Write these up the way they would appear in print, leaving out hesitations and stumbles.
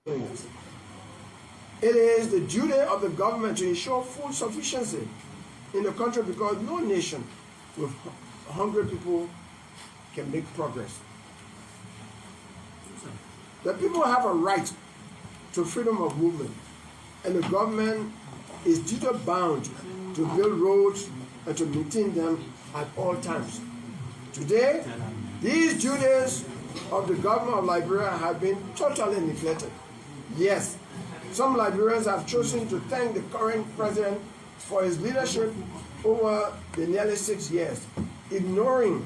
It is the duty of the government to ensure food sufficiency in the country because no nation with hungry people can make progress. The people have a right to freedom of movement, and the government is duty bound to build roads and to maintain them at all times. Today, these duties of the government of Liberia have been totally neglected. Yes, some Liberians have chosen to thank the current president for his leadership over the nearly 6 years, ignoring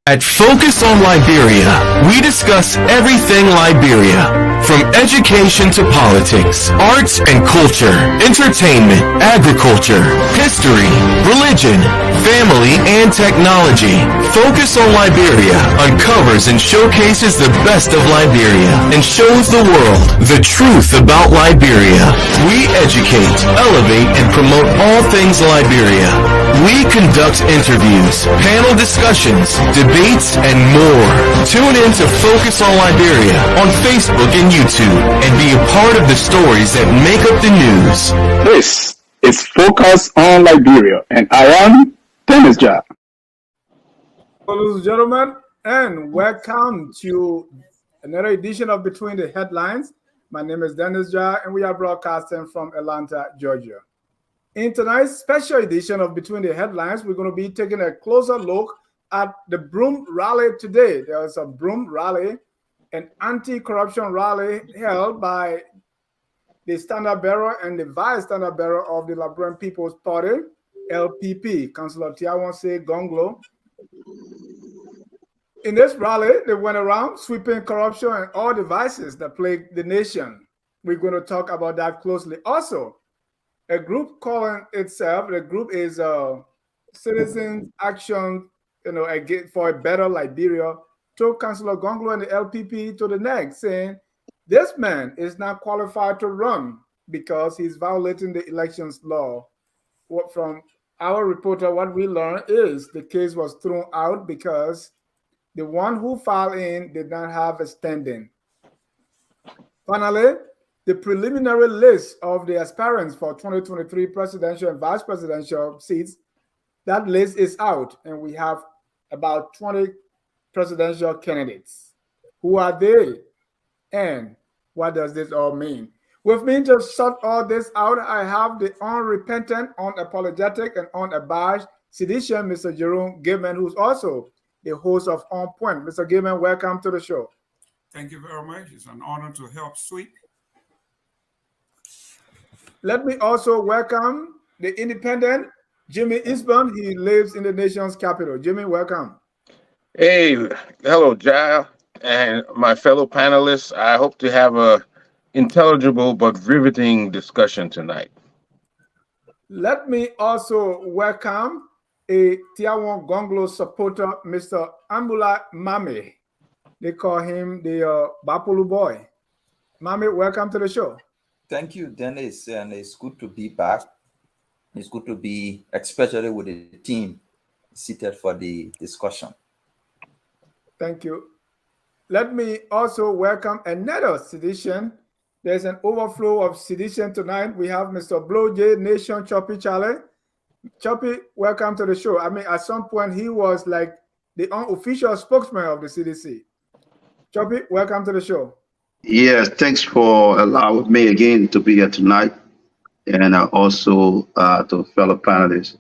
At Focus on Liberia, we discuss everything Liberia, from education to politics, arts and culture, entertainment, agriculture, history, religion, family, and technology. Focus on Liberia uncovers and showcases the best of Liberia and shows the world the truth about Liberia. We educate, elevate, and promote all things Liberia. We conduct interviews, panel discussions, debates, and more. Tune in to Focus on Liberia on Facebook and YouTube and be a part of the stories that make up the news. This is Focus on Liberia, and I am Dennis Jah. Ladies and gentlemen, and welcome to another edition of Between the Headlines. My name is Dennis Jah, and we are broadcasting from Atlanta, Georgia. In tonight's special edition of Between the Headlines, we're going to be taking a closer look at the Broom rally today. There was a Broom rally, an anti-corruption rally held by the standard bearer and the vice standard bearer of the Liberian People's Party, LPP, Councillor Tiawonse Gongloe. In this rally, they went around sweeping corruption and all the vices that plague the nation. We're going to talk about that closely. Also, a group calling itself, the group is Citizens Action, for a Better Liberia, took Councillor Gongloe and the LPP to the neck, saying this man is not qualified to run because he's violating the elections law. From our reporter, what we learned is the case was thrown out because the one who filed in did not have a standing. Finally, the preliminary list of the aspirants for 2023 presidential and vice presidential seats, that list is out, and we have about 20 presidential candidates. Who are they? And what does this all mean? With me to sort all this out, I have the unrepentant, unapologetic, and unabashed seditious Mr. Jerome Gaiman, who's also the host of On Point. Mr. Gaiman, welcome to the show. Thank you very much. It's an honor to help sweep. Let me also welcome the independent Jimmy Eastburn. He lives in the nation's capital. Jimmy, welcome. Hey, hello, Jah, and my fellow panelists. I hope to have a intelligible but riveting discussion tonight. Let me also welcome a Tier 1 Gongloe supporter, Mr. Ambula Mame. They call him the Bapulu boy. Mame, welcome to the show. Thank you, Dennis, and it's good to be back. It's good to be, especially with the team seated for the discussion. Thank you. Let me also welcome another sedition. There's an overflow of sedition tonight. We have Mr. Blow J Nation Choppy Charlie. Choppy, welcome to the show. I mean, at some point, he was like the unofficial spokesman of the CDC. Choppy, welcome to the show. Yes, thanks for allowing me again to be here tonight, and also to fellow panelists.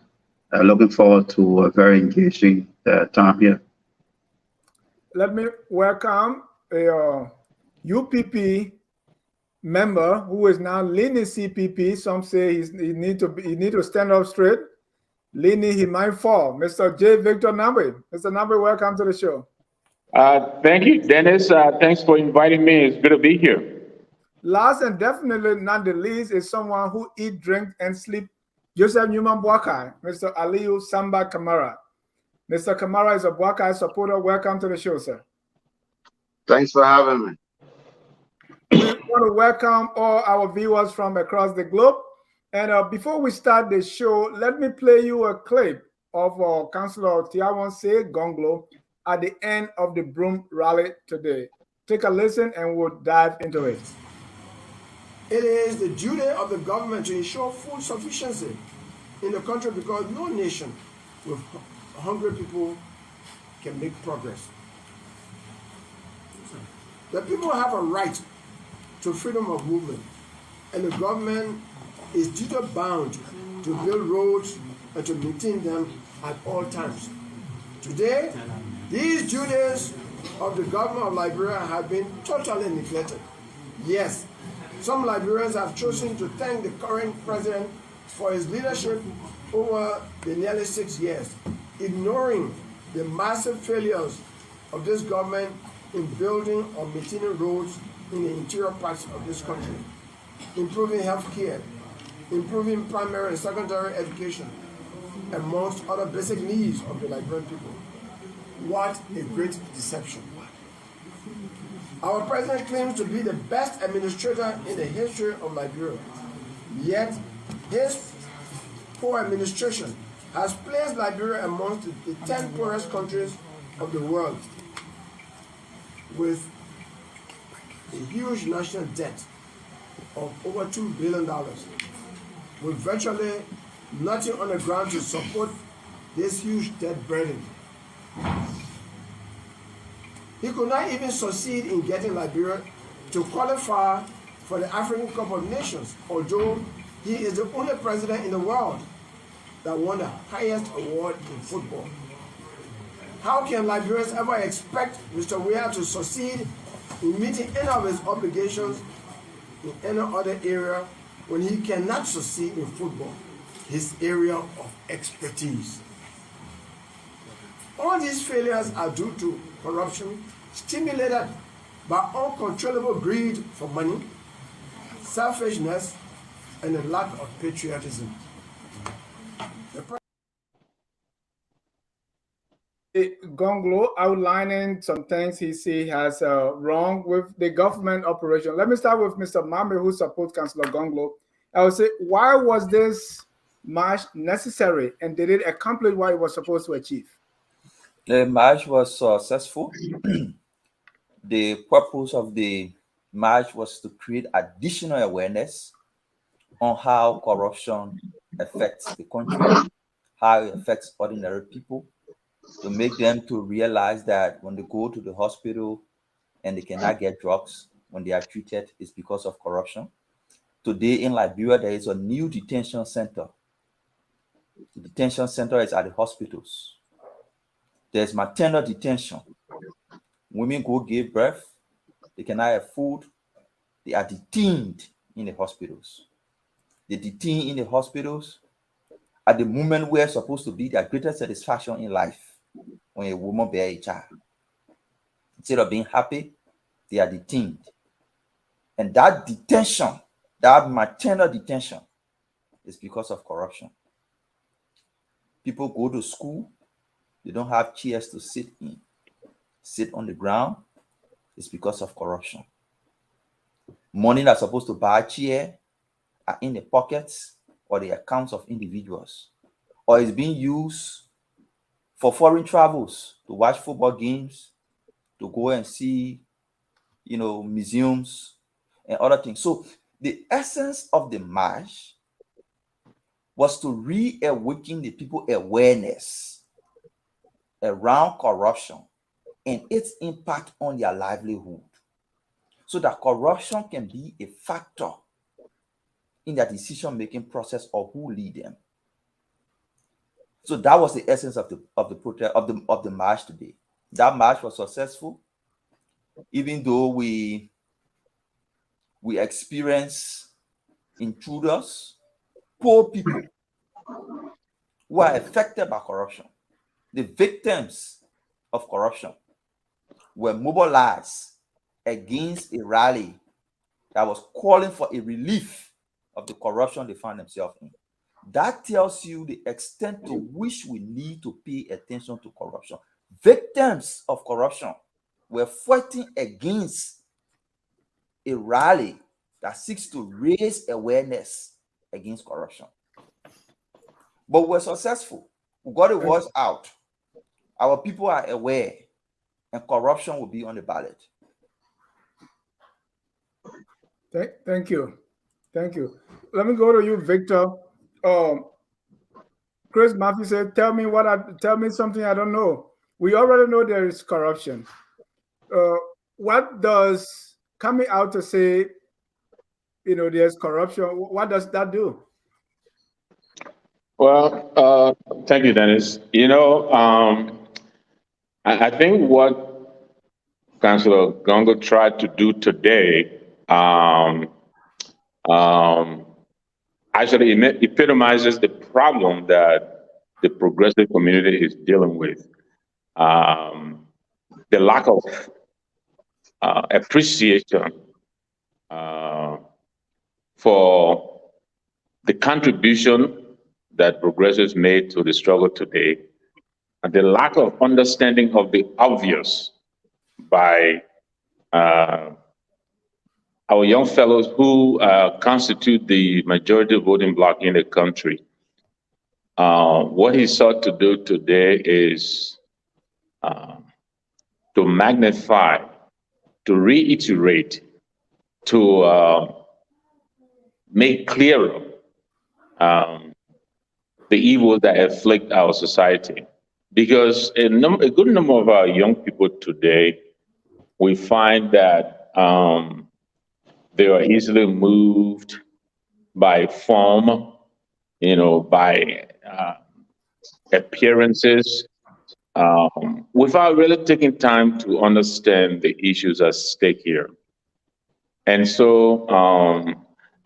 Looking forward to a very engaging time here. Let me welcome a UPP member who is now leaning CPP. Some say he need to stand up straight. Leaning, he might fall. Mr. J. Victor Nambe. Mr. Nambe, welcome to the show. Thank you, Dennis. Thanks for inviting me. It's good to be here. Last and definitely not the least is someone who eat, drink, and sleep. Joseph Newman Boakai, Mr. Aliyu Samba Kamara. Mr. Kamara is a Boakai supporter. Welcome to the show, sir. Thanks for having me. We want to welcome all our viewers from across the globe. And before we start the show, let me play you a clip of Councillor Tiawan Say Gongloe at the end of the Broom rally today. Take a listen and we'll dive into it. It is the duty of the government to ensure food sufficiency in the country because no nation with hungry people can make progress. The people have a right to freedom of movement, and the government is duty bound to build roads and to maintain them at all times. Today, these duties of the government of Liberia have been totally neglected. Yes, some Liberians have chosen to thank the current president for his leadership over the nearly 6 years, ignoring the massive failures of this government in building or maintaining roads in the interior parts of this country, improving health care, improving primary and secondary education, amongst other basic needs of the Liberian people. What a great deception. Our president claims to be the best administrator in the history of Liberia, yet his poor administration has placed Liberia amongst the 10 poorest countries of the world, with a huge national debt of over $2 billion, with virtually nothing on the ground to support this huge debt burden. He could not even succeed in getting Liberia to qualify for the African Cup of Nations, although he is the only president in the world that won the highest award in football. How can Liberians ever expect Mr. Weah to succeed in meeting any of his obligations in any other area when he cannot succeed in football, his area of expertise? All these failures are due to corruption stimulated by uncontrollable greed for money, selfishness, and a lack of patriotism. Gongloe outlining some things he sees as wrong with the government operation. Let me start with Mr. Mame, who supports Councillor Gongloe. I would say, why was this march necessary, and did it accomplish what it was supposed to achieve? The march was successful. The purpose of the march was to create additional awareness on how corruption affects the country, how it affects ordinary people, to make them to realize that when they go to the hospital and they cannot get drugs when they are treated, it's because of corruption. Today in Liberia, there is a new detention center. The detention center is at the hospitals. There's maternal detention. Women go give birth, they cannot have food, they are detained in the hospitals. They detain in the hospitals at the moment where it's supposed to be their greatest satisfaction in life, when a woman bears a child. Instead of being happy, they are detained. And that detention, that maternal detention, it's because of corruption. People go to school, they don't have chairs to sit in, sit on the ground, it's because of corruption. Money that's supposed to buy a chair are in the pockets or the accounts of individuals, or is being used for foreign travels, to watch football games, to go and see, museums and other things. So the essence of the march was to reawaken the people awareness around corruption and its impact on their livelihood, so that corruption can be a factor in their decision-making process of who lead them. So that was the essence of the protest of the march today. That march was successful, even though we experience intruders, poor people who are affected by corruption. The victims of corruption were mobilized against a rally that was calling for a relief of the corruption they found themselves in. That tells you the extent to which we need to pay attention to corruption. Victims of corruption were fighting against a rally that seeks to raise awareness against corruption. But we're successful. We got the words out. Our people are aware, and corruption will be on the ballot. Thank you. Thank you. Let me go to you, Victor. Chris Murphy said, tell me something I don't know. We already know there is corruption. What does coming out to say, there's corruption, what does that do? Well, thank you, Dennis. I think what Councillor Gongloe tried to do today actually epitomizes the problem that the progressive community is dealing with. The lack of appreciation for the contribution that progressives made to the struggle today, and the lack of understanding of the obvious by our young fellows who constitute the majority voting bloc in the country. What he sought to do today is to magnify, to reiterate, to make clearer the evils that afflict our society. Because a good number of our young people today, we find that they are easily moved by form, by appearances, without really taking time to understand the issues at stake here. And so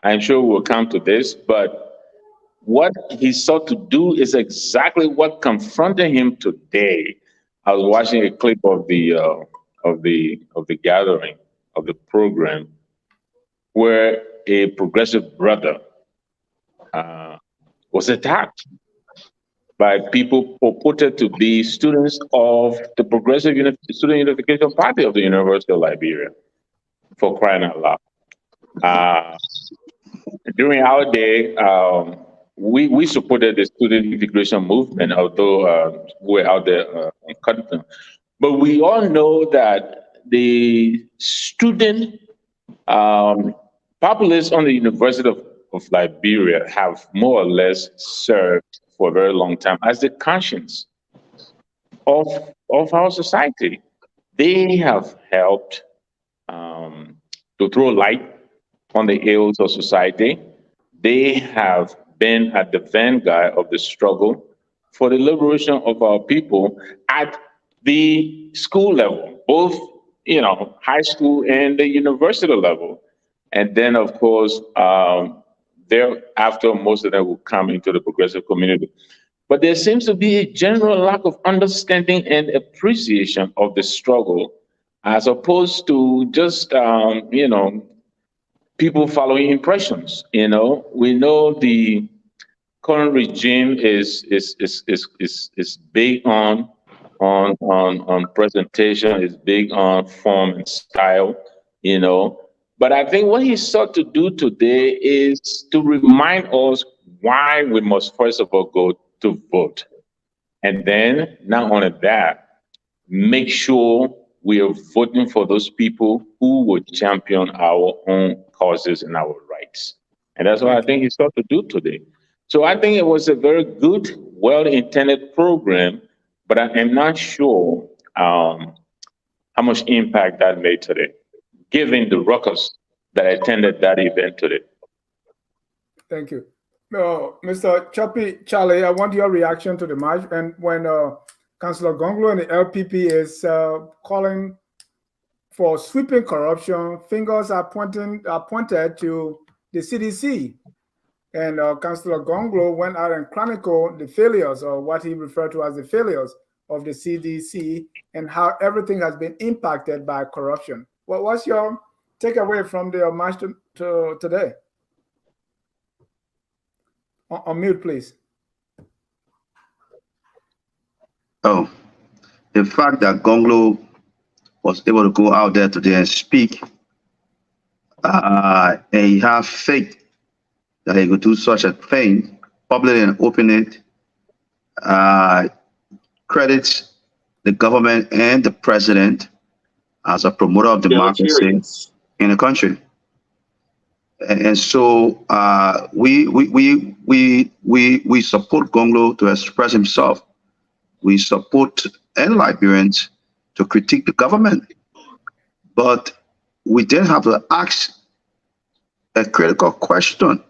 I'm sure we'll come to this, but what he sought to do is exactly what confronted him today. I was watching a clip of the gathering of the program, where a progressive brother was attacked by people purported to be students of the Progressive Student Unification Party of the University of Liberia, for crying out loud. During our day, we supported the student integration movement, although we're out there on cutting. But we all know that the student populace on the University of Liberia have more or less served for a very long time as the conscience of our society. They have helped to throw light on the ills of society. They have been at the vanguard of the struggle for the liberation of our people at the school level, both high school and the university level. And then, of course, thereafter, most of them will come into the progressive community. But there seems to be a general lack of understanding and appreciation of the struggle, as opposed to just, people following impressions. We know the current regime is big on presentation, is big on form and style, you know. But I think what he sought to do today is to remind us why we must first of all go to vote. And then not only that, make sure we are voting for those people who would champion our own causes and our rights. And that's what I think he sought to do today. So I think it was a very good, well-intended program, but I am not sure how much impact that made today, given the ruckus that attended that event today. Thank you. Mr. Choppy Charlie, I want your reaction to the march. And when Councillor Gongloe and the LPP is calling for sweeping corruption, fingers are pointed to the CDC. And Councillor Gongloe went out and chronicled the failures, or what he referred to as the failures of the CDC, and how everything has been impacted by corruption. What's your takeaway from the march today? On mute, please. Oh, the fact that Gongloe was able to go out there today and speak, and he have faith that he could do such a thing, publicly and open it, credits the government and the president as a promoter of democracy in the country. And so we support Gongloe to express himself. We support any Liberians to critique the government. But we then have to ask a critical question,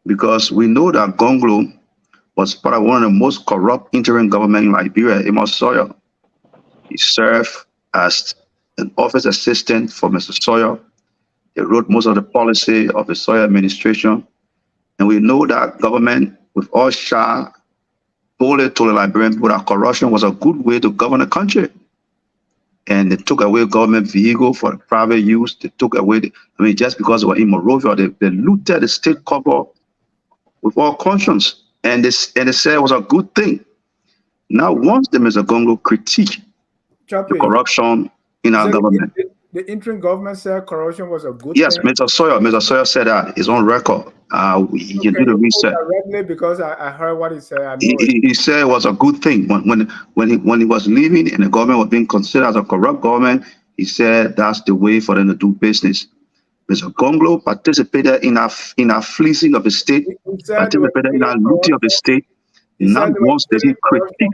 because we know that Gongloe was part of one of the most corrupt interim government in Liberia, Amos Sawyer. He served as an office assistant for Mr. Sawyer. He wrote most of the policy of the Sawyer administration. And we know that government, with all shy, boldly told the Liberian people that corruption was a good way to govern the country. And they took away government vehicle for private use. They took away, just because they were in Monrovia, they looted the state cover with all conscience. And they said it was a good thing. Now, once the Mr. Gongloe critique the corruption in our government. The interim government said corruption was a good thing? Yes, Mr. Sawyer said that. It's on record. You can do the research. Directly, because I heard what he said. He said it was a good thing. When he was leaving and the government was being considered as a corrupt government, he said that's the way for them to do business. Mr. Gongloe participated in our fleecing of the state, participated in our looting of the state. Not once did he critique.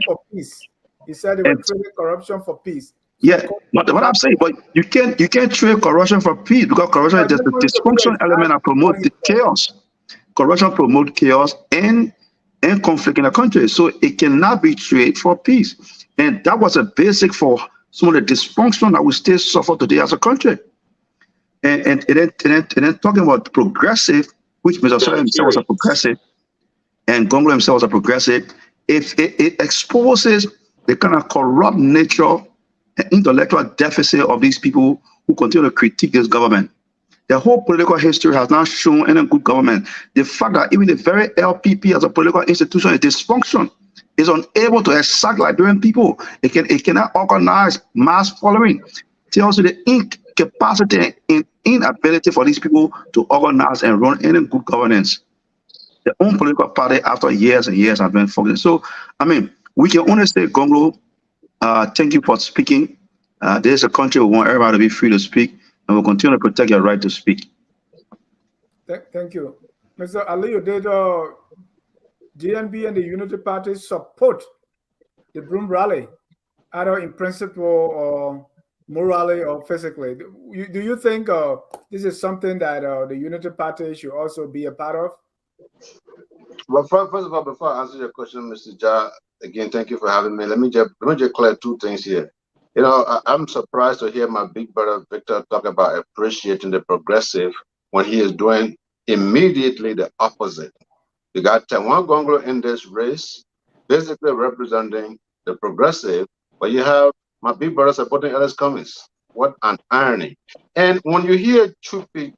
He said they were trading corruption for peace. Yeah, but what I'm saying, but you can't trade corruption for peace, because corruption is just a dysfunction element that promotes the chaos. Corruption promotes chaos and conflict in the country, so it cannot be traded for peace. And that was a basic for some of the dysfunction that we still suffer today as a country. And then talking about progressive, which Mr. Sawyer himself was a progressive, and Gongloe himself was a progressive, it exposes the kind of corrupt nature and intellectual deficit of these people who continue to critique this government. The whole political history has not shown any good government. The fact that even the very LPP as a political institution is dysfunction, is unable to exact Liberian people. It cannot organize mass following. Tells you the incapacity and inability for these people to organize and run any good governance. Their own political party, after years and years, have been focused. So, we can only say, Gongloe, thank you for speaking. There's a country we want everybody to be free to speak, and we'll continue to protect your right to speak. Thank you. Mr. Aliyu, did GNB and the Unity Party support the Broom rally, either in principle or morally or physically? Do you think this is something that the Unity Party should also be a part of? Well, first of all, before I answer your question, Mr. Ja, again, thank you for having me. Let me just clear two things here. I'm surprised to hear my big brother Victor talk about appreciating the progressive when he is doing immediately the opposite. You got one Gongloe in this race, basically representing the progressive, but you have my big brother supporting Ellis Cummings. What an irony. And when you hear Chippy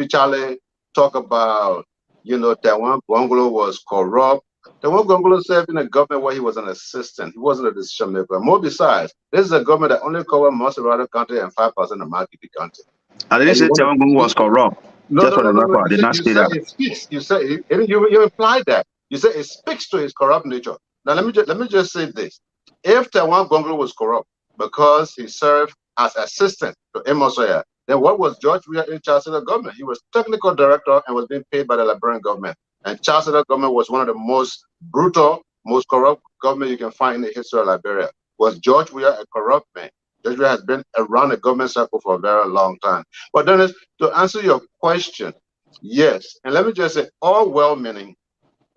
Charlie talk about Taiwan Gongloe was corrupt. Taiwan Gongloe served in a government where he was an assistant. He wasn't a decision maker. More besides, this is a government that only covered Maserati County and 5% of Marquette County. I didn't say Taiwan Gongloe was corrupt. No, Just for the record, I did not say that. It speaks. You implied that. You said it speaks to his corrupt nature. Now let me just say this: if Taiwan Gongloe was corrupt because he served as assistant to Amos Oya, then what was George Weah in charge of the government? He was technical director and was being paid by the Liberian government. And charge of the government was one of the most brutal, most corrupt government you can find in the history of Liberia. Was George Weah a corrupt man? George Weah has been around the government circle for a very long time. But then, to answer your question, yes. And let me just say, all well-meaning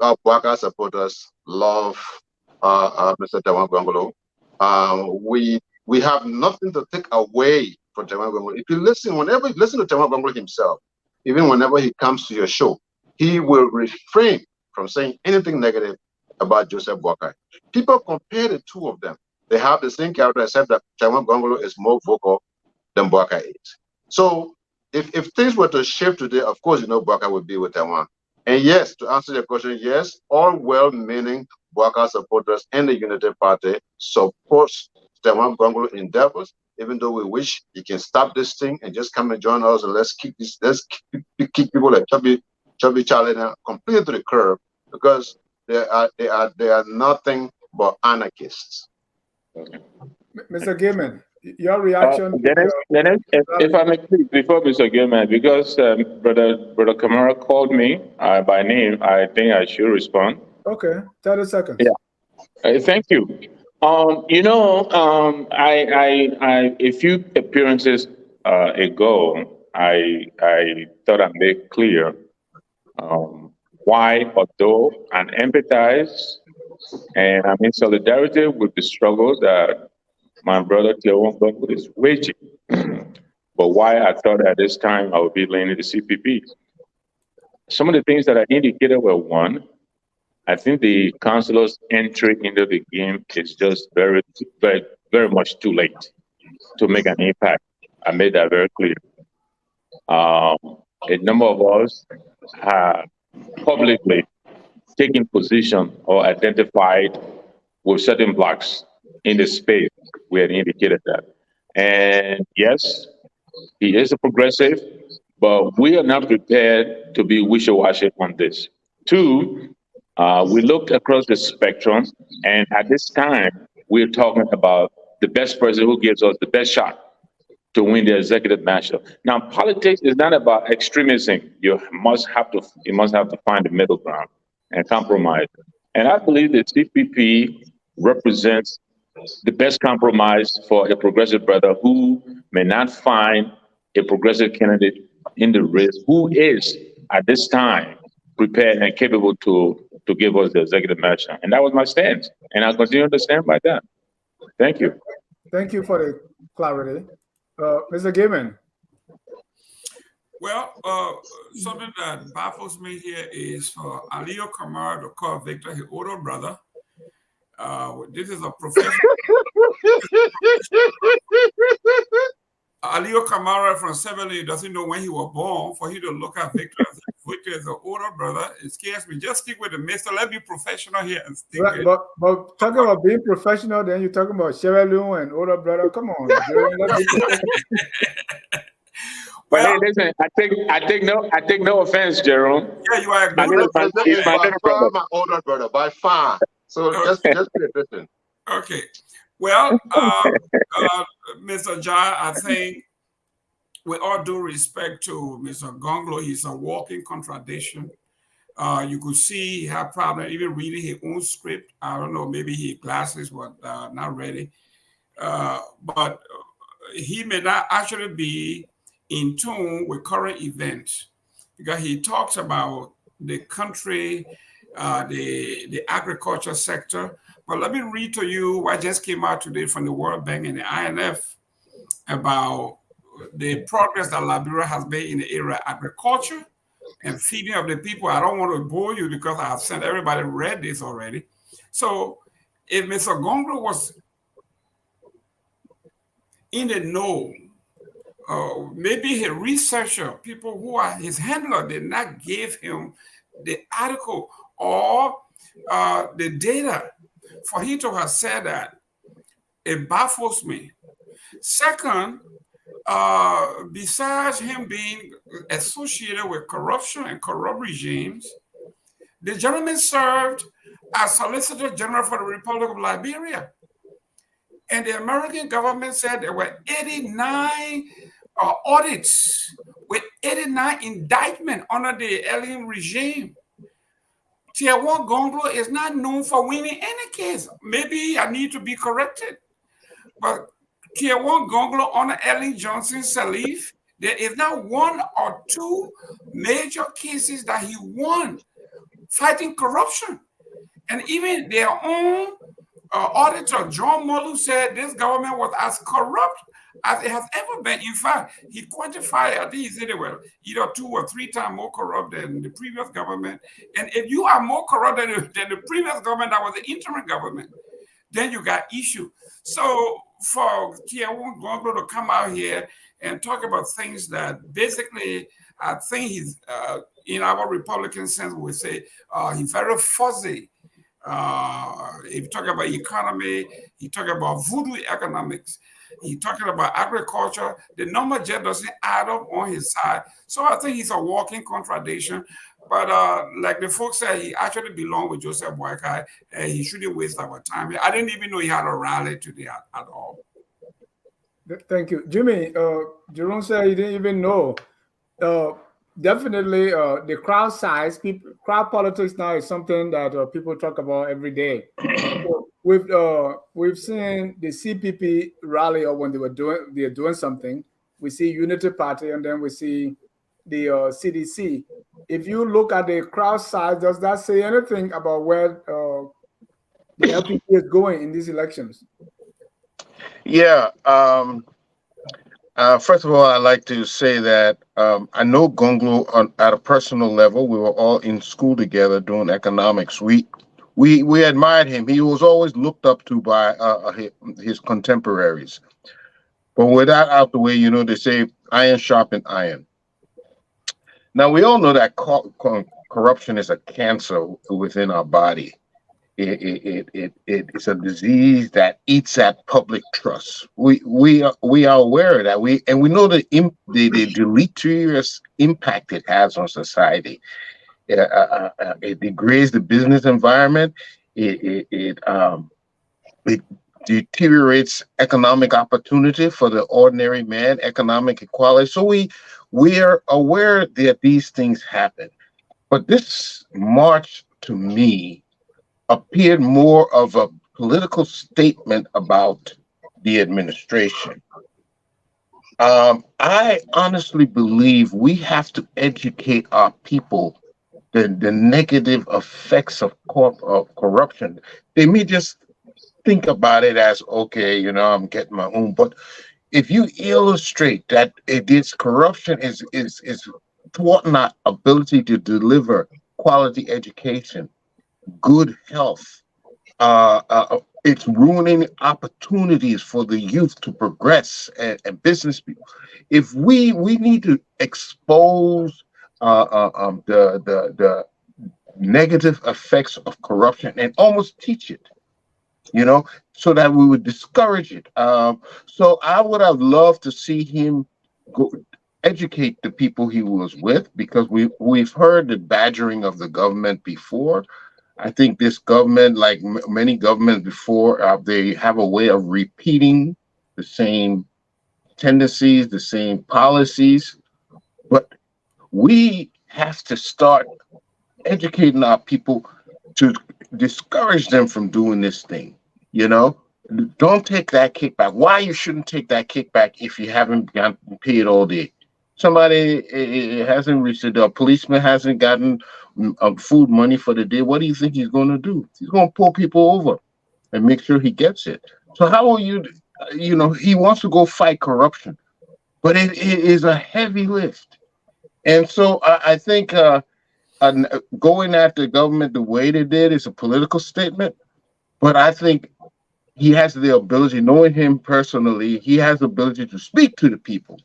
Bwaka supporters love Mr. Taiwan Gongloe. We have nothing to take away from Taiwan Gongloe. If you listen, whenever you listen to Taiwan Gongloe himself, even whenever he comes to your show, he will refrain from saying anything negative about Joseph Boakai. People compare the two of them. They have the same character, except that Taiwan Gongloe is more vocal than Boakai is. So if things were to shift today, of course, Boakai would be with Taiwan. And yes, to answer your question, yes, all well-meaning Boakai supporters and the Unity Party supports Taiwan Gongloe endeavors, even though we wish he can stop this thing and just come and join us and let's keep people like Chubby Charlie now completely to the curb, because they are nothing but anarchists. Mr. Gaiman, your reaction. Dennis, if I may please, before Mr. Gilman, because Brother Kamara called me by name, I think I should respond. Okay, 30 seconds. Yeah. Thank you. A few appearances ago, I thought I made clear why, although I empathize and I'm in solidarity with the struggle that my brother Taiwan Gongloe is waging, but why I thought at this time I would be leaning the CPP. Some of the things that I indicated were, one, I think the councilor's entry into the game is just very, very, very much too late to make an impact. I made that very clear. A number of us have publicly taken position or identified with certain blocks in the space. We had indicated that. And yes, he is a progressive, but we are not prepared to be wishy-washy on this. Two, we looked across the spectrum, and at this time, we're talking about the best person who gives us the best shot to win the executive matchup. Now, politics is not about extremism. You must have to find the middle ground and compromise. And I believe the CPP represents the best compromise for a progressive brother who may not find a progressive candidate in the race who is, at this time, prepared and capable to give us the executive matchup. And that was my stance. And I continue to stand by that. Thank you. Thank you for the clarity. Mr. Gaiman. Well, something that baffles me here is for Alio Kamara to call Victor his older brother. This is a professional. Alio Kamara from Severly doesn't know when he was born. For you to look at Victor as Victor is an older brother, it scares me. Just stick with the mister. Let's be professional here and stick with but talking about being professional, then you're talking about Chevalu and older brother. Come on. Well, hey, listen, I take no offense, Jerome. Yeah, you are a He's my older brother by far. So just pay attention. Okay. Well, Mr. Jai, I think with all due respect to Mr. Gongloe, he's a walking contradiction. You could see he had problem even reading his own script. I don't know, maybe his glasses were not ready. But he may not actually be in tune with current events, because he talks about the country, the agriculture sector. But let me read to you what just came out today from the World Bank and the IMF about the progress that Liberia has made in the area of agriculture and feeding of the people. I don't want to bore you because I have sent everybody read this already. So if Mr. Gongloe was in the know, maybe his researcher, people who are his handler, did not give him the article or the data for him to have said that. It baffles me. Second, besides him being associated with corruption and corrupt regimes, the gentleman served as Solicitor General for the Republic of Liberia. And the American government said there were 89 audits with 89 indictments under the alien regime. Tier 1 Gongloe is not known for winning any case. Maybe I need to be corrected. But Tier 1 Gongloe under Ellen Johnson Sirleaf, there is not one or two major cases that he won fighting corruption. And even their own auditor, John Molu, said this government was as corrupt as it has ever been. In fact, he quantified, I think he said it well, either 2 or 3 times more corrupt than the previous government. And if you are more corrupt than the previous government, that was the interim government, then you got issue. So for Tier 1 Gongloe to come out here and talk about things that basically, I think he's, in our Republican sense, we say he's very fuzzy. If you talk about economy, he talk about voodoo economics. He talking about agriculture. The number just doesn't add up on his side. So I think he's a walking contradiction. But like the folks said, he actually belonged with Joseph Boakai, and he shouldn't waste our time. I didn't even know he had a rally today at all. Thank you. Jimmy, Jerome said he didn't even know. Definitely, the crowd size, crowd politics now is something that people talk about every day. So we've seen the CPP rally, or when they're doing something. We see Unity Party, and then we see the CDC. If you look at the crowd size, does that say anything about where the LPP is going in these elections? Yeah. First of all, I'd like to say that I know Gongloe at a personal level. We were all in school together doing economics. We admired him. He was always looked up to by his contemporaries. But with that out the way, they say iron sharpens iron. Now, we all know that corruption is a cancer within our body. It's a disease that eats at public trust. We are aware of that. We know the deleterious impact it has on society. It degrades the business environment. It deteriorates economic opportunity for the ordinary man, economic equality. So we are aware that these things happen. But this march, to me, appeared more of a political statement about the administration. I honestly believe we have to educate our people the negative effects of corruption. They may just think about it as, okay, I'm getting my own. But if you illustrate that this corruption is thwarting our ability to deliver quality education, good health, it's ruining opportunities for the youth to progress and business people. If we need to expose the negative effects of corruption and almost teach it, so that we would discourage it. So I would have loved to see him educate the people he was with, because we've heard the badgering of the government before. I think this government, like many governments before, they have a way of repeating the same tendencies, the same policies. But we have to start educating our people to discourage them from doing this thing. Don't take that kickback. Why you shouldn't take that kickback if you haven't gotten paid all day? Somebody hasn't received, a policeman hasn't gotten food money for the day. What do you think he's going to do? He's going to pull people over and make sure he gets it. So how will you, he wants to go fight corruption, but it is a heavy lift. And so I think going at the government the way they did is a political statement, but I think he has the ability, knowing him personally, he has the ability to speak to the people,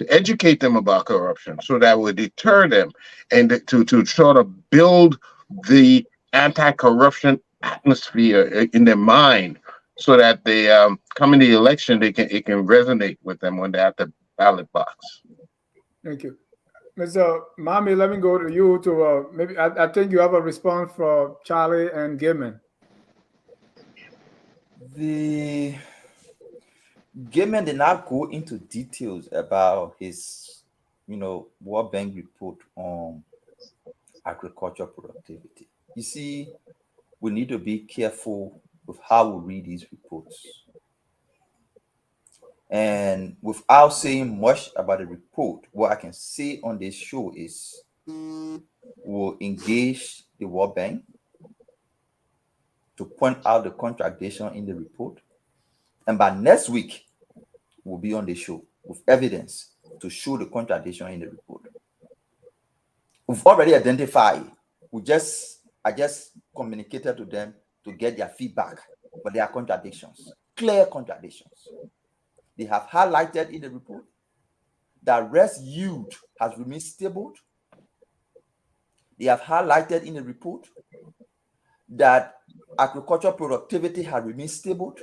to educate them about corruption, so that would deter them, and to sort of build the anti-corruption atmosphere in their mind, so that they come in the election, it can resonate with them when they're at the ballot box. Thank you. Mr. Mami, let me go to you to maybe I think you have a response for Charlie and Gaiman. The Gaiman did not go into details about his, World Bank report on agricultural productivity. You see, we need to be careful with how we read these reports. And without saying much about the report, what I can say on this show is we'll engage the World Bank to point out the contradiction in the report. And by next week, we'll be on the show with evidence to show the contradiction in the report. We've already identified. I just communicated to them to get their feedback, but there are contradictions, clear contradictions. They have highlighted in the report that rice yield has remained stable. They have highlighted in the report that agricultural productivity has remained stable.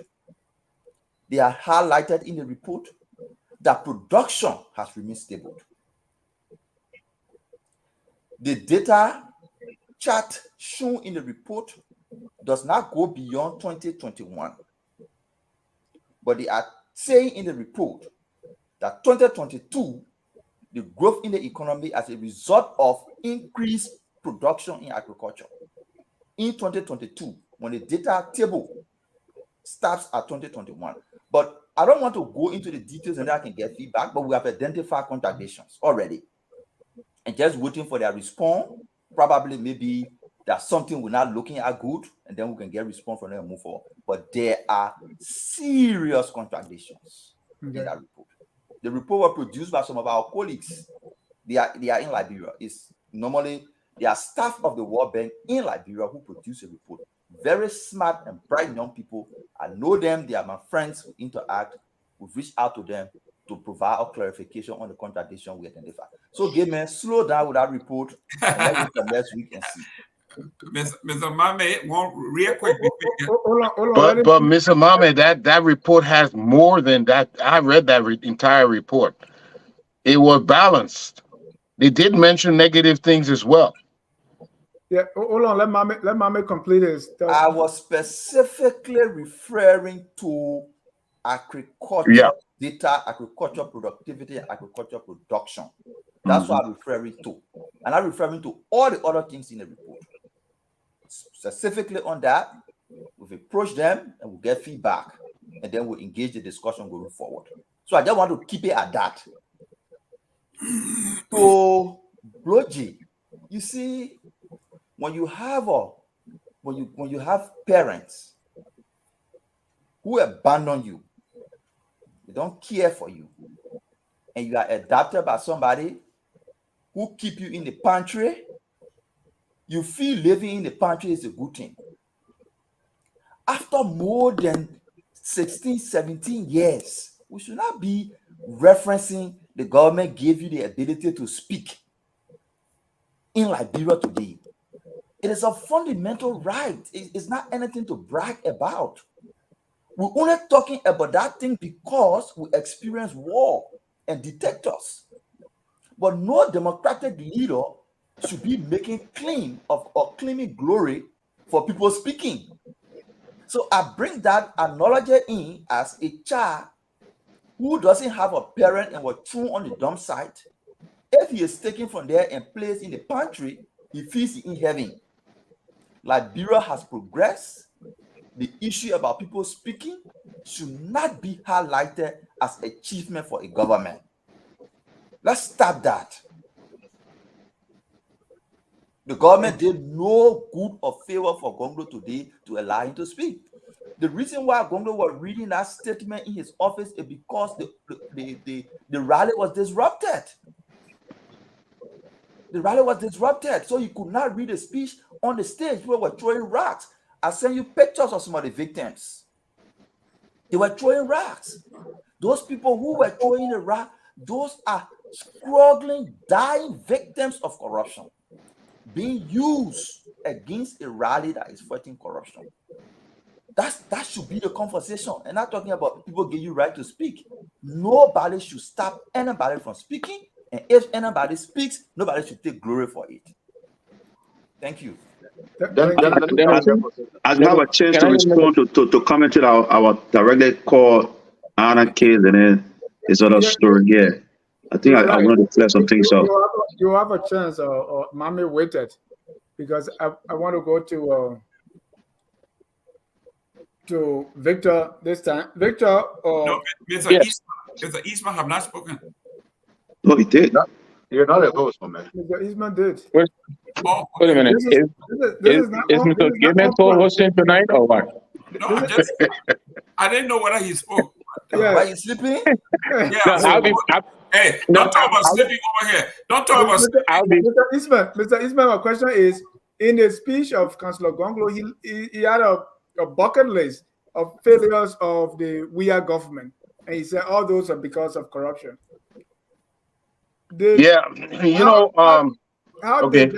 They are highlighted in the report that production has remained stable. The data chart shown in the report does not go beyond 2021, but they are saying in the report that 2022, the growth in the economy as a result of increased production in agriculture. In 2022, when the data table starts at 2021. But I don't want to go into the details and then I can get feedback, but we have identified contradictions already. And just waiting for their response. Probably maybe there's something we're not looking at good, and then we can get response from them and move forward. But there are serious contradictions in that report. The report was produced by some of our colleagues. They are in Liberia. It's normally they are staff of the World Bank in Liberia who produce a report. Very smart and bright young people. I know them. They are my friends who interact. We've reached out to them to provide a clarification on the contradiction we identify. So, Gaiman, slow down with that report and let's wait for next week and see. Mr. Mame, one real quick. But Mr. Mame, that report has more than that. I read that entire report. It was balanced. They did mention negative things as well. Yeah, hold on. Let Mame complete his. I was specifically referring to agriculture data, agriculture productivity, and agriculture production. That's what I'm referring to. And I'm referring to all the other things in the report. Specifically on that, we've approached them and we'll get feedback. And then we'll engage the discussion going forward. So I just want to keep it at that. So, Broji, you see, when you have when you have parents who abandon you, they don't care for you, and you are adopted by somebody who keep you in the pantry, you feel living in the pantry is a good thing. After more than 16, 17 years, we should not be referencing the government gave you the ability to speak in Liberia today. It is a fundamental right. It's not anything to brag about. We're only talking about that thing because we experience war and dictators. But no democratic leader should be making claim of or claiming glory for people speaking. So I bring that analogy in as a child who doesn't have a parent and was thrown on the dump site. If he is taken from there and placed in the pantry, he feels in heaven. Liberia has progressed. The issue about people speaking should not be highlighted as achievement for a government. Let's stop that. The government did no good or favor for Gongloe today to allow him to speak. The reason why Gongloe was reading that statement in his office is because the rally was disrupted. The rally was disrupted, so he could not read a speech on the stage where we were throwing rocks. I sent you pictures of some of the victims. They were throwing rocks. Those people who were throwing the rock, Those are struggling, dying victims of corruption being used against a rally that is fighting corruption. That should be the conversation. And not talking about people give you right to speak. Nobody should stop anybody from speaking. And if anybody speaks, nobody should take glory for it. Thank you. As we have a chance to respond to comment to our directly called Anna case and then his other story. Yeah. I think I want to clear some things up. You have a chance, or Mommy waited, because I want to go to Victor this time. Victor, no, Mr. Eastman have not spoken. No, he did. You're not a host, my man. Mr. Eastman did. Wait a minute. Is Mr. Gimel hosting tonight or what? No, I didn't know whether he spoke. Yeah. Are you sleeping? Yeah. No, hey, don't talk about sleeping over here. Don't talk about Mr. Eastman, my question is, in the speech of Councillor Gongloe, he had a bucket list of failures of the WIA government. And he said all those are because of corruption. How did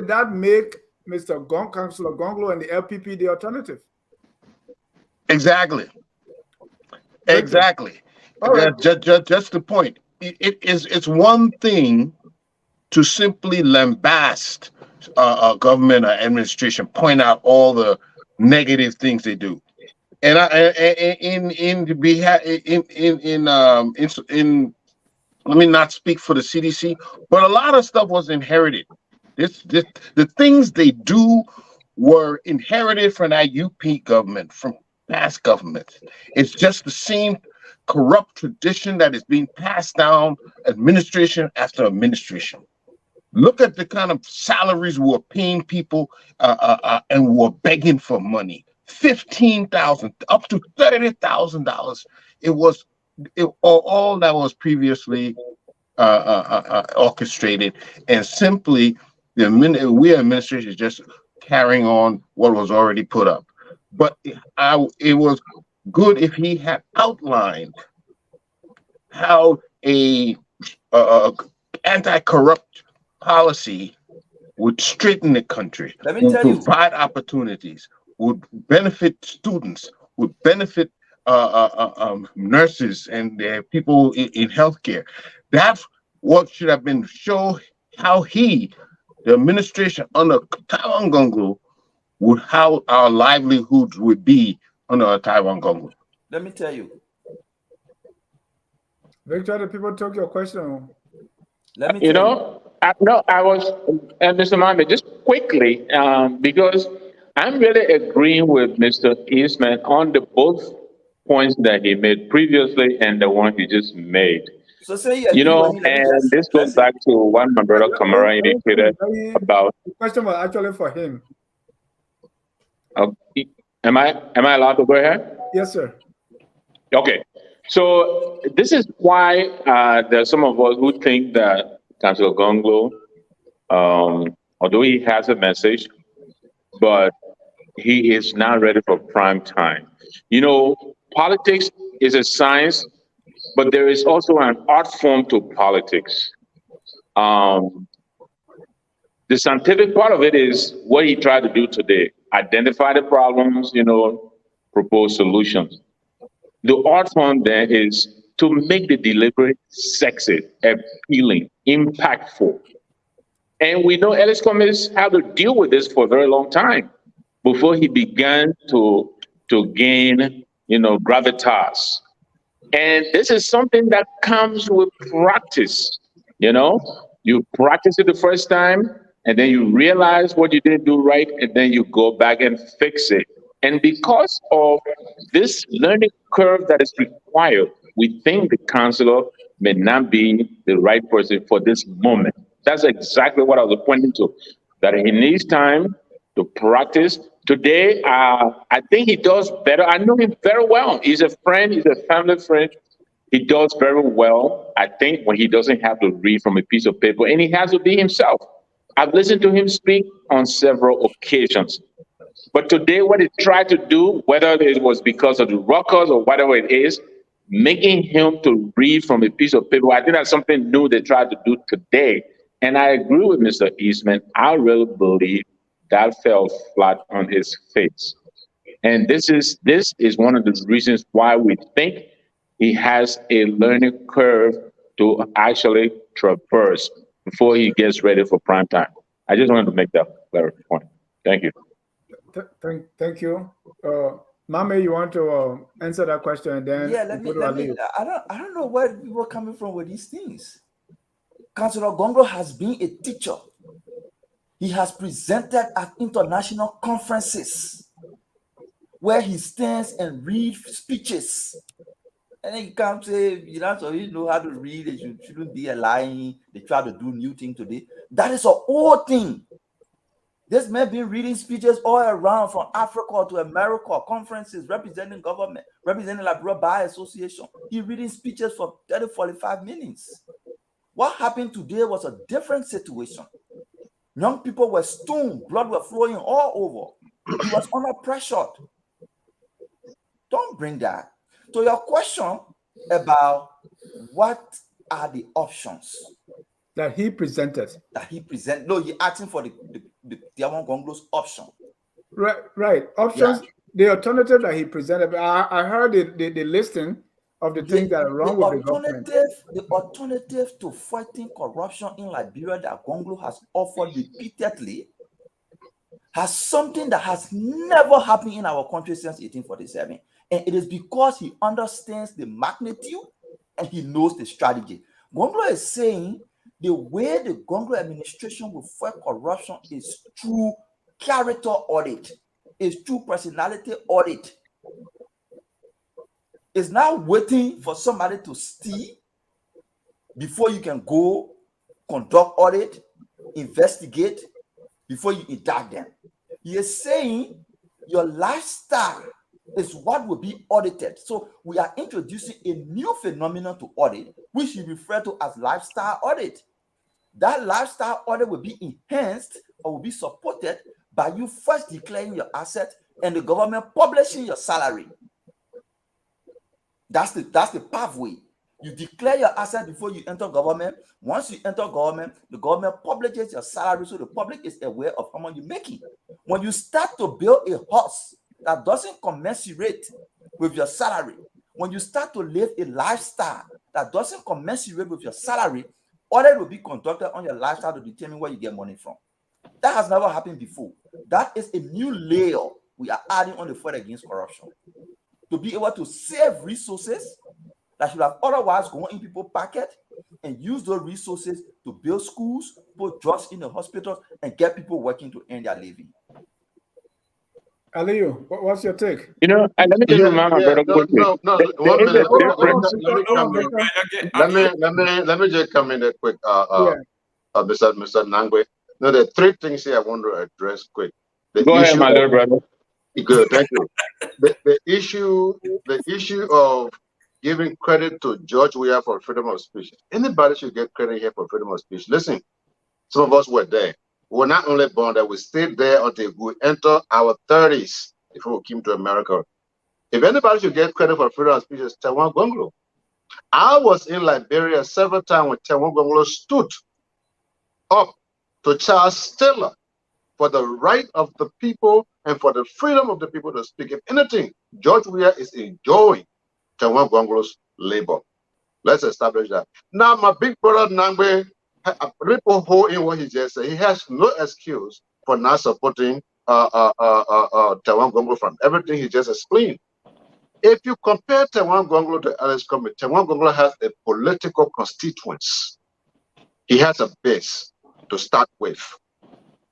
that make Councillor Gongloe and the LPP the alternative? Exactly. Right. Just the point. It's one thing to simply lambast a government or administration, point out all the negative things they do. And let me not speak for the CDC, but a lot of stuff was inherited. The things they do were inherited from that UP government, from past governments. It's just the same corrupt tradition that is being passed down administration after administration. Look at the kind of salaries we were paying people and we were begging for money. $15,000 up to $30,000. It was all that was previously orchestrated, and simply the administration is just carrying on what was already put up. But it was good if he had outlined how a anti-corrupt policy would straighten the country, would provide opportunities, would benefit students, would benefit nurses and people in healthcare. That's what should have been show how the administration under Taiwan Gongloe how our livelihoods would be under a Taiwan Gongloe. Let me tell you. Victor, the people took your question. Let me tell you. I was, Mr. Mohammed, just quickly, because I'm really agreeing with Mr. Eastman on the both points that he made previously and the one he just made. So say and this goes back to what my brother Kamara indicated about. The question was actually for him. Am I allowed to go ahead? Yes, sir. Okay. So this is why there's some of us who think that Councillor Gongloe, although he has a message, but he is not ready for prime time. Politics is a science, but there is also an art form to politics. The scientific part of it is what he tried to do today: identify the problems, propose solutions. The art form there is to make the delivery sexy, appealing, impactful. And we know Ellis Cummings had to deal with this for a very long time before he began to gain, gravitas. And this is something that comes with practice. You practice it the first time, and then you realize what you didn't do right, and then you go back and fix it. And because of this learning curve that is required, we think the counselor may not be the right person for this moment. That's exactly what I was pointing to, that he needs time to practice. Today, I think he does better. I know him very well. He's a friend. He's a family friend. He does very well, I think, when he doesn't have to read from a piece of paper, and he has to be himself. I've listened to him speak on several occasions. But today, what he tried to do, whether it was because of the ruckus or whatever it is, making him to read from a piece of paper. I think that's something new they tried to do today. And I agree with Mr. Eastman. I really believe that fell flat on his face. And this is one of the reasons why we think he has a learning curve to actually traverse before he gets ready for prime time. I just wanted to make that clear point. Thank you. Thank you. Mame, you want to answer that question, and then Yeah, let me. I don't know where people are coming from with these things. Councillor Gongloe has been a teacher. He has presented at international conferences where he stands and reads speeches. And then you can't say, you know how to read, you shouldn't be a lying. They try to do new thing today. That is an old thing. This man been reading speeches all around from Africa to America, conferences, representing government, representing Liberia Bar Association. He reading speeches for 30, 45 minutes. What happened today was a different situation. Young people were stoned, blood was flowing all over. He was under pressure. Don't bring that. So your question about what are the options that he presented? No, you're asking for the Gongloe's option. Right. Options. Yeah. The alternative that he presented. I heard the listing of the things that are wrong with the government. The alternative to fighting corruption in Liberia that Gongloe has offered repeatedly has something that has never happened in our country since 1847. And it is because he understands the magnitude and he knows the strategy. Gongloe is saying the way the Gongloe administration will fight corruption is through character audit, is through personality audit. It's now waiting for somebody to steal before you can go conduct audit, investigate, before you indict them. He is saying your lifestyle is what will be audited. So we are introducing a new phenomenon to audit, which he referred to as lifestyle audit. That lifestyle audit will be enhanced or will be supported by you first declaring your asset and the government publishing your salary. That's the pathway. You declare your asset before you enter government. Once you enter government, the government publishes your salary so the public is aware of how much you're making. When you start to build a house that doesn't commensurate with your salary, when you start to live a lifestyle that doesn't commensurate with your salary, audit will be conducted on your lifestyle to determine where you get money from. That has never happened before. That is a new layer we are adding on the fight against corruption. To be able to save resources that should have otherwise gone in people's pocket and use those resources to build schools, put drugs in the hospitals, and get people working to earn their living. Aliyu, what's your take? Let me just remind my brother quickly. Let me just come in there quick. Mr. Nangwe. No, there are three things here I want to address quick. Go ahead, my little brother. Good, thank you. The issue of giving credit to George Weah for freedom of speech. Anybody should get credit here for freedom of speech. Listen, some of us were there. We were not only born there, we stayed there until we enter our 30s before we came to America. If anybody should get credit for freedom of speech, it's Tewan Gongloe. I was in Liberia several times when Tewan Gongloe stood up to Charles Taylor for the right of the people and for the freedom of the people to speak. If anything, George Weah is enjoying Tewan Gongloe's labor. Let's establish that. Now, my big brother Nangbe rip a hole in what he just said. He has no excuse for not supporting Tewan Gongloe from everything he just explained. If you compare Tewan Gongloe to Alice Comey, Tewan Gongloe has a political constituents. He has a base to start with.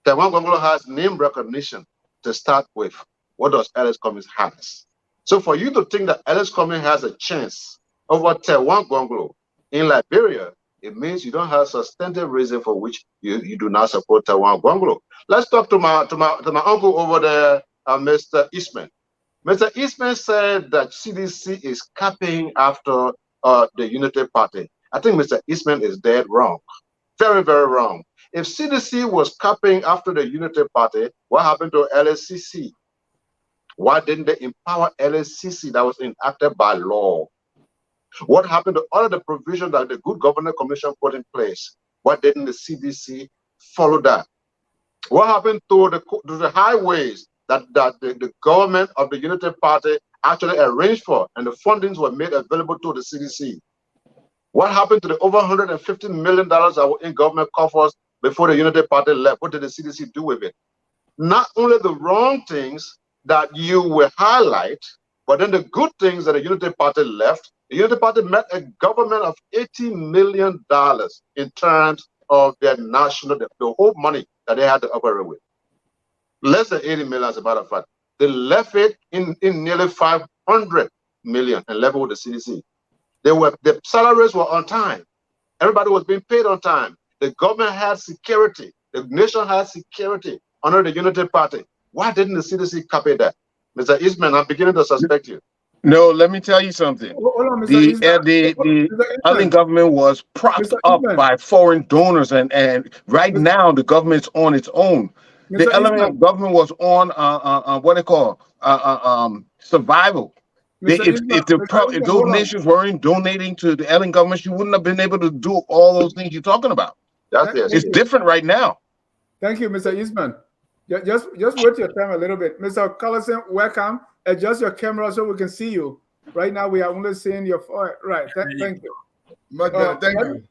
Tewan Gongloe has name recognition to start with. What does Alice Comey has? So for you to think that Alice Comey has a chance over Tewan Gongloe in Liberia, it means you don't have substantive reason for which you do not support Tewan Gongloe. Let's talk to my uncle over there, Mr. Eastman. Mr. Eastman said that CDC is capping after the Unity Party. I think Mr. Eastman is dead wrong. Very, very wrong. If CDC was capping after the Unity Party, what happened to LSCC? Why didn't they empower LSCC that was enacted by law? What happened to all of the provisions that the Good Governance Commission put in place? Why didn't the CDC follow that? What happened to the highways that the government of the Unity Party actually arranged for, and the fundings were made available to the CDC? What happened to the over $150 million that were in government coffers before the Unity Party left? What did the CDC do with it? Not only the wrong things that you will highlight, but then the good things that the Unity Party left. The Unity Party met a government of $80 million in terms of their national, the whole money that they had to operate with. Less than 80 million, as a matter of fact. They left it in nearly 500 million and left it with the CDC. The salaries were on time. Everybody was being paid on time. The government had security. The nation had security under the Unity Party. Why didn't the CDC copy that? Mr. Eastman, I'm beginning to suspect you. No, let me tell you something. The Allen government was propped up by foreign donors, and right now the government's on its own. The Allen government was on what they call survival. If those nations weren't donating to the Allen government, you wouldn't have been able to do all those things you're talking about. It's different right now. Thank you, Mr. Eastman. Just wait your time a little bit. Mr. Collison, welcome. Adjust your camera so we can see you. Right now, we are only seeing your forehead. Right. Thank you. Thank you.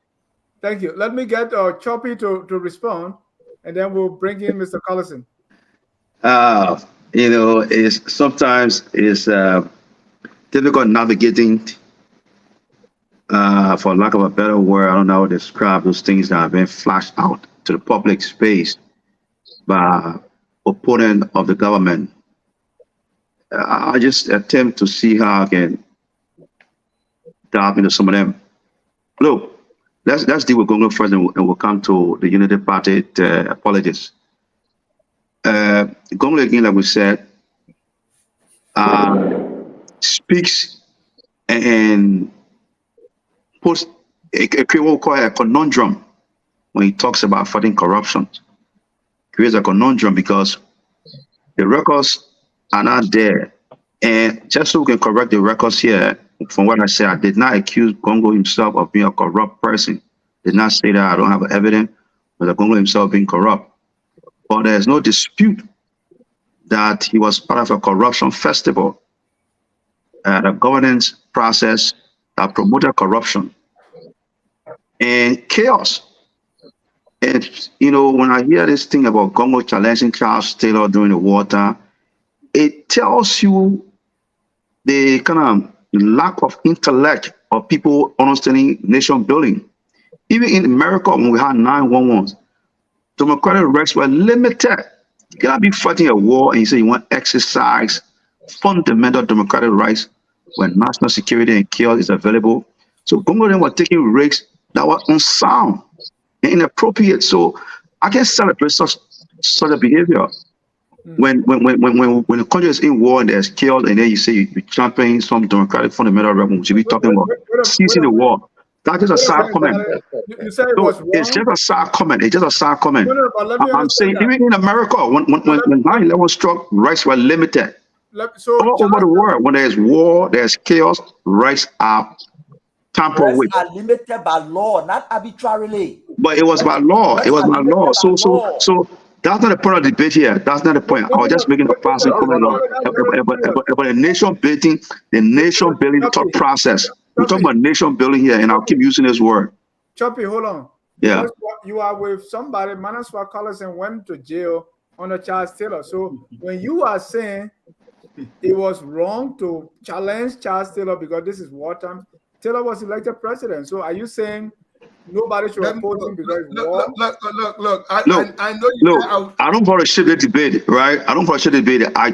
Thank you. Let me get Choppy to respond, and then we'll bring in Mr. Collison. Sometimes it's difficult navigating, for lack of a better word, I don't know how to describe those things that have been flashed out to the public space by opponent of the government. I just attempt to see how I can dive into some of them. Look, let's deal with Gongloe first, and we'll come to the Unity Party apologies. Gongloe, again, like we said, speaks and puts what we call a conundrum when he talks about fighting corruption. Creates a conundrum because the records are not there. And just so we can correct the records here, from what I said, I did not accuse Gongloe himself of being a corrupt person. Did not say that. I don't have evidence of Gongloe himself being corrupt. But there's no dispute that he was part of a corruption festival, a governance process that promoted corruption and chaos. And, when I hear this thing about Gongloe challenging Charles Taylor during the wartime, it tells you the kind of lack of intellect of people understanding nation building. Even in America, when we had 911s, democratic rights were limited. You cannot be fighting a war and you say you want to exercise fundamental democratic rights when national security and chaos is available. So Gongloe then were taking risks that were unsound and inappropriate. So I can celebrate such a behavior. When the country is in war and there's chaos, and then you say you're championing some democratic fundamental right, we should be talking about ceasing the war. That's just a side comment. You say it was wrong? It's just a side comment. It's just a side comment. I'm saying even in America, when 9/11 struck, rights were limited. All over the world, when there's war, there's chaos, rights are tampered with. Rights are limited by law, not arbitrarily. But it was by law. It was by law. So that's not the point of the debate here. That's not the point. I was just making a passing comment about the nation building thought process. We're talking about nation building here, and I'll keep using this word. Choppy, hold on. Yeah. You are with somebody, Manaswa Collison went to jail under Charles Taylor. So when you are saying it was wrong to challenge Charles Taylor because this is wartime, Taylor was elected president. So are you saying nobody should oppose him because war? Look. I know you. Look, I don't want to shift the debate, right? I don't want to shift the debate. I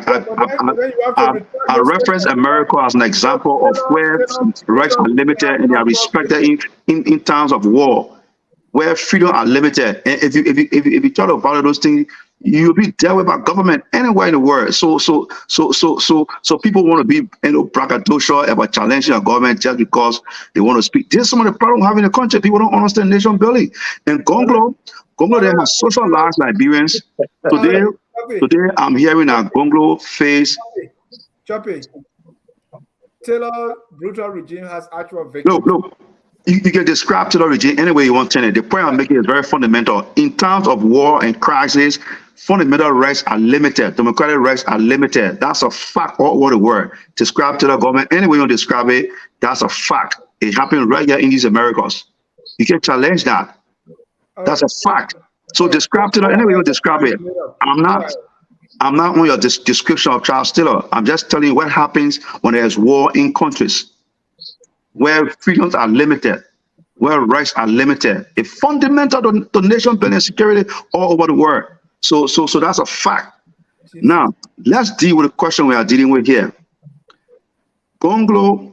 reference America as an example of where rights are limited and they are respected in times of war, where freedom are limited. And if you try to value those things, you'll be dealt with by government anywhere in the world. So people want to be braggadocious about challenging a government just because they want to speak. There's some of the problem we have in the country. People don't understand nation building. And Gongloe they have socialized Liberians. Today I'm hearing a Gongloe face. Choppy. Taylor brutal regime has actual victims. Look. You can describe Taylor regime any way you want to turn it. The point I'm making is very fundamental. In times of war and crisis, fundamental rights are limited. Democratic rights are limited. That's a fact all over the world. Describe Taylor government any way you describe it, that's a fact. It happened right here in these Americas. You can challenge that. That's a fact. So describe Taylor any way you describe it. I'm not on your description of Charles Taylor. I'm just telling you what happens when there's war in countries where freedoms are limited, where rights are limited. A fundamental to nation building security all over the world. So that's a fact. Now, let's deal with the question we are dealing with here. Gongloe,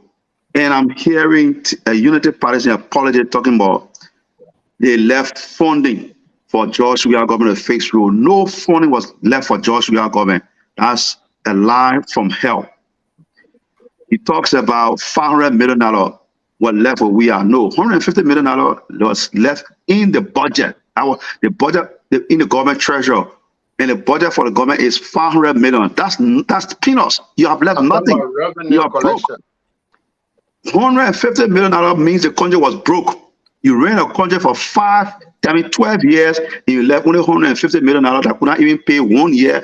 and I'm hearing a Unity Party and politics talking about they left funding for George Weah government to fix rule. No funding was left for George Weah government. That's a lie from hell. He talks about $500 million were left for Weah. No, $150 million was left in the budget. The budget in the government treasury, and the budget for the government is $500 million. That's peanuts. You have left nothing. You are broke. $150 million means the country was broke. You ran a country for 12 years, and you left only $150 million that could not even pay 1 year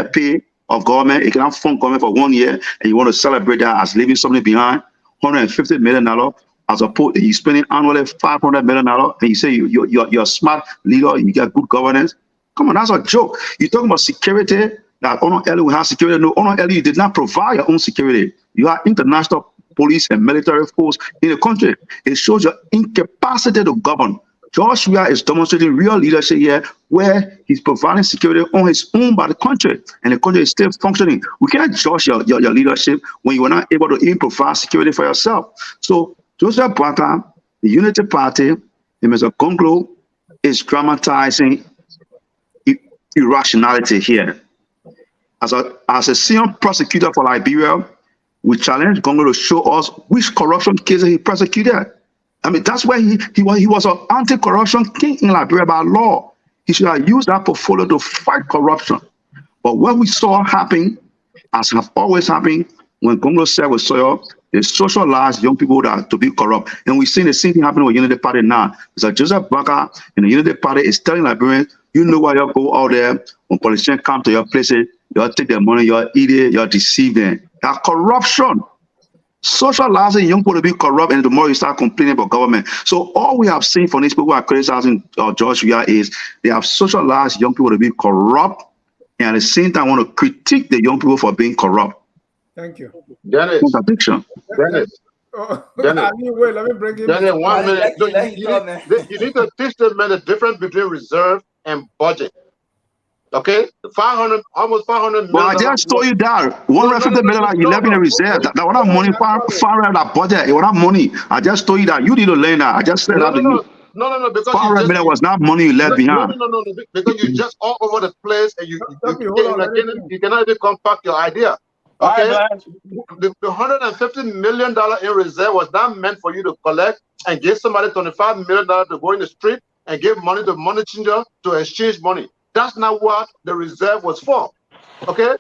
pay of government. It cannot fund government for 1 year, and you want to celebrate that as leaving something behind. $150 million as opposed to you spending annually $500 million, and you say you're a smart leader, you get good governance. Come on, that's a joke. You're talking about security, that Honor will have security. No, Honor you did not provide your own security. You have international police and military force in the country. It shows your incapacity to govern. George Weah is demonstrating real leadership here, where he's providing security on his own by the country, and the country is still functioning. We cannot judge your leadership when you are not able to even provide security for yourself. So Joseph Boakai, the Unity Party, and Mr. Gongloe is dramatizing irrationality here. As a senior prosecutor for Liberia, we challenge Gongloe to show us which corruption cases he prosecuted. I mean, that's where he was an anti-corruption king in Liberia by law. He should have used that portfolio to fight corruption. But what we saw happen, as have always happened, when Gongloe said with Soyo, they socialize young people that to be corrupt. And we've seen the same thing happening with Unity Party now. It's like Joseph Boakai and the Unity Party is telling Liberians, you know why you go out there, when politicians come to your places, you'll take their money, you'll eat it, you'll deceive them. That corruption. Socializing young people to be corrupt, and the more you start complaining about government. So all we have seen from these people who are criticizing George Weah is they have socialized young people to be corrupt, and at the same time want to critique the young people for being corrupt. Thank you. Dennis. Contradiction. Dennis. Dennis. Wait, let me bring him. Dennis, 1 minute. You need to teach them the difference between reserve and budget. Okay, almost 500 million. Well, I just told you that $150 million you left in the reserve. That was not money. $500 budget. It was not money. I just told you that. You need to learn that. I just said that to you. No, because $500 million was not money you left behind. No, because you're just all over the place, and you cannot even compact your idea. Okay, the $150 million in reserve was not meant for you to collect and give somebody $25 million to go in the street and give money to money changer to exchange money. That's not what the reserve was for. Okay,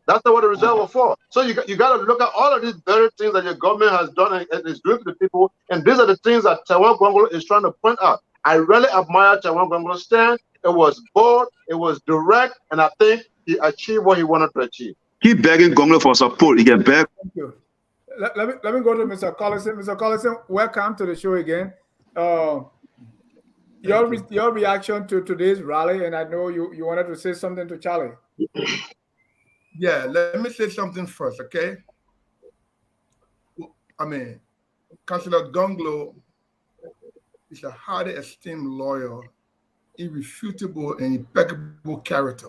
that's not what the reserve was for. So you got to look at all of these very things that your government has done and is doing to the people, and these are the things that Taiwan Gongloe is trying to point out. I really admire Taiwan Gongloe's stand. It was bold, it was direct, and I think he achieved what he wanted to achieve. Keep begging Gongloe for support. He can beg. Thank you. Let me go to Mr. Collison. Mr. Collison, welcome to the show again. Your reaction to today's rally, and I know you wanted to say something to Charlie. Yeah, let me say something first, okay? I mean, Councillor Gongloe is a highly esteemed lawyer, irrefutable and impeccable character.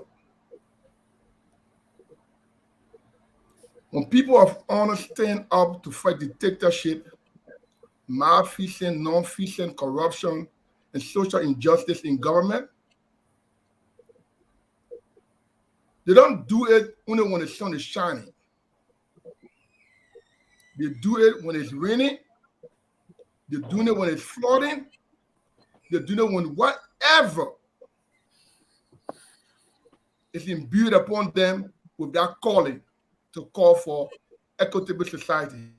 When people of honor stand up to fight dictatorship, malfeasance, non-feasance, corruption, and social injustice in government, they don't do it only when the sun is shining. They do it when it's raining. They're doing it when it's flooding. They're doing it when whatever is imbued upon them with that calling to call for equitable society.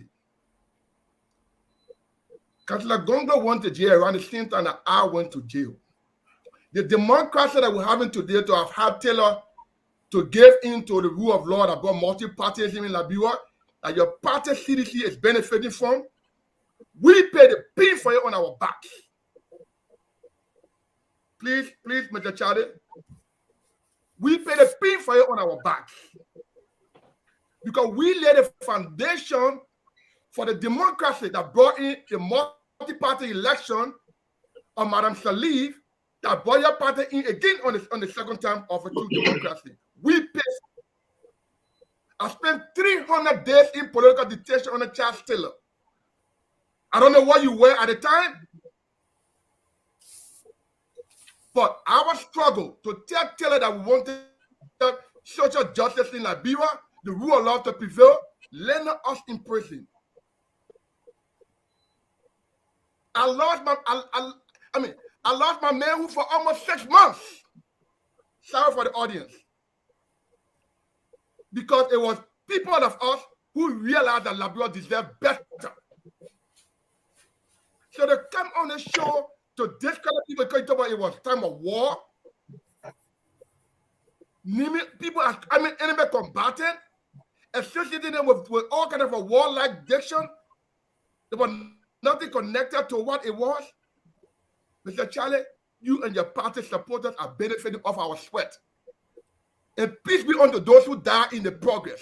Councillor Gongloe went to jail around the same time that I went to jail. The democracy that we're having today to have had Taylor to give in to the rule of law that brought multi-partyism in Liberia, that your party CDC is benefiting from, we pay the bill for it on our backs. Please, Mr. Charlie, we pay the bill for it on our backs. Because we laid a foundation for the democracy that brought in the multi-party election of Madam Salif, that brought your party in again on the second term of a true democracy. We pay. I spent 300 days in political detention on a Charles Taylor. I don't know what you were at the time, but our struggle to tell Taylor that we wanted social justice in Liberia, the rule of law to prevail, landed us in prison. I lost my manhood for almost 6 months. Sorry for the audience. Because it was people of us who realized that Liberia deserved better. So they come on the show to discredit people because it was time of war. People as enemy combatant, associating them with all kind of a warlike diction. There was nothing connected to what it was. Mr. Charlie, you and your party supporters are benefiting off our sweat. And peace be unto those who die in the process.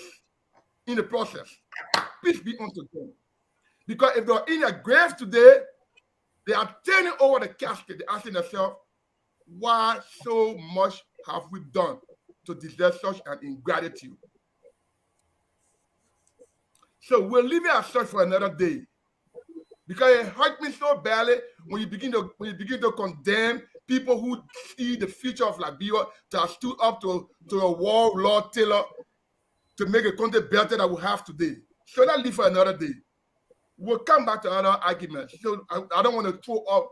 Peace be unto them. Because if they're in their graves today, they are turning over the casket. They're asking themselves, why so much have we done to deserve such an ingratitude? So we'll leave it as such for another day. Because it hurt me so badly when you begin to condemn people who see the future of Liberia to have stood up to a war law Taylor to make a country better than we have today. So that leave for another day. We'll come back to other arguments. So I don't want to throw up,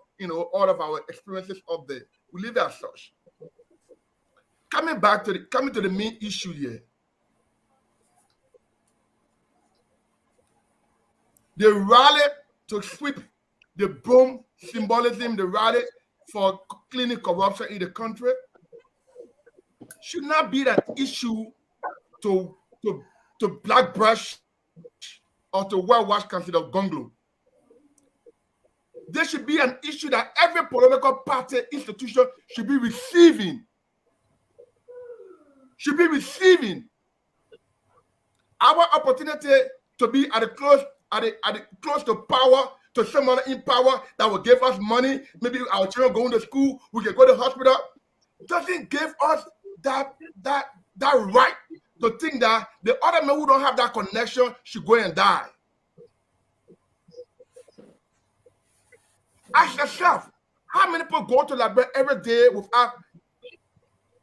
all of our experiences up there. We leave it as such. Coming to the main issue here. The rally to sweep the broom symbolism, the rally for cleaning corruption in the country should not be that issue to blackbrush or to whitewash Council of Gongloe. There should be an issue that every political party institution should be receiving. Our opportunity to be at the close to power, to someone in power that will give us money. Maybe our children going to school, we can go to the hospital. Doesn't give us that right to think that the other men who don't have that connection should go and die. Ask yourself, how many people go to Liberia every day without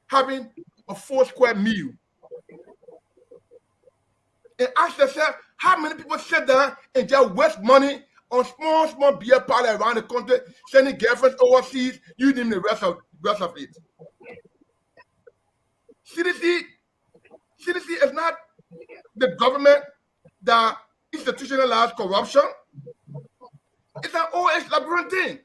having a 4-square meal? And ask yourself, how many people sit down and just waste money on small beer parlor around the country, sending girlfriends overseas, using the rest of it? CDC is not the government that institutionalized corruption. It's an old-age Liberian thing.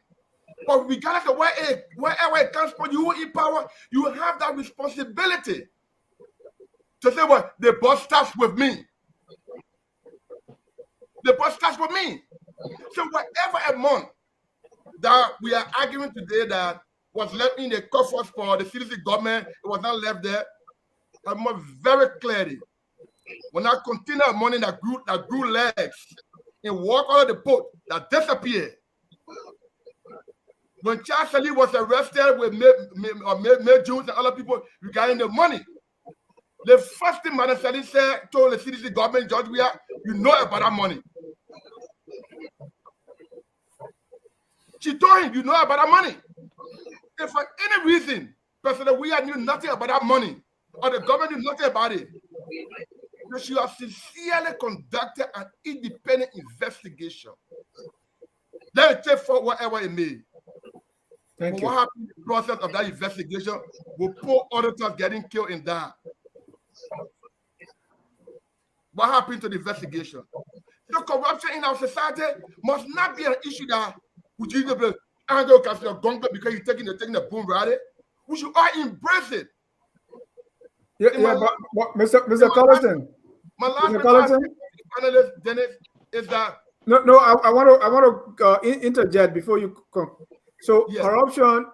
But regardless of wherever it comes from, you in power, you have that responsibility to say, well, the boss starts with me. The boss starts with me. So whatever amount that we are arguing today that was left in the coffers for the CDC government, it was not left there. I must very clearly, when I container of money that grew legs and walk out of the boat that disappeared. When Charles Salif was arrested with May Jones and other people regarding the money, the first thing Madam Salif told the CDC government, George Weah, you know about that money. She told him, you know about that money. If for any reason, President Weah knew nothing about that money, or the government knew nothing about it, they should have sincerely conducted an independent investigation. Let it take for whatever it may. Thank you. What happened in the process of that investigation will poor auditors getting killed in that. what happened to the investigation? So corruption in our society must not be an issue that we just handle Gongloe because you're taking the boom rally. We should all embrace it. Yeah, but Mr. Collison. My last question, panelist Dennis, is that no, I want to interject before you come. So yes. Corruption,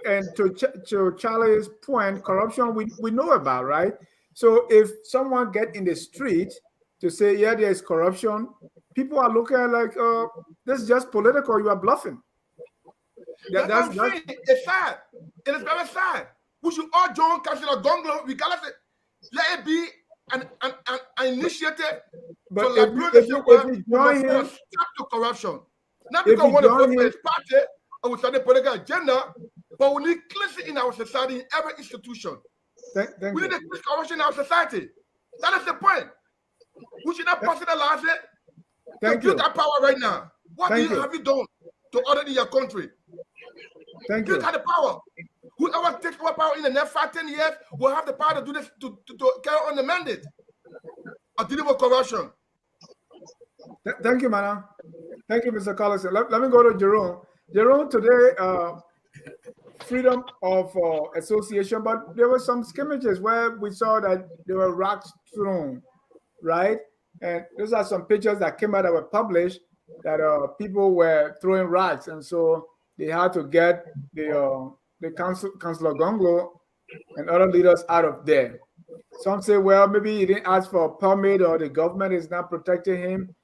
and to Charlie's point, corruption we know about, right? So if someone get in the street to say, yeah, there is corruption, people are looking at like, this is just political, you are bluffing. That's it's sad. It is very sad. We should all join Councilor Gongloe, regardless of, let it be an initiative but to if you join him, stop to corruption. Not because we want to vote for his party or we start a political agenda, but we need cleansing in our society, in every institution. We need to clean corruption in our society. That is the point. We should not personalize it. You got power right now. What have you done to audit in your country? You got the power. Whoever takes over power in the next 5-10 years will have the power to do this, to carry on the mandate of dealing with corruption. Thank you, Mana. Thank you, Mr. Collison. Let me go to Jerome. Jerome, today, freedom of association, but there were some skirmishes where we saw that there were rocks thrown, right? And those are some pictures that came out that were published that people were throwing rocks, and so they had to get the Councilor Gongloe and other leaders out of there. Some say, well, maybe he didn't ask for a permit or the government is not protecting him.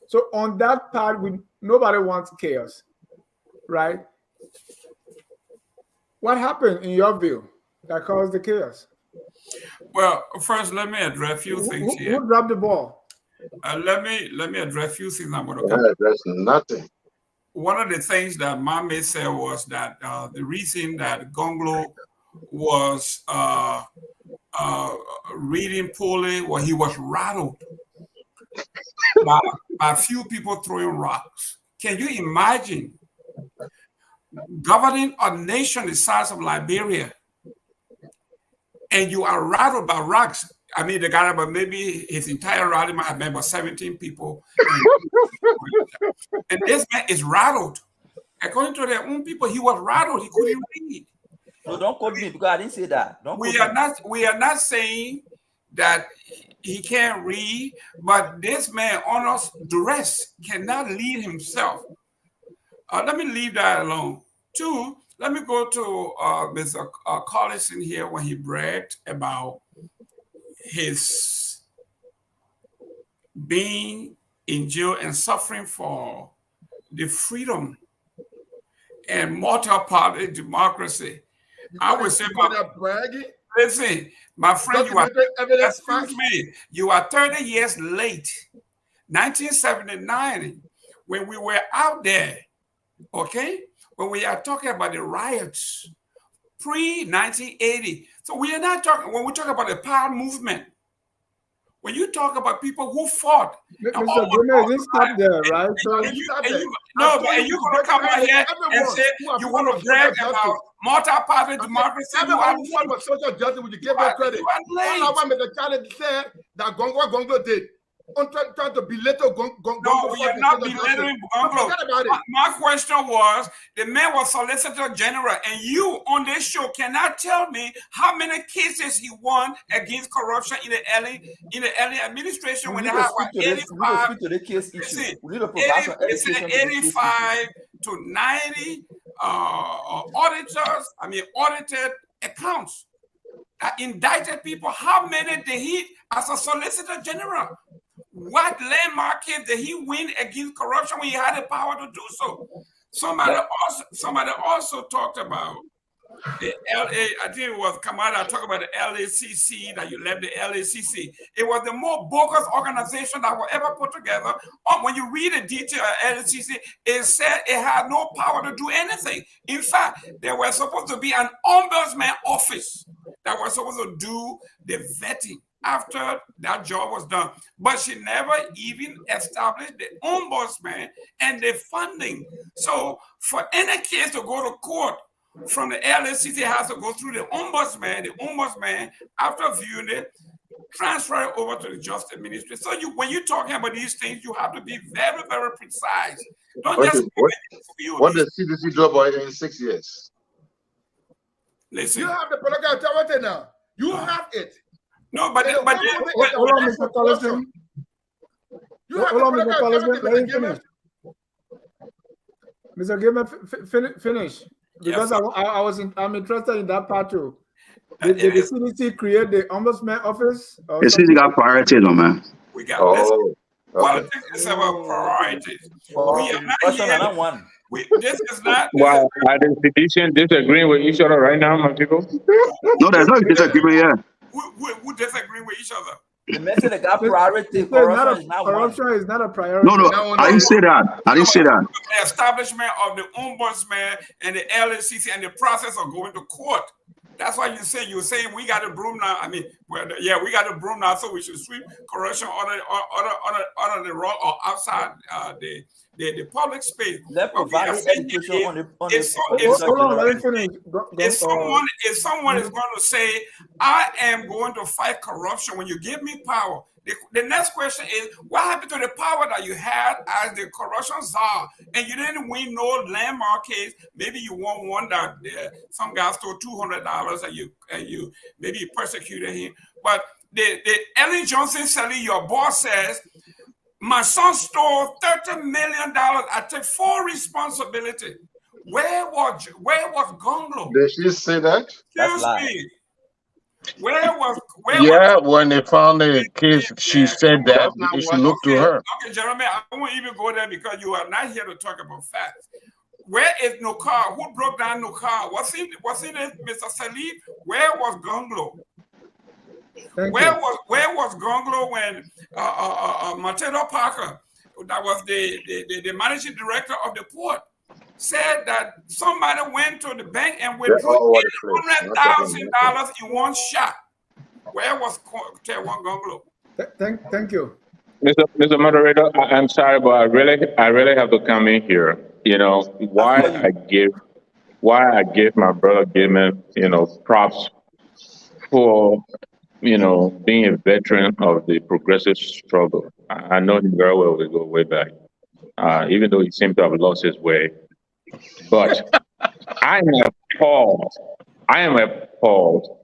So on that part, nobody wants chaos, right? What happened in your view that caused the chaos? Well, first, let me address a few things here. Who dropped the ball? Let me address a few things. I'm going to come. That's nothing. One of the things that Mame said was that the reason that Gongloe was reading poorly was he was rattled by a few people throwing rocks. Can you imagine governing a nation the size of Liberia and you are rattled by rocks? I mean, the guy, but maybe his entire rally might have been about 17 people. And this man is rattled. According to their own people, he was rattled. He couldn't read. No, don't quote me because I didn't say that. We are not saying that he can't read, but this man under duress cannot lead himself. Let me leave that alone. Two, let me go to Mr. Collison here when he bragged about his being in jail and suffering for the freedom and multi-party democracy. I would say, listen, my friend, you are 30 years late. 1979, when we were out there, okay, when we are talking about the riots, pre-1980. So we are not talking, when we talk about the power movement, when you talk about people who fought, Mr. Gomez, you stop there, right? And you're going to come out here and say you want to brag about multi-party democracy. Everyone who fought for social justice, would you give them credit? All of Mr. Charlie said that Gongloe did. On trying to belittle Gongloe. No, we are not belittling Gongloe. My question was, the man was Solicitor General, and you on this show cannot tell me how many cases he won against corruption in the early administration when they had 85 to 90 audited accounts that indicted people. How many did he, as a Solicitor General? What landmark case did he win against corruption when he had the power to do so? Somebody also talked about the LA, I think it was Kamada talked about the LACC, that you left the LACC. It was the more bogus organization that was ever put together. When you read the detail of LACC, it said it had no power to do anything. In fact, there was supposed to be an ombudsman office that was supposed to do the vetting after that job was done. But she never even established the ombudsman and the funding. So for any case to go to court from the LACC, has to go through the ombudsman. The ombudsman, after viewing it, transfer it over to the Justice Ministry. So when you're talking about these things, you have to be very, very precise. Don't just what does CDC do about it in 6 years? Listen. You have the political authority now. You have it. No, but hold on, Mr. Collison. You have hold on, Mr. Collison. Let me finish. Mr. Gilman, finish. Because yes, I'm interested in that part too. Did the CDC create the ombudsman office? The CDC got priorities, no, man. We got politics is our priorities. We are not here. This is not. Wow, are the institutions disagreeing with each other right now, my people? No, there's no disagreement here. We disagree with each other. The message that got priority. Corruption is not a priority. No, I didn't say that. I didn't say that. The establishment of the ombudsman and the LNCC and the process of going to court. That's why you're saying we got a broom now. I mean, we got a broom now, so we should sweep corruption under the rug or outside the public space. Hold on, let me finish. If someone is going to say, I am going to fight corruption when you give me power, the next question is, what happened to the power that you had as the corruption czar? And you didn't win no landmark case. Maybe you won one that some guy stole $200 and you maybe you persecuted him. But the Ellen Johnson Sally, your boss says, my son stole $30 million. I take full responsibility. Where was Gongloe? Did she say that? Excuse me. When they found the case, she said that you should look to her. Okay, Jeremy, I won't even go there because you are not here to talk about facts. Where is Nokar? Who broke down Nokar? Was it Mr. Salib? Where was Gongloe? Where was Gongloe when Mateo Parker, that was the managing director of the port, said that somebody went to the bank and withdrew $800,000 in one shot? Where was Gongloe? Thank you, Mr. Moderator. I'm sorry, but I really have to come in here. You know why I give my brother Gilman, props for being a veteran of the progressive struggle. I know him very well. We go way back, even though he seemed to have lost his way. But I am appalled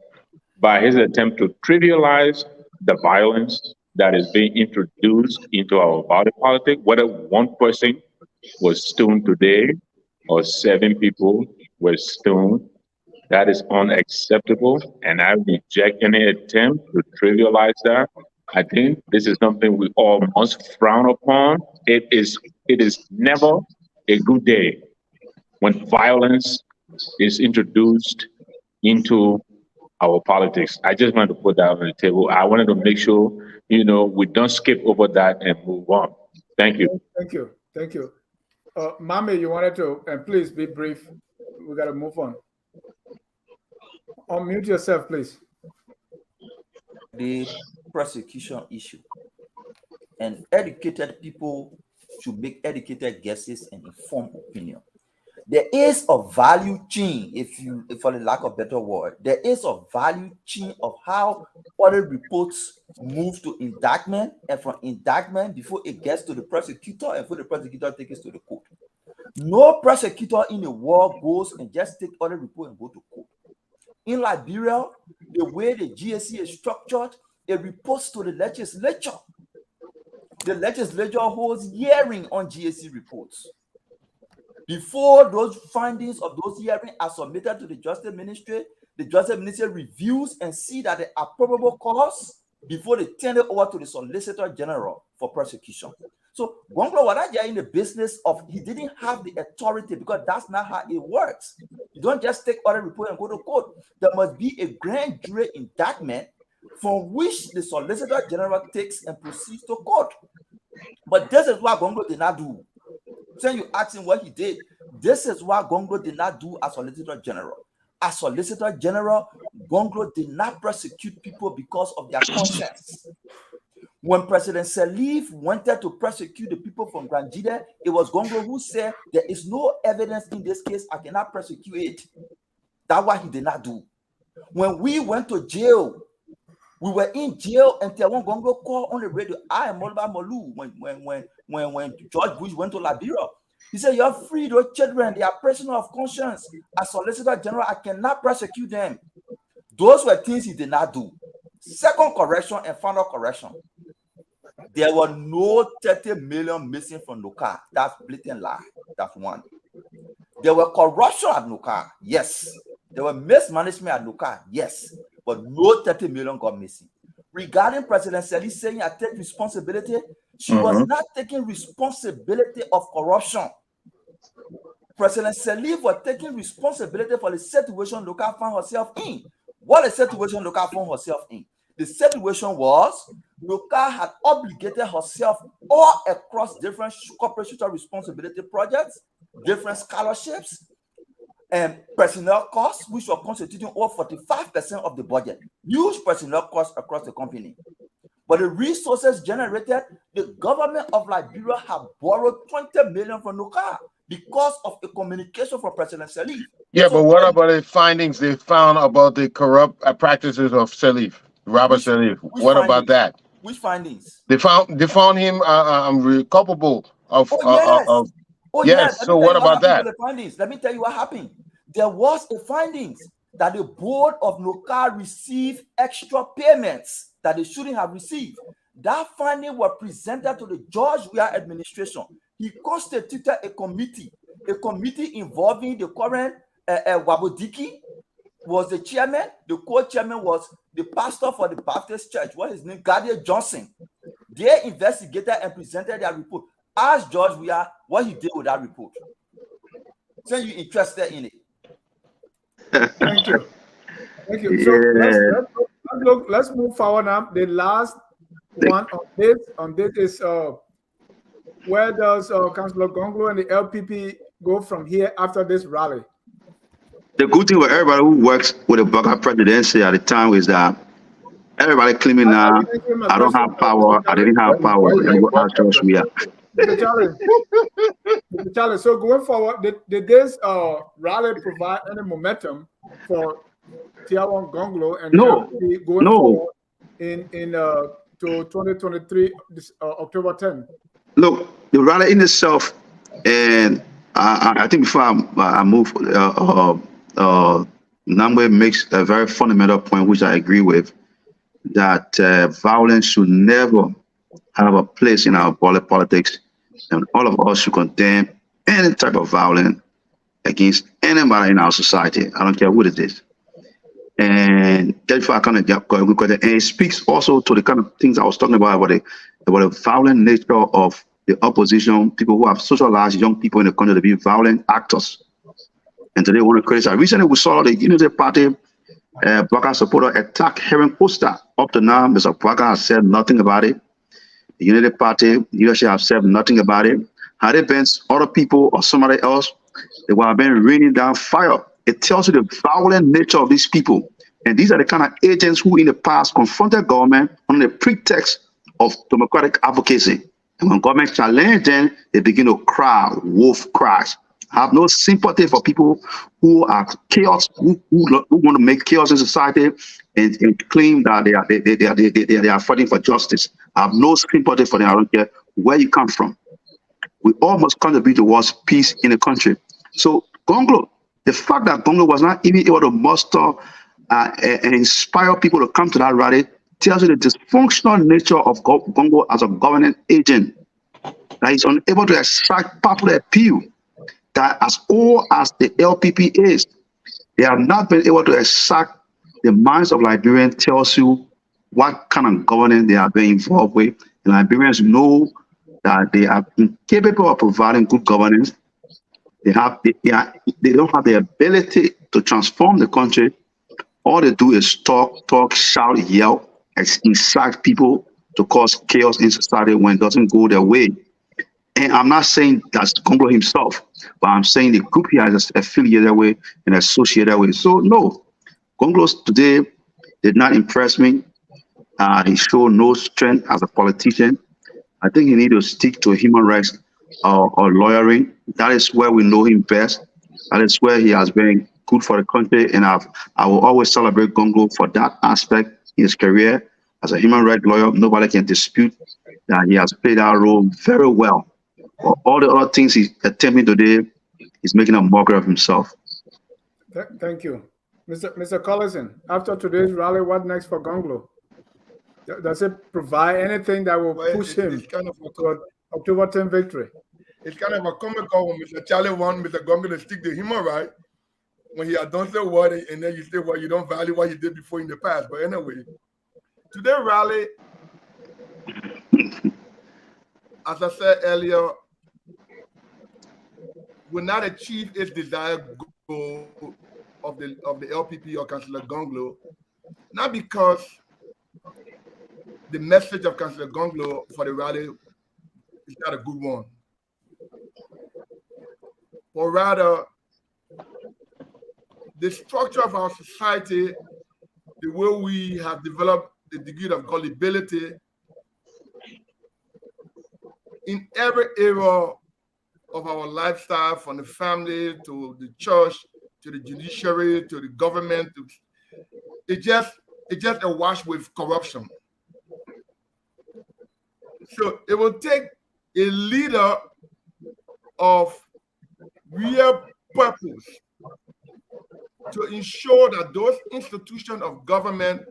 by his attempt to trivialize the violence that is being introduced into our body politic, whether one person was stoned today or 7 people were stoned. That is unacceptable, and I reject any attempt to trivialize that. I think this is something we all must frown upon. It is never a good day when violence is introduced into our politics. I just wanted to put that on the table. I wanted to make sure, we don't skip over that and move on. Thank you. Thank you. Mami, you wanted to, and please be brief. We got to move on. Unmute yourself, please. The prosecution issue. And educated people should make educated guesses and informed opinion. There is a value chain, if for the lack of better word, there is a value chain of how audit reports move to indictment, and from indictment before it gets to the prosecutor, and before the prosecutor takes it to the court. No prosecutor in the world goes and just take audit report and go to court. In Liberia, the way the GSC is structured, it reports to the legislature. The legislature holds hearing on GSC reports. Before those findings of those hearings are submitted to the Justice Ministry, the Justice Ministry reviews and see that there are probable cause before they turn it over to the Solicitor General for prosecution. So Gongloe was not in the business of, he didn't have the authority because that's not how it works. You don't just take audit report and go to court. There must be a grand jury indictment from which the Solicitor General takes and proceeds to court. But this is what Gongloe did not do. So you ask him what he did. This is what Gongloe did not do as Solicitor General. As Solicitor General, Gongloe did not prosecute people because of their conscience. When President Salif wanted to prosecute the people from Granjide, it was Gongloe who said, there is no evidence in this case, I cannot prosecute it. That's what he did not do. When we went to jail We were in jail until one Gongloe called on the radio. I am Moluba Molu when George Bush went to Liberia. He said, "You're free, those children. They are prisoner of conscience. As Solicitor General, I cannot prosecute them." Those were things he did not do. Second correction and final correction. There were no 30 million missing from NOCA. That's blatant lie. That's one. There were corruption at NOCA. Yes. There were mismanagement at NOCA. Yes. But no 30 million got missing. Regarding President Seli saying I take responsibility, she was not taking responsibility of corruption. President Seli was taking responsibility for the situation NOCA found herself in. What the situation NOCA found herself in? The situation was NOCA had obligated herself all across different corporate social responsibility projects, different scholarships, and personnel costs, which were constituting over 45% of the budget. Huge personnel costs across the company. But the resources generated, the government of Liberia had borrowed 20 million from NOCA because of a communication from President Seli. Yeah, but what about the findings they found about the corrupt practices of Sirleaf, Robert Sirleaf? What about that? Which findings? They found him culpable of. Yes. So what about that? The findings. Let me tell you what happened. There was a findings that the board of NOCA received extra payments that they shouldn't have received. That finding was presented to the George Weah administration. He constituted a committee involving the current Wabodiki was the chairman. The co-chairman was the pastor for the Baptist Church. What is his name? Gardner Johnson. They investigated and presented their report. Ask George Weah what he did with that report. So you're interested in it. Thank you. Thank you. So let's move forward now. The last one on this is where does Councillor Gongloe and the LPP go from here after this rally? The good thing with everybody who works with the Baka presidency at the time is that everybody claiming now, I don't have power, I didn't have power, and what else we are. Mr. Charlie, so going forward, did this rally provide any momentum for Tiawan Gongloe and going forward in to 2023 October 10? Look, the rally in itself, and I think before I move, Namwe makes a very fundamental point, which I agree with, that violence should never have a place in our politics, and all of us should condemn any type of violence against anybody in our society. I don't care what it is. And therefore, I kind of get because it speaks also to the kind of things I was talking about the violent nature of the opposition, people who have socialized young people in the country to be violent actors. And today, want to criticize. Recently, we saw the Unity Party Baka supporter attack Heron Costa. Up to now, Mr. Baka has said nothing about it. The Unity Party leadership have said nothing about it. Had it been other people or somebody else, they would have been raining down fire. It tells you the violent nature of these people. And these are the kind of agents who in the past confronted government on the pretext of democratic advocacy. And when government challenged them, they begin to cry, wolf cries. I have no sympathy for people who are chaos, who want to make chaos in society and claim that they are fighting for justice. I have no sympathy for them. I don't care where you come from. We all must contribute towards peace in the country. So Gongloe, the fact that Gongloe was not even able to muster and inspire people to come to that rally tells you the dysfunctional nature of Gongloe as a governing agent. That he's unable to extract popular appeal. That as old as the LPP is, they have not been able to extract the minds of Liberians. Tells you what kind of governance they are being involved with. The Liberians know that they are incapable of providing good governance. They don't have the ability to transform the country. All they do is talk, shout, yell, incite people to cause chaos in society when it doesn't go their way. And I'm not saying that's Gongloe himself, but I'm saying the group here is affiliated with and associated with. So no, Gongloe today did not impress me. He showed no strength as a politician. I think he needs to stick to human rights or lawyering. That is where we know him best. That is where he has been good for the country. And I will always celebrate Gongloe for that aspect in his career. As a human rights lawyer, nobody can dispute that he has played that role very well. For all the other things he's attempting today, he's making a mockery of himself. Thank you. Mr. Collison, after today's rally, what next for Gongloe? Does it provide anything that will push him toward October 10 victory? It's kind of a comical when Mr. Charlie wants Mr. Gongloe to stick to human right when he had done so well, and then you say, well, you don't value what he did before in the past. But anyway, today's rally, as I said earlier, will not achieve its desired goal of the LPP or Councillor Gongloe, not because the message of Councillor Gongloe for the rally is not a good one, but rather the structure of our society, the way we have developed the degree of gullibility in every area of our lifestyle, from the family to the church, to the judiciary, to the government, it's just awash with corruption. So it will take a leader of real purpose to ensure that those institutions of government,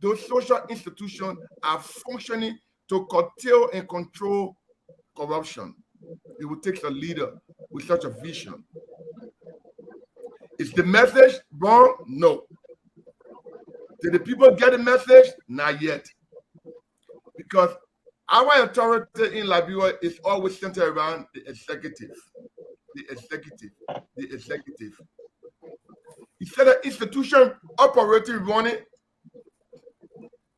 those social institutions are functioning to curtail and control corruption. It will take a leader with such a vision. Is the message wrong? No. Did the people get the message? Not yet. Because our authority in Liberia is always centered around the executive. The executive. The executive. Instead of institution operating, running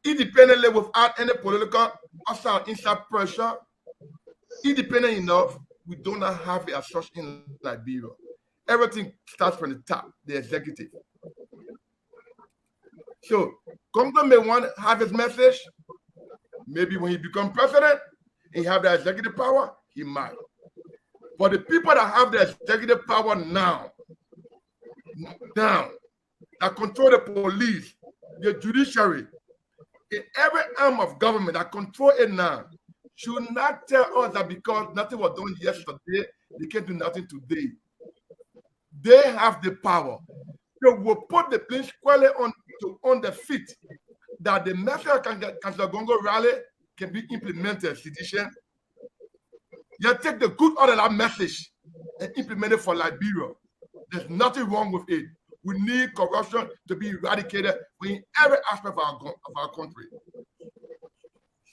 independently without any political outside inside pressure, independent enough, we do not have it as such in Liberia. Everything starts from the top, the executive. So Gongloe may want to have his message. Maybe when he becomes president, he have the executive power, he might. But the people that have the executive power now, that control the police, the judiciary, in every arm of government that control it now, should not tell us that because nothing was done yesterday, they can't do nothing today. They have the power. So we'll put the police squarely on the feet that the message of Councillor Gongloe rally can be implemented, citizen. You take the good out of that message and implement it for Liberia. There's nothing wrong with it. We need corruption to be eradicated in every aspect of our country.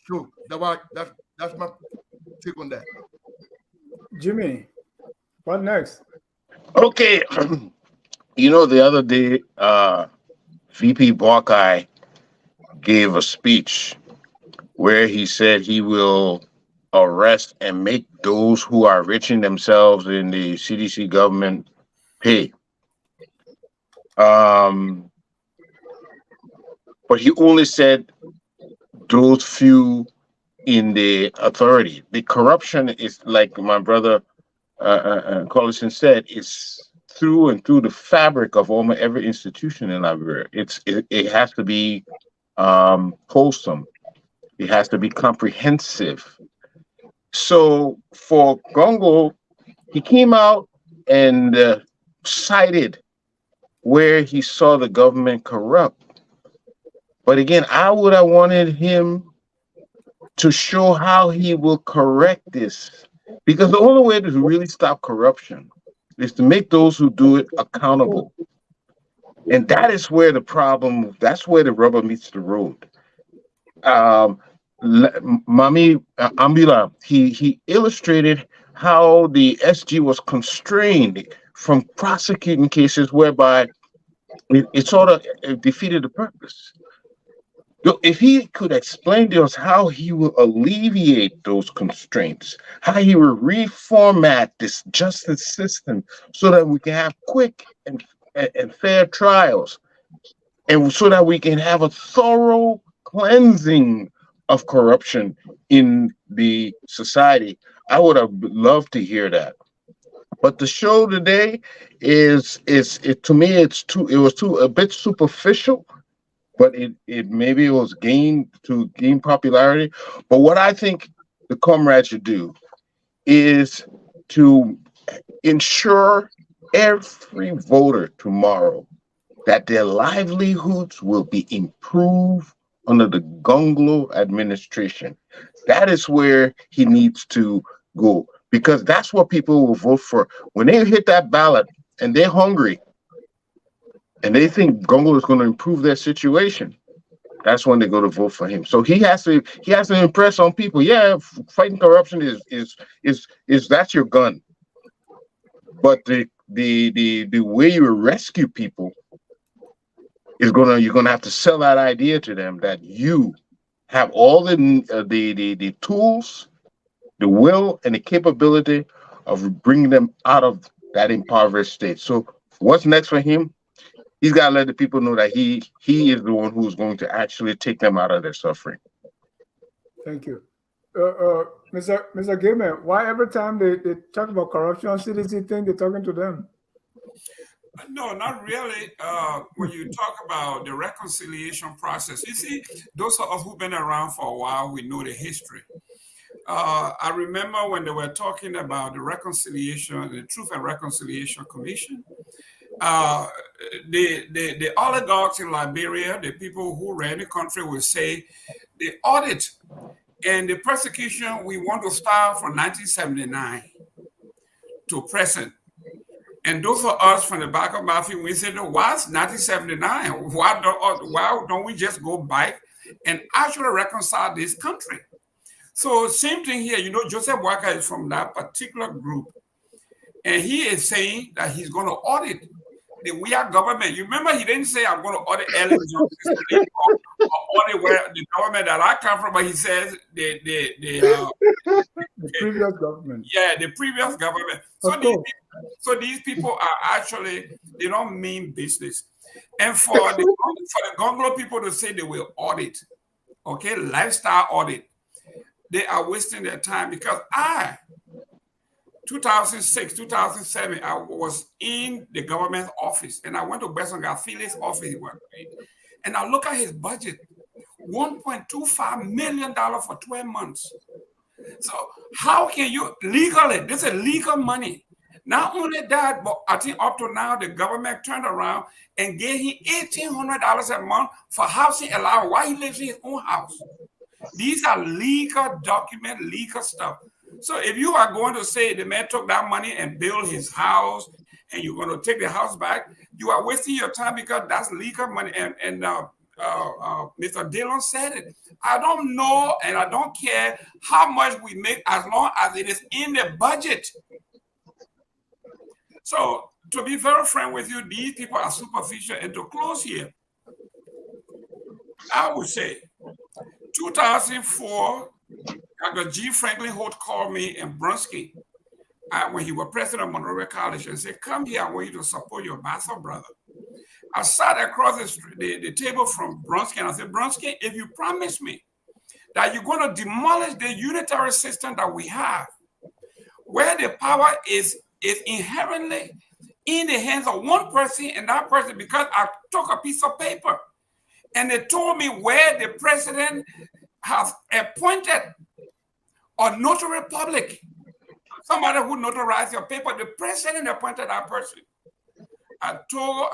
So that's my take on that. Jimmy, what next? Okay. You know, the other day, VP Buckeye gave a speech where he said he will arrest and make those who are enriching themselves in the CDC government pay. But he only said those few in the authority. The corruption is, like my brother Collison said, is through and through the fabric of almost every institution in Liberia. It has to be wholesome. It has to be comprehensive. So for Gongloe, he came out and cited where he saw the government corrupt. But again, I would have wanted him to show how he will correct this, because the only way to really stop corruption is to make those who do it accountable. And that is where the problem, that's where the rubber meets the road. Mami Ambila, he illustrated how the SG was constrained from prosecuting cases whereby it sort of defeated the purpose. If he could explain to us how he will alleviate those constraints, how he will reformat this justice system so that we can have quick and fair trials, and so that we can have a thorough cleansing of corruption in the society, I would have loved to hear that. But the show today is to me, it was a bit superficial. but it maybe it was gained to gain popularity. But what I think the comrades should do is to ensure every voter tomorrow that their livelihoods will be improved under the Gongloe administration. That is where he needs to go, because that's what people will vote for. When they hit that ballot and they're hungry and they think Gongloe is going to improve their situation, that's when they go to vote for him. So he has to impress on people. Yeah, fighting corruption is that's your gun. But the way you rescue people is you're gonna have to sell that idea to them that you have all the tools, the will, and the capability of bringing them out of that impoverished state. So what's next for him? He's got to let the people know that he is the one who's going to actually take them out of their suffering. Thank you. Mr. Gilman, why every time they talk about corruption, CDC think they're talking to them? No, not really. When you talk about the reconciliation process, you see, those of us who've been around for a while, we know the history. I remember when they were talking about the reconciliation, the Truth and Reconciliation Commission. The oligarchs in Liberia, the people who ran the country, will say the audit and the persecution we want to start from 1979 to present. And those of us from the back of my feet, we said, no, what's 1979? Why don't we just go back and actually reconcile this country? So same thing here, you know, Joseph Walker is from that particular group. And he is saying that he's going to audit the weird government. You remember he didn't say I'm going to audit or audit where the government that I come from, but he says the previous government. Yeah, the previous government. So these people are actually, they don't mean business. And for the Gongloe people to say they will audit, okay, lifestyle audit, they are wasting their time, because 2006, 2007, I was in the government office, and I went to Besson Gafile's office, and I look at his budget, $1.25 million for 12 months. So how can you legally, this is legal money. Not only that, but I think up to now, the government turned around and gave him $1,800 a month for housing allowance while he lives in his own house. These are legal document, legal stuff. So if you are going to say the man took that money and built his house, and you're going to take the house back, you are wasting your time, because that's legal money. And Mr. Dillon said it. I don't know, and I don't care how much we make, as long as it is in the budget. So to be very frank with you, these people are superficial. And to close here, I would say 2004, Dr. G. Franklin Holt called me in Brunsky when he was president of Monrovia College and said, come here, I want you to support your bastard brother. I sat across the table from Brunsky, and I said, Brunsky, if you promise me that you're going to demolish the unitary system that we have, where the power is inherently in the hands of one person and that person, because I took a piece of paper and they told me where the president has appointed a notary public, somebody who notarized your paper. The president appointed that person. I told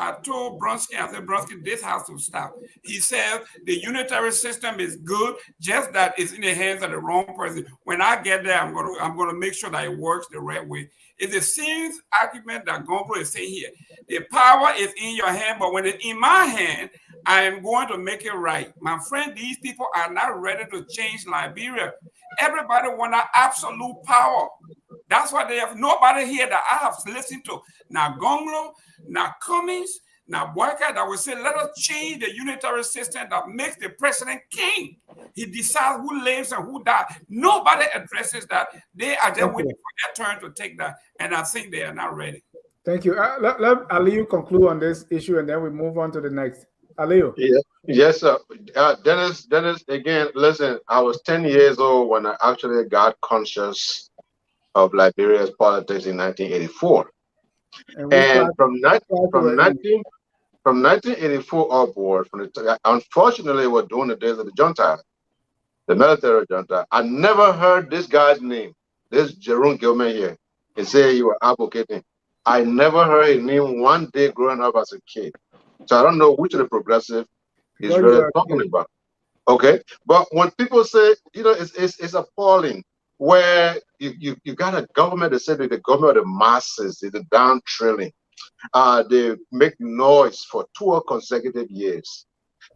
Brunsky, I said, Brunsky, this has to stop. He said the unitary system is good, just that it's in the hands of the wrong person. When I get there, I'm going to make sure that it works the right way. It's the same argument that Gongloe is saying here. The power is in your hand, but when it's in my hand, I am going to make it right. My friend, these people are not ready to change Liberia. Everybody wants absolute power. That's why they have nobody here that I have listened to. Now Gongloe, now Cummings, now Boyka, that will say, let us change the unitary system that makes the president king. He decides who lives and who dies. Nobody addresses that. They are just waiting for their turn to take that. And I think they are not ready. Thank you. Let Aliyu conclude on this issue, and then we move on to the next. Aliyu. Yeah. Yes, sir. Dennis, again, listen, I was 10 years old when I actually got conscious of Liberia's politics in 1984. And from from 1984 upward, unfortunately, it was during the days of the junta, the military junta. I never heard this guy's name, this Jerome Gilman here, and say you were advocating. I never heard his name one day growing up as a kid. So I don't know which of the progressive is really talking about. Okay, but when people say, you know, it's appalling where you got a government that said that the government of the masses is the down trilling. They make noise for 2 consecutive years.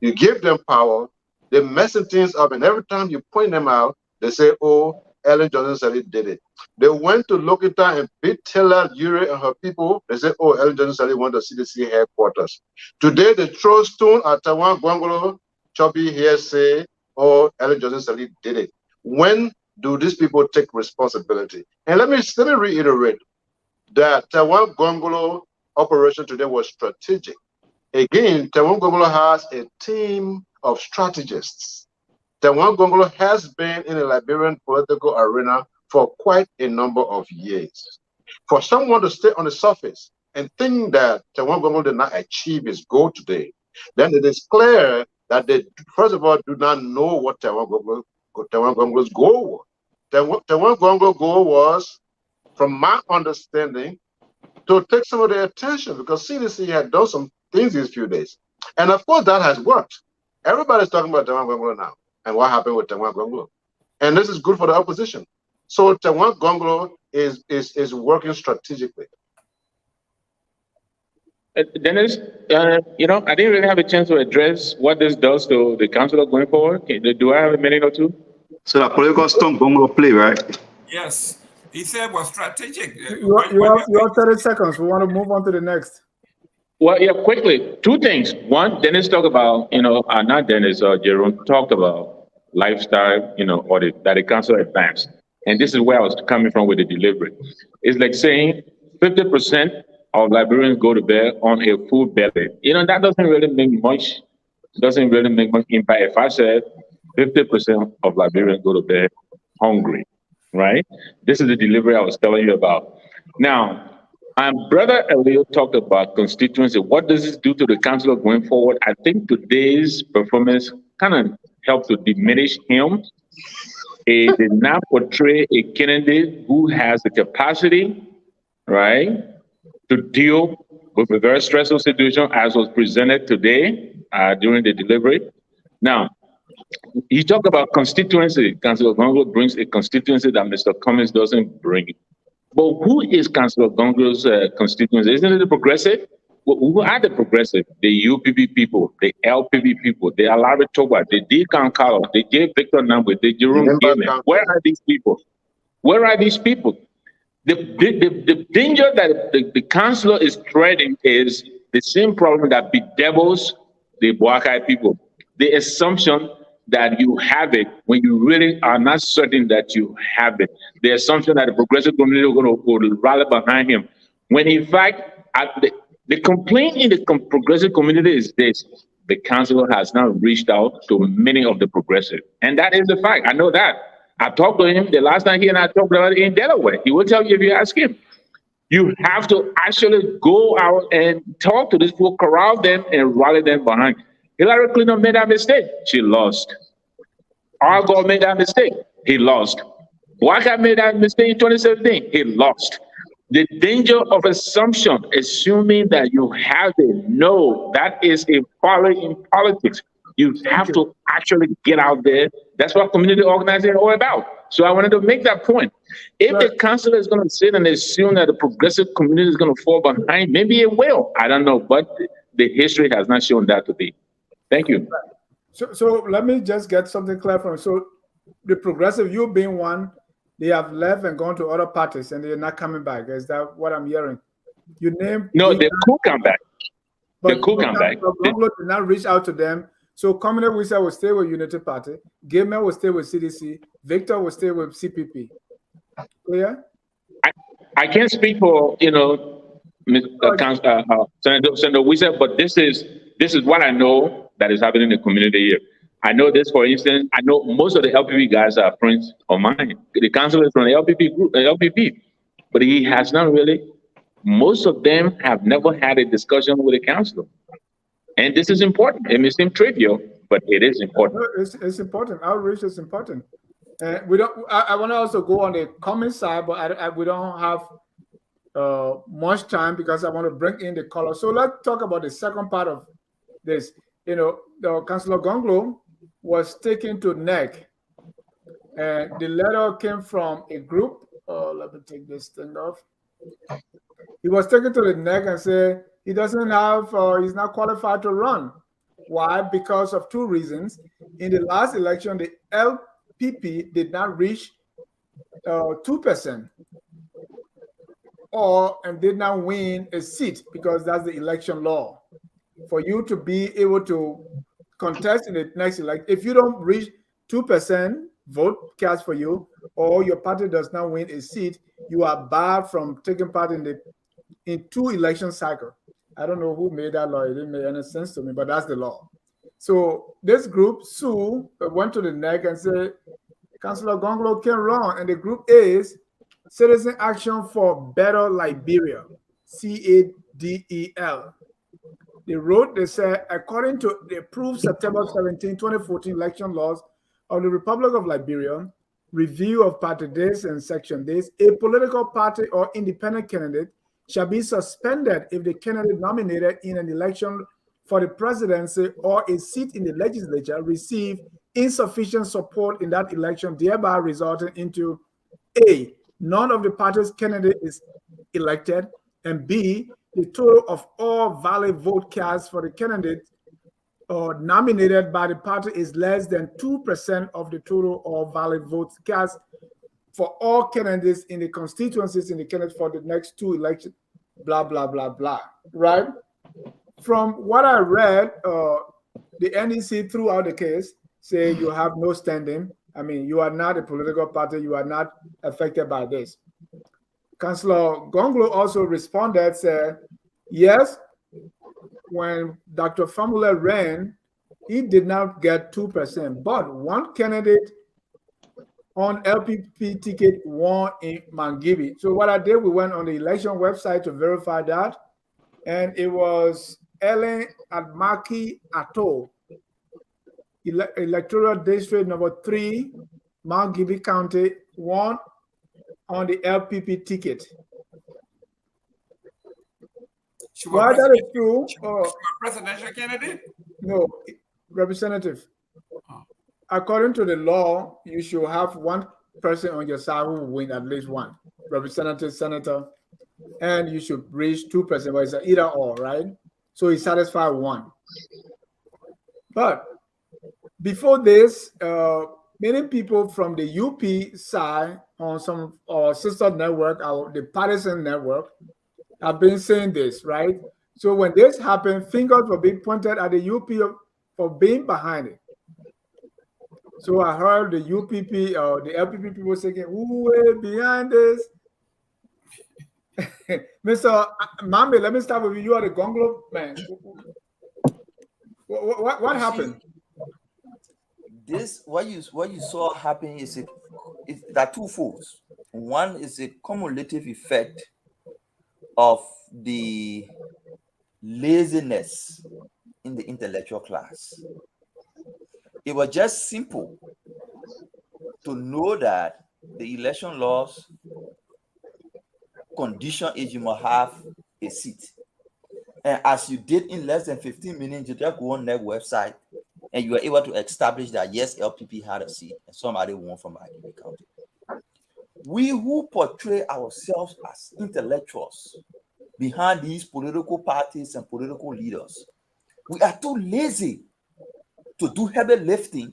You give them power, they're messing things up, and every time you point them out, they say, oh, Ellen Johnson Sirleaf did it. They went to Lokita and beat Taylor Urey and her people. They said, oh, Ellen Johnson Sirleaf went to CDC headquarters. Today, they throw stone at Tawan Gongloe. Chubby here say, oh, Ellen Johnson Sirleaf did it. When do these people take responsibility? And let me reiterate that Tawan Gongloe operation today was strategic. Again, Tawan Gongloe has a team of strategists. Tawan Gongloe has been in the Liberian political arena for quite a number of years. For someone to stay on the surface and think that Tawan Gongloe did not achieve his goal today, then it is clear that they, first of all, do not know what Tawan Gongloe's goal was. Tawan Gongloe's goal was, from my understanding, to take some of their attention because CDC had done some things these few days. And of course, that has worked. Everybody's talking about Tawan Gongloe now and what happened with Tawan Gongloe. And this is good for the opposition. So Tawan Gongloe is working strategically. Dennis, you know, I didn't really have a chance to address what this does to the council going forward. Do I have a minute or two? So the political stunt Gongloe play, right? Yes. He said it was strategic. You have 30 seconds. We want to move on to the next. Well, yeah, quickly. 2 things. One, Dennis talked about, you know, not Dennis, Jerome talked about lifestyle, you know, audit that the council advanced. And this is where I was coming from with the delivery. It's like saying 50% of Liberians go to bed on a full belly. You know, that doesn't really make much impact. If I said 50% of Liberians go to bed hungry, right? This is the delivery I was telling you about. Now, Brother Elio talked about constituency. What does this do to the council going forward? I think today's performance kind of helped to diminish him. It did not portray a candidate who has the capacity, right, to deal with a very stressful situation as was presented today during the delivery. Now, he talked about constituency. Councillor Gongloe brings a constituency that Mr. Cummings doesn't bring. But who is Councillor Gongloe's constituency? Isn't it the progressive? Who are the progressive? The UPP people, the LPP people, the Alari Toba, the D. Kankalo, the J. Victor Nambwe, the Jerome Gilman. Where are these people? Where are these people? The danger that the councillor is treading is the same problem that bedevils the Boakai people. The assumption that you have it when you really are not certain that you have it. The assumption that the progressive community are going to rally behind him. When in fact, the complaint in the progressive community is this: the councillor has not reached out to many of the progressive. And that is the fact. I know that. I talked to him the last time he and I talked about it in Delaware. He will tell you if you ask him. You have to actually go out and talk to these people, corral them, and rally them behind. Hillary Clinton made that mistake. She lost. Al Gore made that mistake. He lost. Waka made that mistake in 2017. He lost. The danger of assumption, assuming that you have it. No, that is a folly in politics. You have to actually get out there. That's what community organizing is all about. So I wanted to make that point. If the council is going to sit and assume that the progressive community is going to fall behind, maybe it will. I don't know, but the history has not shown that to be. Thank you. So let me just get something clear from you. So the progressive, you being one, they have left and gone to other parties and they're not coming back. Is that what I'm hearing? You name no, they could come back. They could come back. Gongloe did not reach out to them. So Communist Wisa will stay with Unity Party. Gilman will stay with CDC. Victor will stay with CPP. Clear? I can't speak for Senator Wisa, but this is what I know that is happening in the community here. I know this, for instance. I know most of the LPP guys are friends of mine. The council is from the LPP group, LPP, but he has not really. Most of them have never had a discussion with the council. And this is important. It may seem trivial, but it is important. No, it's important. Outreach is important. We don't. I want to also go on the comment side, but we don't have much time because I want to bring in the color. So let's talk about the second part of this. You know, the Councillor Gongloe was taken to NEC, and the letter came from a group. Let me take this thing off. He was taken to the NEC and said he doesn't have, he's not qualified to run. Why? Because of two reasons. In the last election, the LPP did not reach 2%, and did not win a seat because that's the election law. For you to be able to contest in the next election, if you don't reach 2% vote cast for you, or your party does not win a seat, you are barred from taking part in two election cycles. I don't know who made that law. It didn't make any sense to me, but that's the law. So this group, Sue, went to the NEC and said, Councillor Gongloe can run, and the group is Citizen Action for Better Liberia, CADEL. They said, according to the approved September 17, 2014 election laws of the Republic of Liberia, review of party days and section days, a political party or independent candidate shall be suspended if the candidate nominated in an election for the presidency or a seat in the legislature receive insufficient support in that election, thereby resulting into A, none of the party's candidate is elected, and B, the total of all valid vote cast for the candidate nominated by the party is less than 2% of the total of valid votes cast for all candidates in the constituencies in the candidate for the next two elections, blah, blah, blah, blah, right? From what I read, the NEC throughout the case say you have no standing. I mean, you are not a political party. You are not affected by this. Councillor Gongloe also responded, said, yes, when Dr. Famula ran, he did not get 2%, but one candidate on LPP ticket won in Mangibi. So what I did, we went on the election website to verify that, and it was Ellen Admaki Ato, electoral district number 3, Mangibi County, won on the LPP ticket. Why that is true? Presidential candidate? No, representative. According to the law, you should have one person on your side who will win at least one, representative, senator, and you should reach 2%, but it's either or, right? So he satisfied one. But before this, many people from the UP side on some sister network, the partisan network, have been saying this, right? So when this happened, fingers were being pointed at the UP for being behind it. So I heard the UPP, the LPP people saying, who is behind this? Mr. Mambe, let me start with you. You are the Gongloe man. What happened? This what you saw happen is there are two folds. One is a cumulative effect of the laziness in the intellectual class. It was just simple to know that the election laws condition is you must have a seat. And as you did in less than 15 minutes, you just go on their website and you were able to establish that yes, LPP had a seat and somebody won from Aggie County. We who portray ourselves as intellectuals behind these political parties and political leaders, we are too lazy to do heavy lifting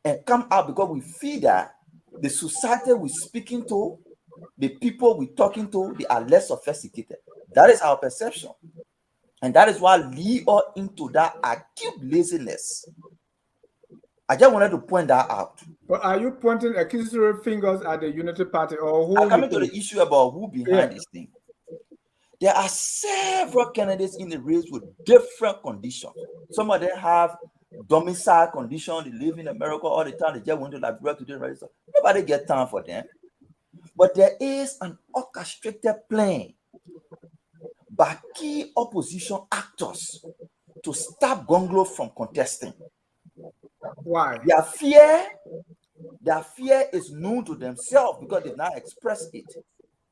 and come out because we feel that the society we're speaking to, the people we're talking to, they are less sophisticated. That is our perception. And that is why lead us into that acute laziness. I just wanted to point that out. But are you pointing accusatory fingers at the Unity Party or who? I'm coming to the issue about who behind this thing. There are several candidates in the race with different conditions. Some of them have domicile condition, they live in America all the time, they just went to Liberia to do register. Nobody get time for them. But there is an orchestrated plan by key opposition actors to stop Gongloe from contesting. Why? Their fear is known to themselves because they've not expressed it.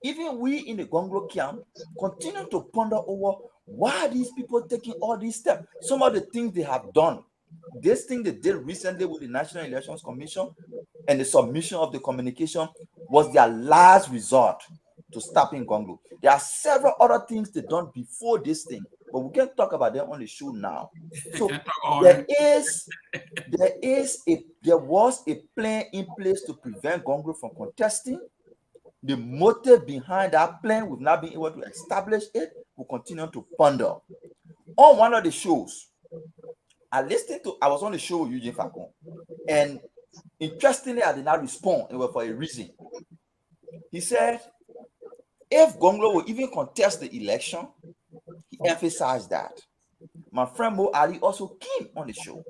Even we in the Gongloe camp continue to ponder over why are these people taking all these steps. Some of the things they have done, this thing they did recently with the National Elections Commission and the submission of the communication was their last resort to stopping Gongloe. There are several other things they've done before this thing, but we can't talk about them on the show now. So there was a plan in place to prevent Gongloe from contesting. The motive behind that plan, we've not been able to establish it. We'll continue to ponder. On one of the shows, I was on the show with Eugene Facon, and interestingly, I did not respond. It was for a reason. He said, if Gongloe will even contest the election, he emphasized that. My friend Mo Ali also came on the show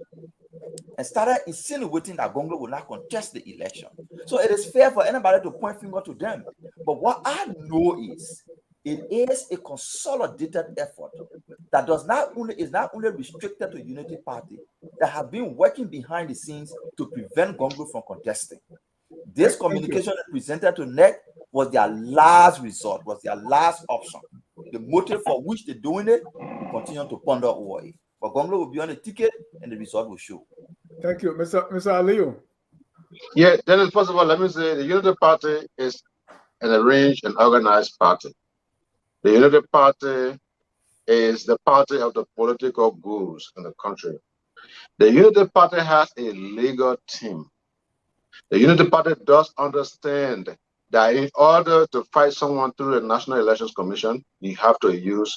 and started insinuating that Gongloe will not contest the election. So it is fair for anybody to point finger to them. But what I know is it is a consolidated effort that is not only restricted to Unity Party, that have been working behind the scenes to prevent Gongloe from contesting. This communication presented to NEC was their last resort, was their last option. The motive for which they're doing it, we continue to ponder over it. But Gongloe will be on the ticket and the result will show. Thank you. Mr. Aliyu. Yeah, then first of all, let me say the Unity Party is an arranged and organized party. The Unity Party is the party of the political gurus in the country. The Unity Party has a legal team. The Unity Party does understand that in order to fight someone through the National Elections Commission, you have to use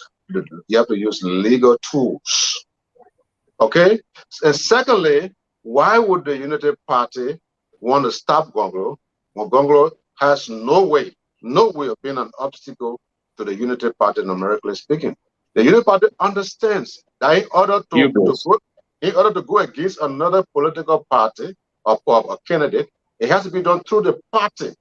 legal tools. Okay? And secondly, why would the Unity Party want to stop Gongloe when Gongloe has no way of being an obstacle to the Unity Party, numerically speaking? The Unity Party understands that in order to go against another political party or a candidate, it has to be done through the party,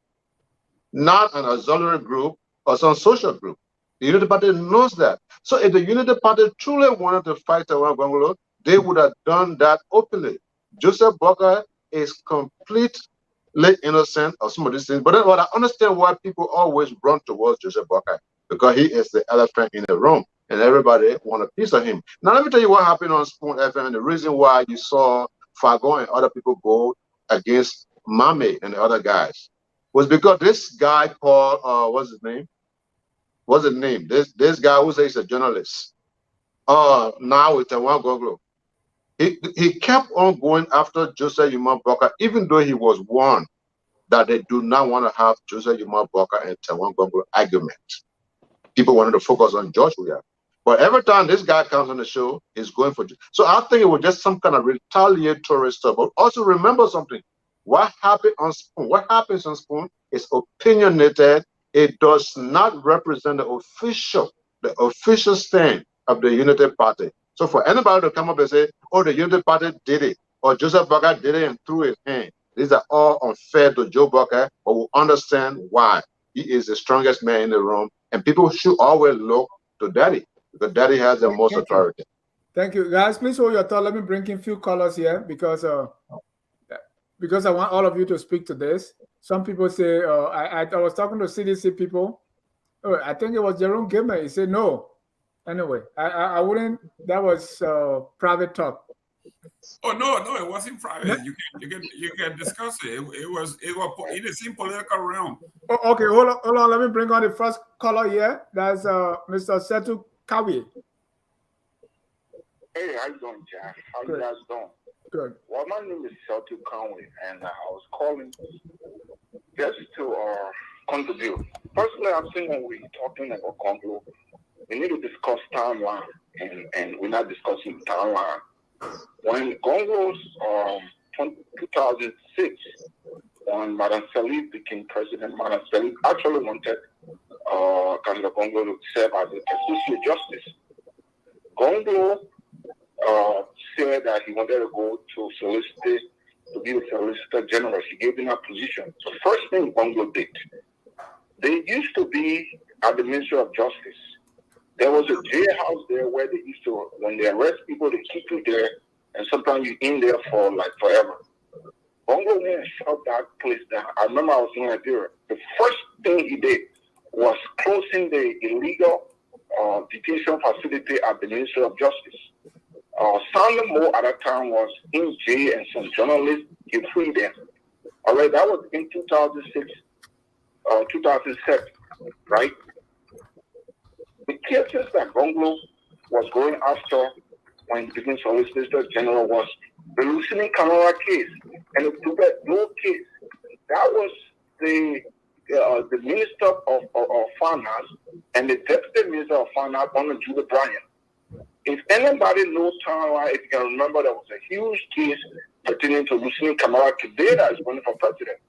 not an auxiliary group or some social group. The Unity Party knows that. So if the Unity Party truly wanted to fight around Gongloe, they would have done that openly. Joseph Boakai is completely innocent of some of these things. But I understand why people always run towards Joseph Boakai, because he is the elephant in the room and everybody want a piece of him. Now, let me tell you what happened on Spoon FM and the reason why you saw Fagon and other people go against Mame and the other guys was because this guy called, what's his name? This guy who says he's a journalist. Now with Tewan Gongloe. He kept on going after Joseph Yuma Boakai, even though he was warned that they do not want to have Joseph Yuma Boakai and Tewan Gongloe argument. People wanted to focus on George Weah. But every time this guy comes on the show, he's going for. So I think it was just some kind of retaliatory stuff. But also remember something. What happened on Spoon? What happens on Spoon is opinionated. It does not represent the official stand of the Unity Party. So for anybody to come up and say, oh, the Unity Party did it, or Joseph Boakai did it and threw his hand, these are all unfair to Joe Boakai, but we understand why. He is the strongest man in the room, and people should always look to Daddy, because Daddy has the most authority. Thank you. Guys, please hold your thought. Let me bring in a few callers here because I want all of you to speak to this. Some people say, I was talking to CDC people. Oh, I think it was Jerome Gilman. He said no. Anyway, I wouldn't. That was private talk. Oh no, it wasn't private. You can discuss it. It was in the same political realm. Oh, okay, hold on. Let me bring on the first caller here. That's Mr. Setu Kawi. Hey, how you doing, Jack? How you guys doing? Good. Well, my name is Setu Kawi, and I was calling just to contribute. Personally, I'm saying when we're talking about Gongloe, we need to discuss timeline, and we're not discussing timeline. When Gongloe's 2006, when Madam Salih became president, Madam Salih actually wanted Candidate Gongloe to serve as an associate justice. Gongloe said that he wanted to go to be a solicitor general. He gave him a position. So first thing Gongloe did, they used to be at the Ministry of Justice. There was a jailhouse there where they used to, when they arrest people, they keep you there, and sometimes you're in there for like forever. Gongloe went and shut that place down. I remember I was in Nigeria. The first thing he did was closing the illegal detention facility at the Ministry of Justice. Sandler Moore at that time was in jail, and some journalists, he freed them. All right, that was in 2006, 2007, right? The cases that Gongloe was going after when the Deputy Solicitor General was the Lucini Camara case and the Gongloe case. That was the Minister of Finance and the Deputy Minister of Finance under Julie Bryan. If anybody knows Tamara, if you can remember, there was a huge case pertaining to Lucini Camara today that is running for president.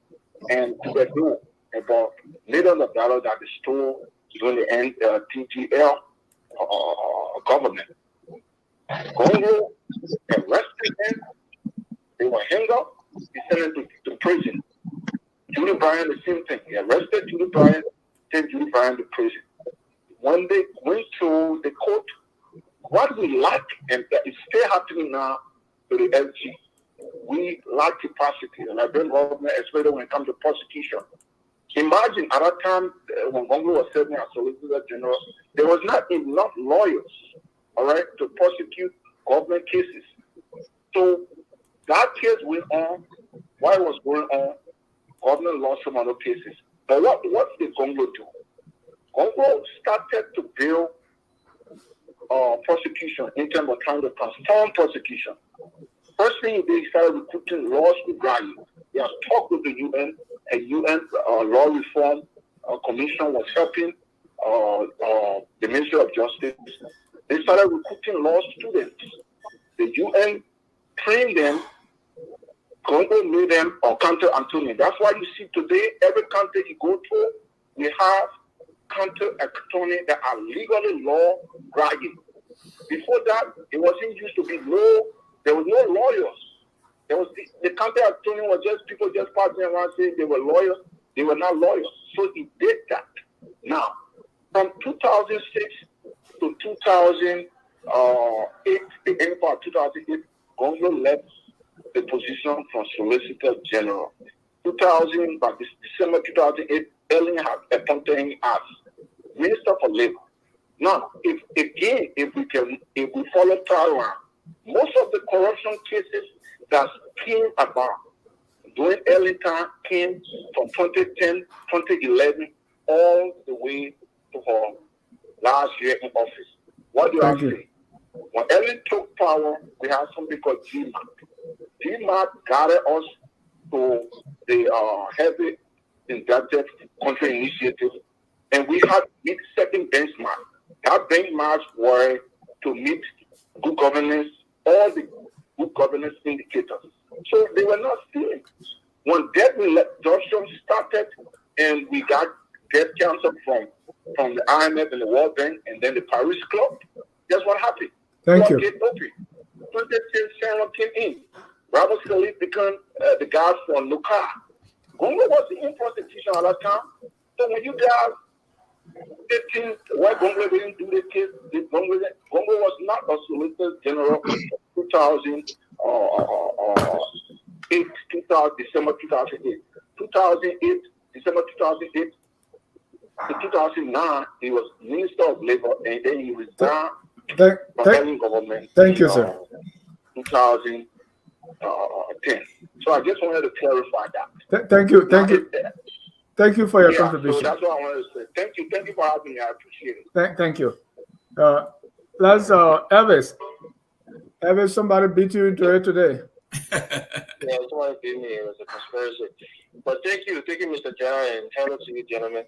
And Gongloe about $1 million that they stole during the TTL government. Gongloe arrested them. They were hanged up. He sent them to prison. Julie Bryan, the same thing. He arrested Julie Bryan, sent Julie Bryan to prison. When they went to the court, what we lack, and that is still happening now to the LG, we lack capacity. And I've been government, especially when it comes to prosecution. Imagine at that time when Gongloe was serving as Solicitor General, there was not enough lawyers, all right, to prosecute government cases. So that case went on. While it was going on, government lost some other cases. But what did Gongloe do? Gongloe started to build prosecution in terms of trying to transform prosecution. First thing he started recruiting law school graduates. He has talked with the UN. A UN law reform commission was helping the Ministry of Justice. They started recruiting law students. The UN trained them. Gongloe made them counter attorney. That's why you see today, every country you go to, we have counter attorney that are legally law graduates. Before that, it wasn't used to be there was no lawyers. There was the counter attorney was just people just passing around saying they were lawyers. They were not lawyers. So he did that. Now, from 2006 to 2008, the end of 2008, Gongloe left the position from Solicitor General. By December 2008, Ellen had appointed him as Minister for Labor. Now, if we follow Taiwan, most of the corruption cases that came about during early time came from 2010, 2011, all the way to her last year in office. What do I say? When Ellen took power, we had something called GMAT. GMAT guided us to the heavy indebted country initiative, and we had to meet certain benchmarks. That benchmarks were to meet good governance, all the good governance indicators. So they were not stealing. When debt reduction started and we got debt canceled from the IMF and the World Bank and then the Paris Club, guess what happened? Thank you. 2010, Sharon came in. Robert Salif became the guy from Lucar. Gongloe was in prosecution at that time. So when you guys 15, why Gongloe didn't do the case? Gongloe was not a Solicitor General in 2008, December 2008. 2008, December 2008 to 2009, he was Minister of Labor, and then he resigned from government. Thank you, sir. 2010. So I just wanted to clarify that. Thank you. Thank you for your contribution. So that's what I wanted to say. Thank you for having me. I appreciate it. Thank you. Let's Elvis. Elvis, somebody beat you into it today. Yeah, someone beat me. It was a conspiracy. But thank you, Mr. Jai, and hello to you, gentlemen.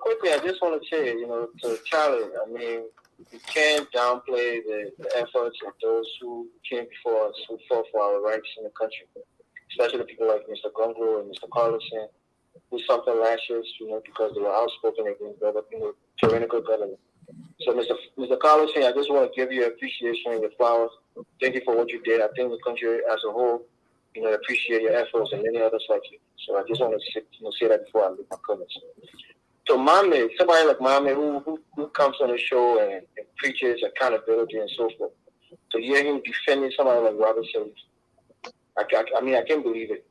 Quickly, I just want to say, to Charlie, I mean, you can't downplay the efforts of those who came before us, who fought for our rights in the country, especially the people like Mr. Gongloe and Mr. Carlson, who suffered lashes, because they were outspoken against tyrannical government. So, Mr. Carlson, I just want to give you appreciation and your flowers. Thank you for what you did. I think the country as a whole, appreciate your efforts and many others like you. So I just want to say that before I make my comments. So Mame, somebody like Mame who comes on the show and preaches accountability and so forth. To hear him defending somebody like Robert Salif, I can't believe it.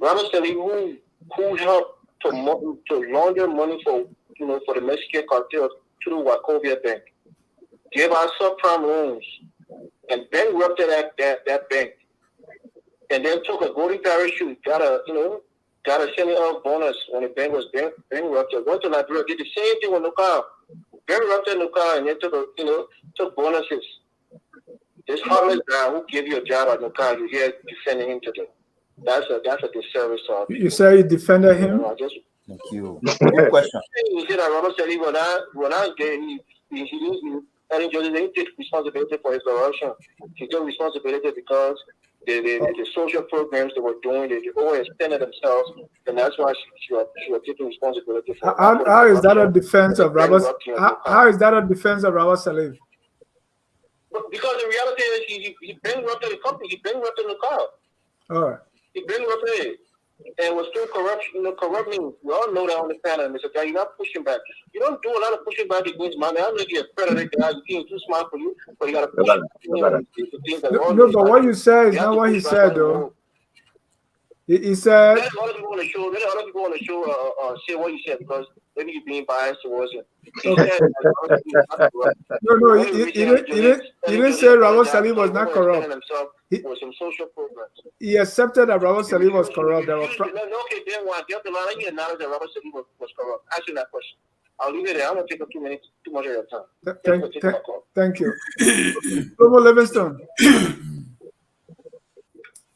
Robert Salif, who helped to launder money for the Mexican cartel through Wachovia Bank, gave out subprime loans, and bankrupted that bank, and then took a golden parachute, got a $70 bonus when the bank was bankrupted. Went to Liberia, did the same thing with Nuka, bankrupted Nuka, and then took bonuses. This harmless guy who gave you a job at Nuka, you hear defending him today. That's a disservice. You say you defended him? Thank you. Good question. You see that Robert Salif, when I he didn't take responsibility for his corruption. He took responsibility because the social programs they were doing, they overextended themselves, and that's why she was taking responsibility for. How is that a defense of Robert? How is that a defense of Robert Salif? Because the reality is he bankrupted the company, he bankrupted the car. All right. He bankrupted it. And was still corruption, corrupting. We all know that on the panel, Mr. Guy. You're not pushing back. You don't do a lot of pushing back against money. I'm making a predator guy. You're being too smart for you, but you got to push No, but what you said is not what he said, though. He said. There's a lot of people on the show. There's a lot of people on the show say what he said because maybe you're being biased towards him. Okay. No, he didn't say Robert Salif was not corrupt. Was some social programs. He accepted that Robert Salif was corrupt. Okay, then why? The other line, you acknowledge that Robert Salif was corrupt. Answer that question. I'll leave it there. I'm going to take up too much of your time. Thank you. Global Livingston.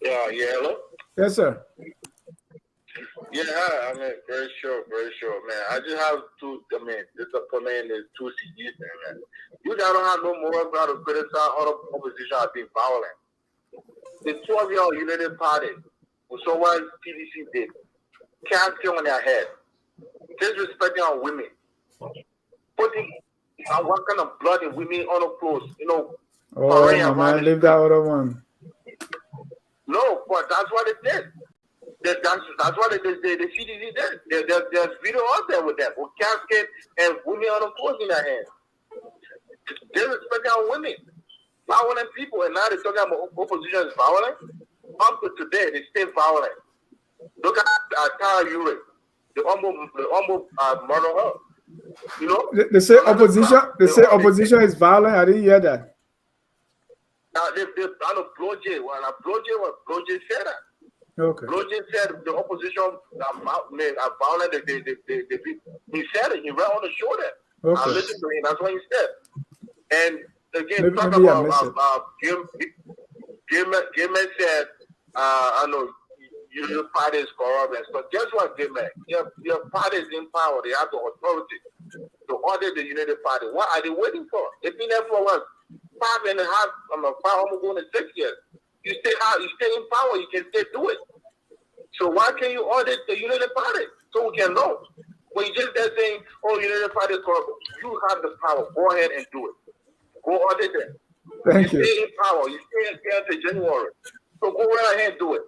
Yeah, hello? Yes, sir. Yeah, I mean, very sure, man. I just have this upcoming is 2 CDs, man. You guys don't have no more about to criticize other opposition as being violent. The 12-year United Party, so what PDC did, casting on their head, disrespecting our women, putting what kind of blood in women on the clothes, Oh, man, leave that other one. No, but that's what it did. That's what the CDC did. There's video out there with them, with casket and women on the clothes in their hands. Disrespecting our women. Violent people, and now they're talking about opposition is violent. Up to today, they stay violent. Look at Tara Ure, the almost murder her. They say opposition. They say opposition is violent. I didn't hear that. Now they on a Bloje said that. Okay. Bloje said the opposition are violent. He said it. He ran on the show there. Okay. I listened to him. That's what he said. And again, talk maybe about Gilman said, I know your party is corrupt, but guess what, Gilman? Your party is in power. They have the authority to audit the United Party. What are they waiting for? They've been there for what? 5.5, almost going to 6 years. You stay in power, you can still do it. So why can't you audit the United Party so we can know? When you just there saying, oh, United Party is corrupt, you have the power. Go ahead and do it. Go audit them. Thank you. Stay in power. You stay in until January. So go right ahead and do it.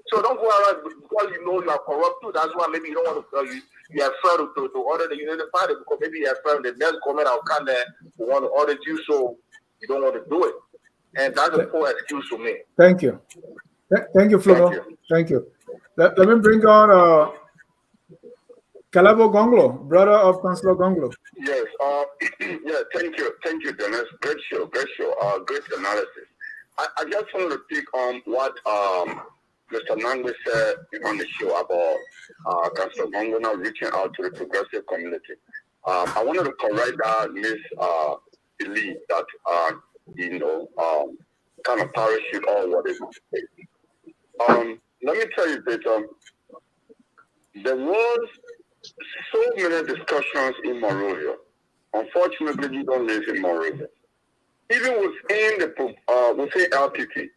So don't go around because you know you are corrupt too. That's why maybe you don't want to. You are afraid to audit the United Party because maybe you are afraid the next government will come there who want to audit you, so you don't want to do it. And that's a poor excuse for me. Thank you. Thank you, Flo. Thank you. Let me bring on Calabo Gongloe, brother of Councillor Gongloe. Yes. Thank you, Dennis. Great show. Great analysis. I just want to pick on what Mr. Nangwe said on the show about Councillor Gongloe now reaching out to the progressive community. I wanted to correct that misbelief that kind of parachute all what it is. Let me tell you that there was so many discussions in Monrovia. Unfortunately, you don't live in Monrovia. Even within LPP,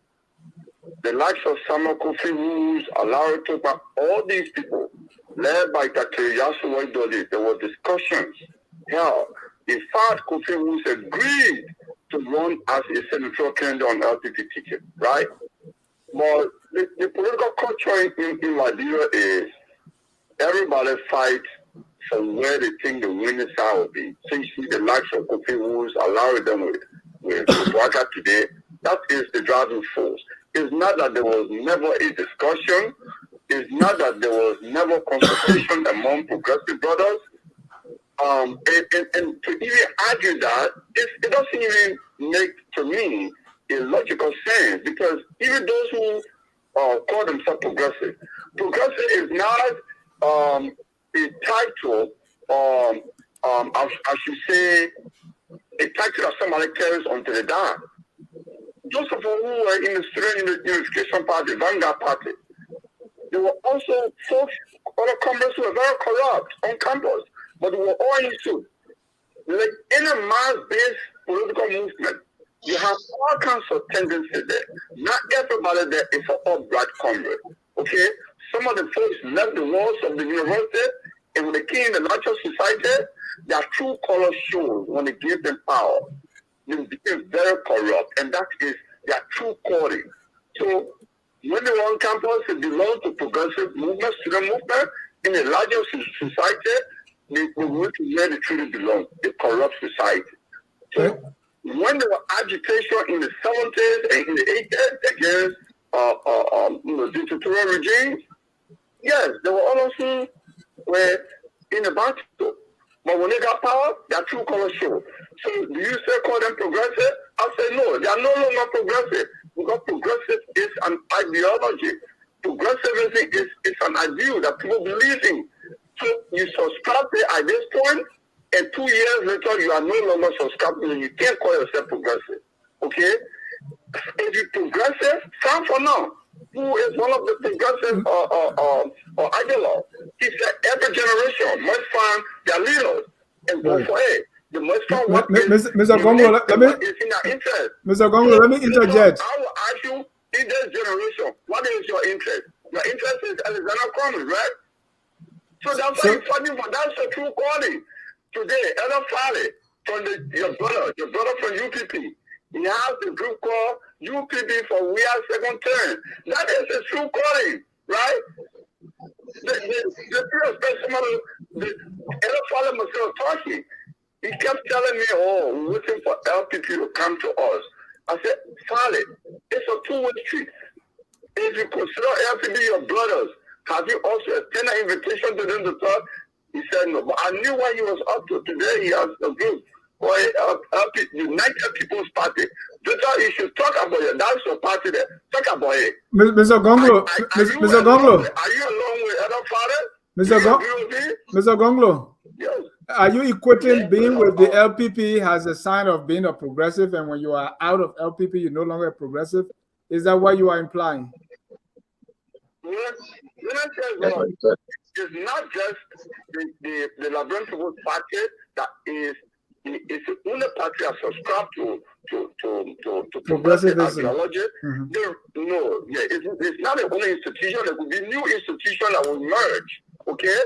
the likes of Samuel Kofi Roos, Alari Topa, all these people, led by Dr. Yasu Waidoli, there were discussions. Hell, in fact, Kofi Roos agreed to run as a senatorial candidate on LPP ticket, right? But the political culture in Liberia is everybody fights from where they think the winning side will be. So you see the likes of Kofi who's allowing them with Waka today. That is the driving force. It's not that there was never a discussion. It's not that there was never consultation among progressive brothers. And to even argue that, it doesn't even make, to me, a logical sense, because even those who call themselves progressive is not a title, I should say, a title that somebody carries onto the dime. Those of us who were in the student unification party, Vanguard party, there were also folks, other comrades who were very corrupt on campus, but they were all into. Like in a mass-based political movement, you have all kinds of tendencies there. Not everybody there is an upright comrade. Okay? Some of the folks left the walls of the university, and when they came in the natural society, their true color shows when they gave them power. They became very corrupt, and that is their true calling. So when they were on campus, they belonged to progressive movement, student movement. In a larger society, they went to where they truly belong, the corrupt society. So when there were agitation in the 70s and in the 80s against dictatorial regimes, yes, there were others who were in the battle. But when they got power, their true color showed. So do you still call them progressive? I say no, they are no longer progressive, because progressive is an ideology. Progressivism is an ideal that people believe in. So you subscribe to it at this point, and 2 years later, you are no longer subscribing, and you can't call yourself progressive. Okay? If you're progressive, Sam for now, who is one of the progressive ideologues, he said every generation must find their leaders and go for it. They must find what is Mr. Gongloe, in their interest. Mr. Gongloe, let me interject. I will ask you, in this generation, what is your interest? Your interest is Alexander Crummins, right? So that's why you're fighting for. That's the true calling. Today, Ella Fale, from your brother from UPP, he has the group called UPP for We Are Second Term. That is his true calling, right? Ella Fale was talking. He kept telling me, oh, we're waiting for LPP to come to us. I said, Fale, it's a two-way street. If you consider LPP your brothers, have you also extended an invitation to them to talk? He said no, but I knew what he was up to. Today he has a group for United People's Party. That's how you should talk about it. That's your party there. Talk about it. Mr. Gongloe, Mr. Gongloe. Are you along with other fathers? Mr. Gongloe. Yes. Are you equating being with the LPP as a sign of being a progressive, and when you are out of LPP, you're no longer a progressive? Is that what you are implying? It's not just the Liberian People's Party that is the only party that subscribed to progressive ideology. It's not the only institution. There could be new institutions that will merge. Okay,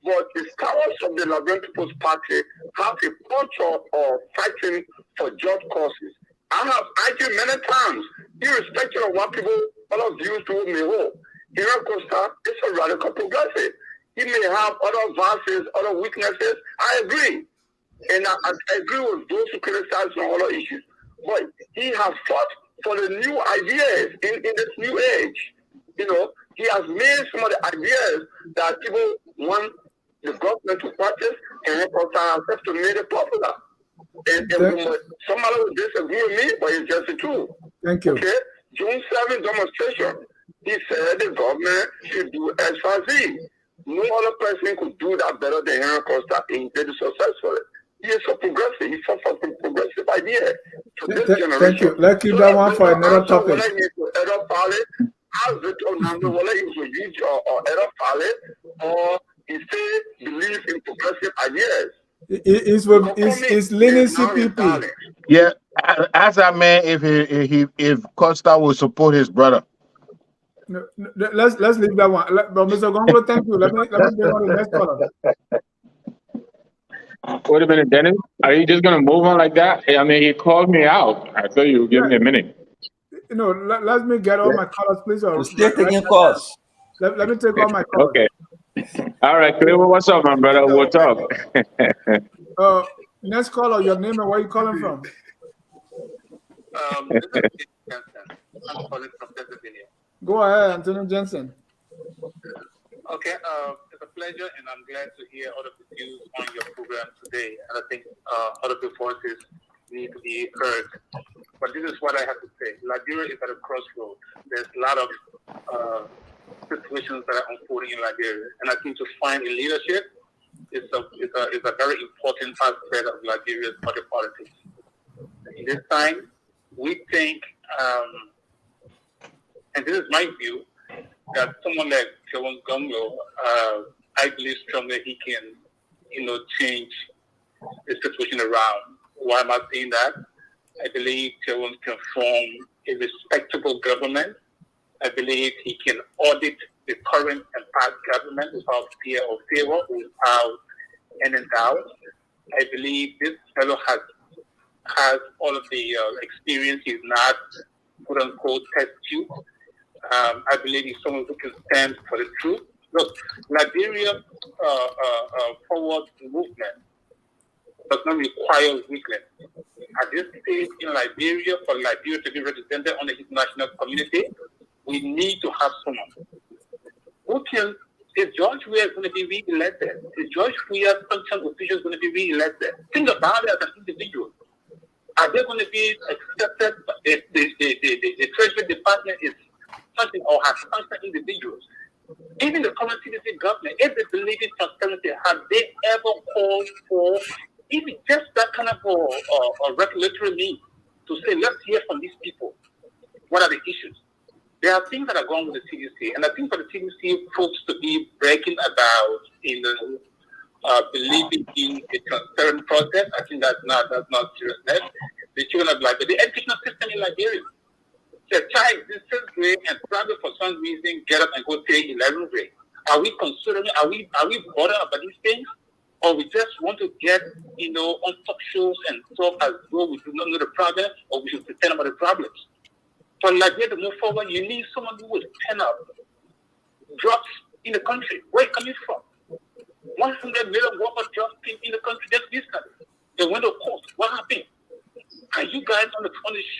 but the scholars of the Liberian People's Party have a culture of fighting for just causes. I have argued many times, irrespective of what people, other views people may hold. Hiram Costa is a radical progressive. He may have other vices, other weaknesses. I agree. And I agree with those who criticize on other issues. But he has fought for the new ideas in this new age. You know, he has made some of the ideas that people want the government to practice, and Hiram Costa has to make it popular. And somebody will disagree with me, but it's just the truth. Thank you. Okay? June 7th demonstration. He said the government should do XYZ. No other person could do that better than Henry Costa, and he did it successfully. He is so progressive. He fought for a progressive idea. So this generation. Thank you. Let's keep that one for another topic. Whether he was Edo Fale, whether he was Eugene or Edo Fale, or he still believes in progressive ideas. It's leaning CPP. Yeah, as a man, if Costa will support his brother. No, let's leave that one. But Mr. Gongloe, thank you. Let me go on the next caller. Wait a minute, Dennis. Are you just gonna move on like that? I mean, he called me out. I thought you would give me a minute. No, let me get all my callers, please. We're still taking calls. Let me take all my calls. Okay. All right, Cleveland, what's up, my brother? We'll talk. Next caller, your name and where you calling from? This is Jensen. I'm calling from Pennsylvania. Go ahead, Anthony Jensen. Okay, it's a pleasure, and I'm glad to hear all of the views on your program today. And I think all of the voices need to be heard. But this is what I have to say. Liberia is at a crossroads. There's a lot of situations that are unfolding in Liberia, and I think to find a leadership is a very important aspect of Liberia's party politics. In this time, we think, and this is my view, that someone like Gongloe, I believe strongly he can, change the situation around. Why am I saying that? I believe Chewon can form a respectable government. I believe he can audit the current and past government without fear or favor, without any doubt. I believe this fellow has all of the experience. He's not, quote unquote, test tube. I believe he's someone who can stand for the truth. Look, Liberia forward movement does not require weakness. At this stage in Liberia, for Liberia to be represented on the international community, we need to have someone who can. Is George Weah going to be re-elected? Is George Weah functional officials going to be re-elected? Think about it as an individual. Are they going to be accepted if the Treasury Department is something or has functional individuals? Even the current CDC government, if they believe in transparency, have they ever called for even just that kind of a regulatory means to say, let's hear from these people? What are the issues? There are things that are going with the CDC, and I think for the CDC folks to be breaking about believing in a transparent process, I think that's not seriousness. The children of Liberia, the educational system in Liberia, the child is 6th grade and probably for some reason get up and go take 11th grade. Are we considering? Are we bothered about these things, or we just want to get on talk shows and talk as though we do not know the problem, or we should pretend about the problems? For Liberia to move forward, you need someone who will turn up drugs in the country. Where it coming from? 100 million worth of drugs in the country just recently. They went to court. What happened? Are you guys on the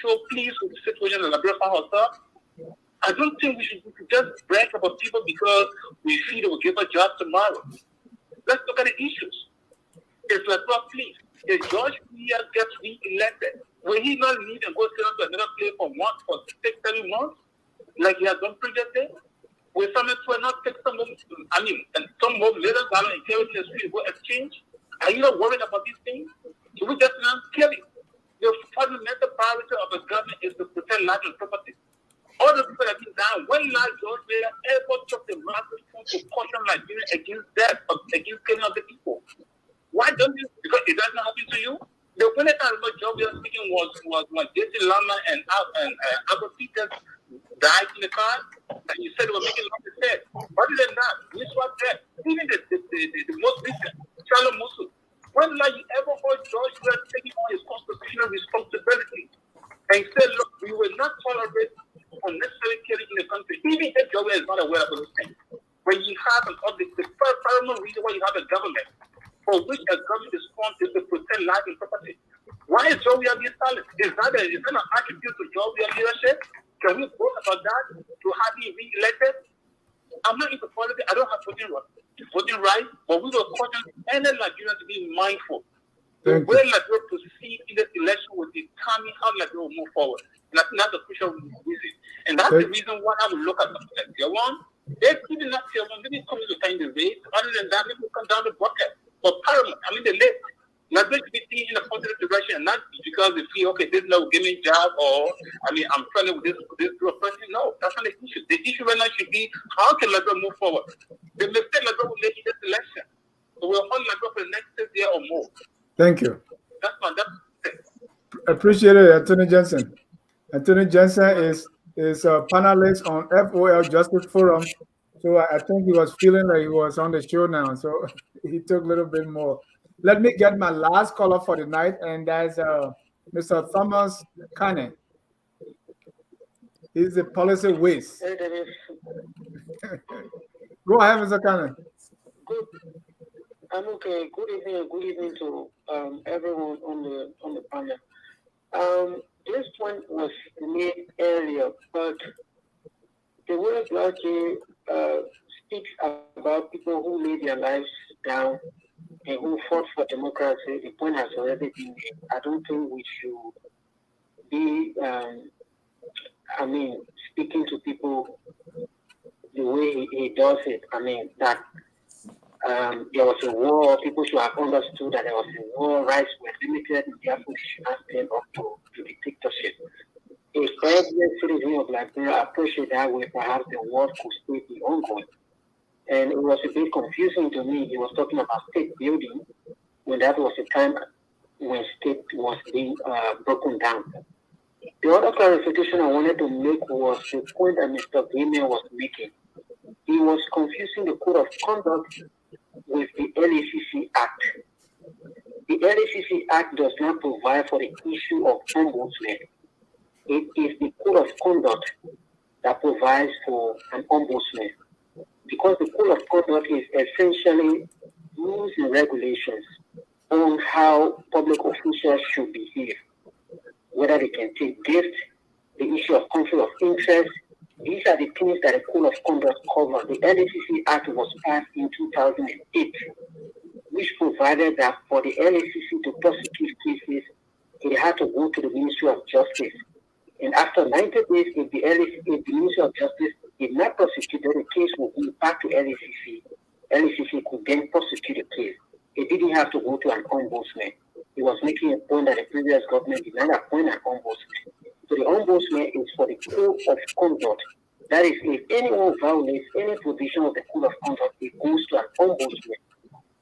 show pleased with the situation in Liberia for ourselves? I don't think we should just brag about people because we feel they will give a job tomorrow. Let's look at the issues. It's Liberia, please. If George Weah gets re-elected, will he not leave and go sit down to another place for 6-7 months, like he has done previously? Will someone not take some more little dollar and carry in the street for exchange? Are you not worried about these things? So we just not kill it. The fundamental priority of the government is to protect life and property. All the people that have been down, when like George Weah ever took the microphone to caution Liberia against death, against killing of the people? Why don't you? Because it doesn't happen to you. The only time George Weah speaking was when J.C. Lama and Albert Peters died in the car, and you said they were making lots of sense. Other than that, this was dead. Even the most recent, Shalom Musu. When like you ever heard George Weah taking on his constitutional responsibility and said, look, we will not tolerate unnecessary killing in the country, even if George Weah is not aware of those things. When you have the paramount reason why you have a government for which a government response is to protect life and property. Why is George Weah being silent? Is that an attribute to George Weah leadership? Can we vote about that to have him re-elected? I'm not into politics. I don't have voting rights, but we will caution any Nigerian to be mindful. The way Liberia proceed in this election will determine how Liberia will move forward. And I think that's a crucial reason. And that's the reason why I would look at something like Tier 1. They're even not Tier 1. Maybe coming to find the race. Other than that, maybe we'll come down the bucket. But paramount, the list. Liberia should be seen in a positive direction, and not because they feel, okay, this now give me a job, or I'm friendly with this group of person. No, that's not the issue. The issue right now should be how can Liberia move forward? The mistake Liberia will make in this election. So we'll hold Liberia for the next 6 years or more. Thank you. That's it. Appreciate it, Anthony Jensen. Anthony Jensen is a panelist on FOL Justice Forum. So I think he was feeling like he was on the show now. So he took a little bit more. Let me get my last caller for the night, and that's Mr. Thomas Kane. He's the policy whiz. Go ahead, Mr. Kane. I'm okay. Good evening and good evening to everyone on the panel. This point was made earlier, but the way Blackie speaks about people who laid their lives down and who fought for democracy, the point has already been made. I don't think we should be, speaking to people the way he does it. I mean, that there was a war, people should have understood that there was a war, rights were limited, and therefore they should not stand up to dictatorship. If every citizen of Liberia approached it that way, perhaps the war could still be ongoing. And it was a bit confusing to me. He was talking about state building when that was a time when state was being broken down. The other clarification I wanted to make was the point that Mr. Gleeman was making. He was confusing the code of conduct with the LACC Act. The LACC Act does not provide for the issue of ombudsman. It is the code of conduct that provides for an ombudsman. Because the code of conduct is essentially rules and regulations on how public officials should behave, whether they can take gifts, the issue of conflict of interest. These are the things that the code of conduct covers. The LACC Act was passed in 2008, which provided that for the LACC to prosecute cases, it had to go to the Ministry of Justice. And after 90 days, if the Ministry of Justice did not prosecute, then the case would go back to LACC. LACC could then prosecute the case. It didn't have to go to an ombudsman. He was making a point that the previous government did not appoint an ombudsman. So the ombudsman is for the code of conduct. That is, if anyone violates any provision of the code of conduct, it goes to an ombudsman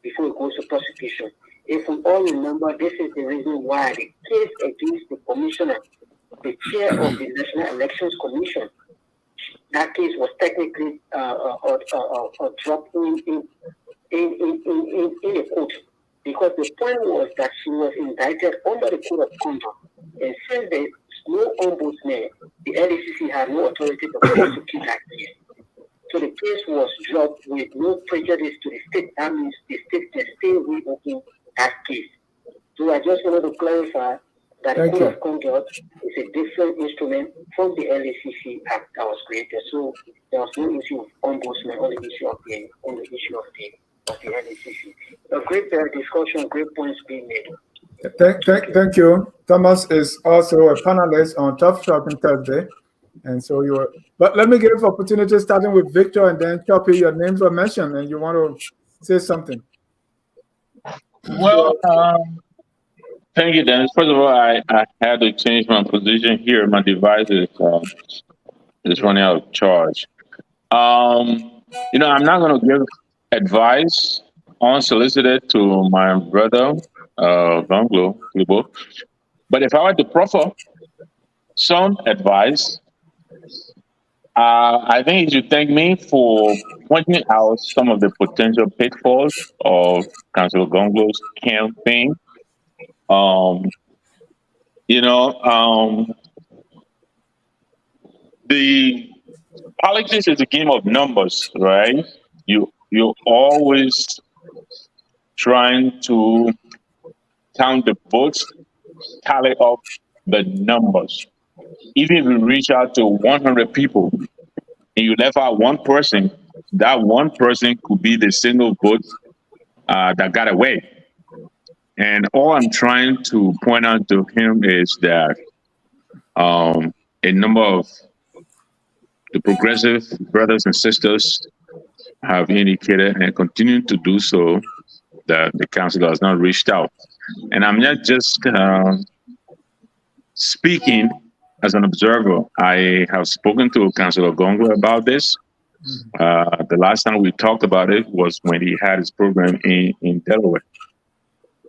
before it goes to prosecution. If we all remember, this is the reason why the case against the commissioner, the chair of the National Elections Commission, that case was technically dropped in a court, because the point was that she was indicted under the code of conduct, and since there is no ombudsman, the LACC had no authority to prosecute that case. So the case was dropped with no prejudice to the state. That means the state can still reopen that case. So I just wanted to clarify that the code of conduct is a different instrument from the LACC Act that was created. So there was no issue of ombudsman on the issue of the LACC. A great discussion, great points being made. Thank you. Thomas is also a panelist on Tough Shopping Thursday. And so you were, but let me give an opportunity starting with Victor and then Choppy. Your names were mentioned and you want to say something. Well, thank you, Dennis. First of all, I had to change my position here. My device is running out of charge. I'm not going to give advice unsolicited to my brother, Gongloe, but if I were to proffer some advice, I think you should thank me for pointing out some of the potential pitfalls of Councillor Gongloe's campaign. The politics is a game of numbers, right? You're always trying to count the votes, tally up the numbers. Even if you reach out to 100 people and you left out one person, that one person could be the single vote that got away. And all I'm trying to point out to him is that a number of the progressive brothers and sisters have indicated and continue to do so that the council has not reached out. And I'm not just speaking as an observer. I have spoken to Councillor Gongloe about this. The last time we talked about it was when he had his program in Delaware.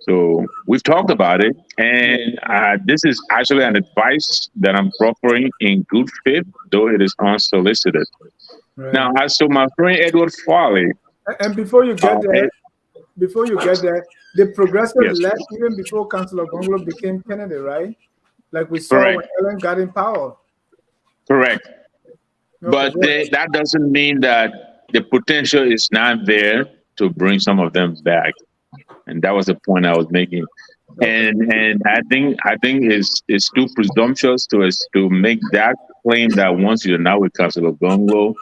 So we've talked about it, and this is actually an advice that I'm proffering in good faith, though it is unsolicited. Right. Now, as to my friend Edward Farley, and before you get there, the progressive left even before Councillor Gongloe became Kennedy, right? Like we saw when Ellen got in power. Correct. But that doesn't mean that the potential is not there to bring some of them back. And that was the point I was making. And I think it's too presumptuous to make that claim that once you're now with Councilor Gongloe,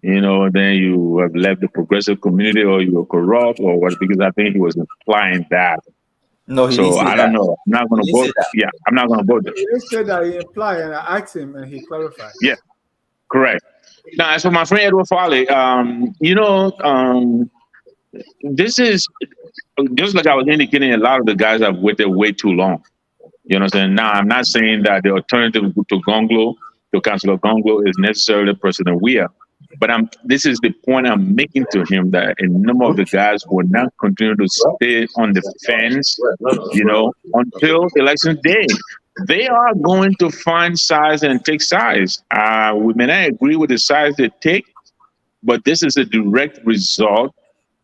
then you have left the progressive community or you're corrupt or what, because I think he was implying that. No, he didn't say I don't know. I'm not going to vote. Yeah, I'm not going to vote. He didn't say that. He implied, and I asked him, and he clarified. Yeah, correct. Now, as for my friend Edward Farley, this is just like I was indicating. A lot of the guys have waited way too long. You know what I'm saying? Now, I'm not saying that the alternative to Gongloe, to Councilor Gongloe, is necessarily President Weah. But this is the point I'm making to him, that a number of the guys will not continue to stay on the fence, until election day. They are going to find sides and take sides. We may not agree with the sides they take, but this is a direct result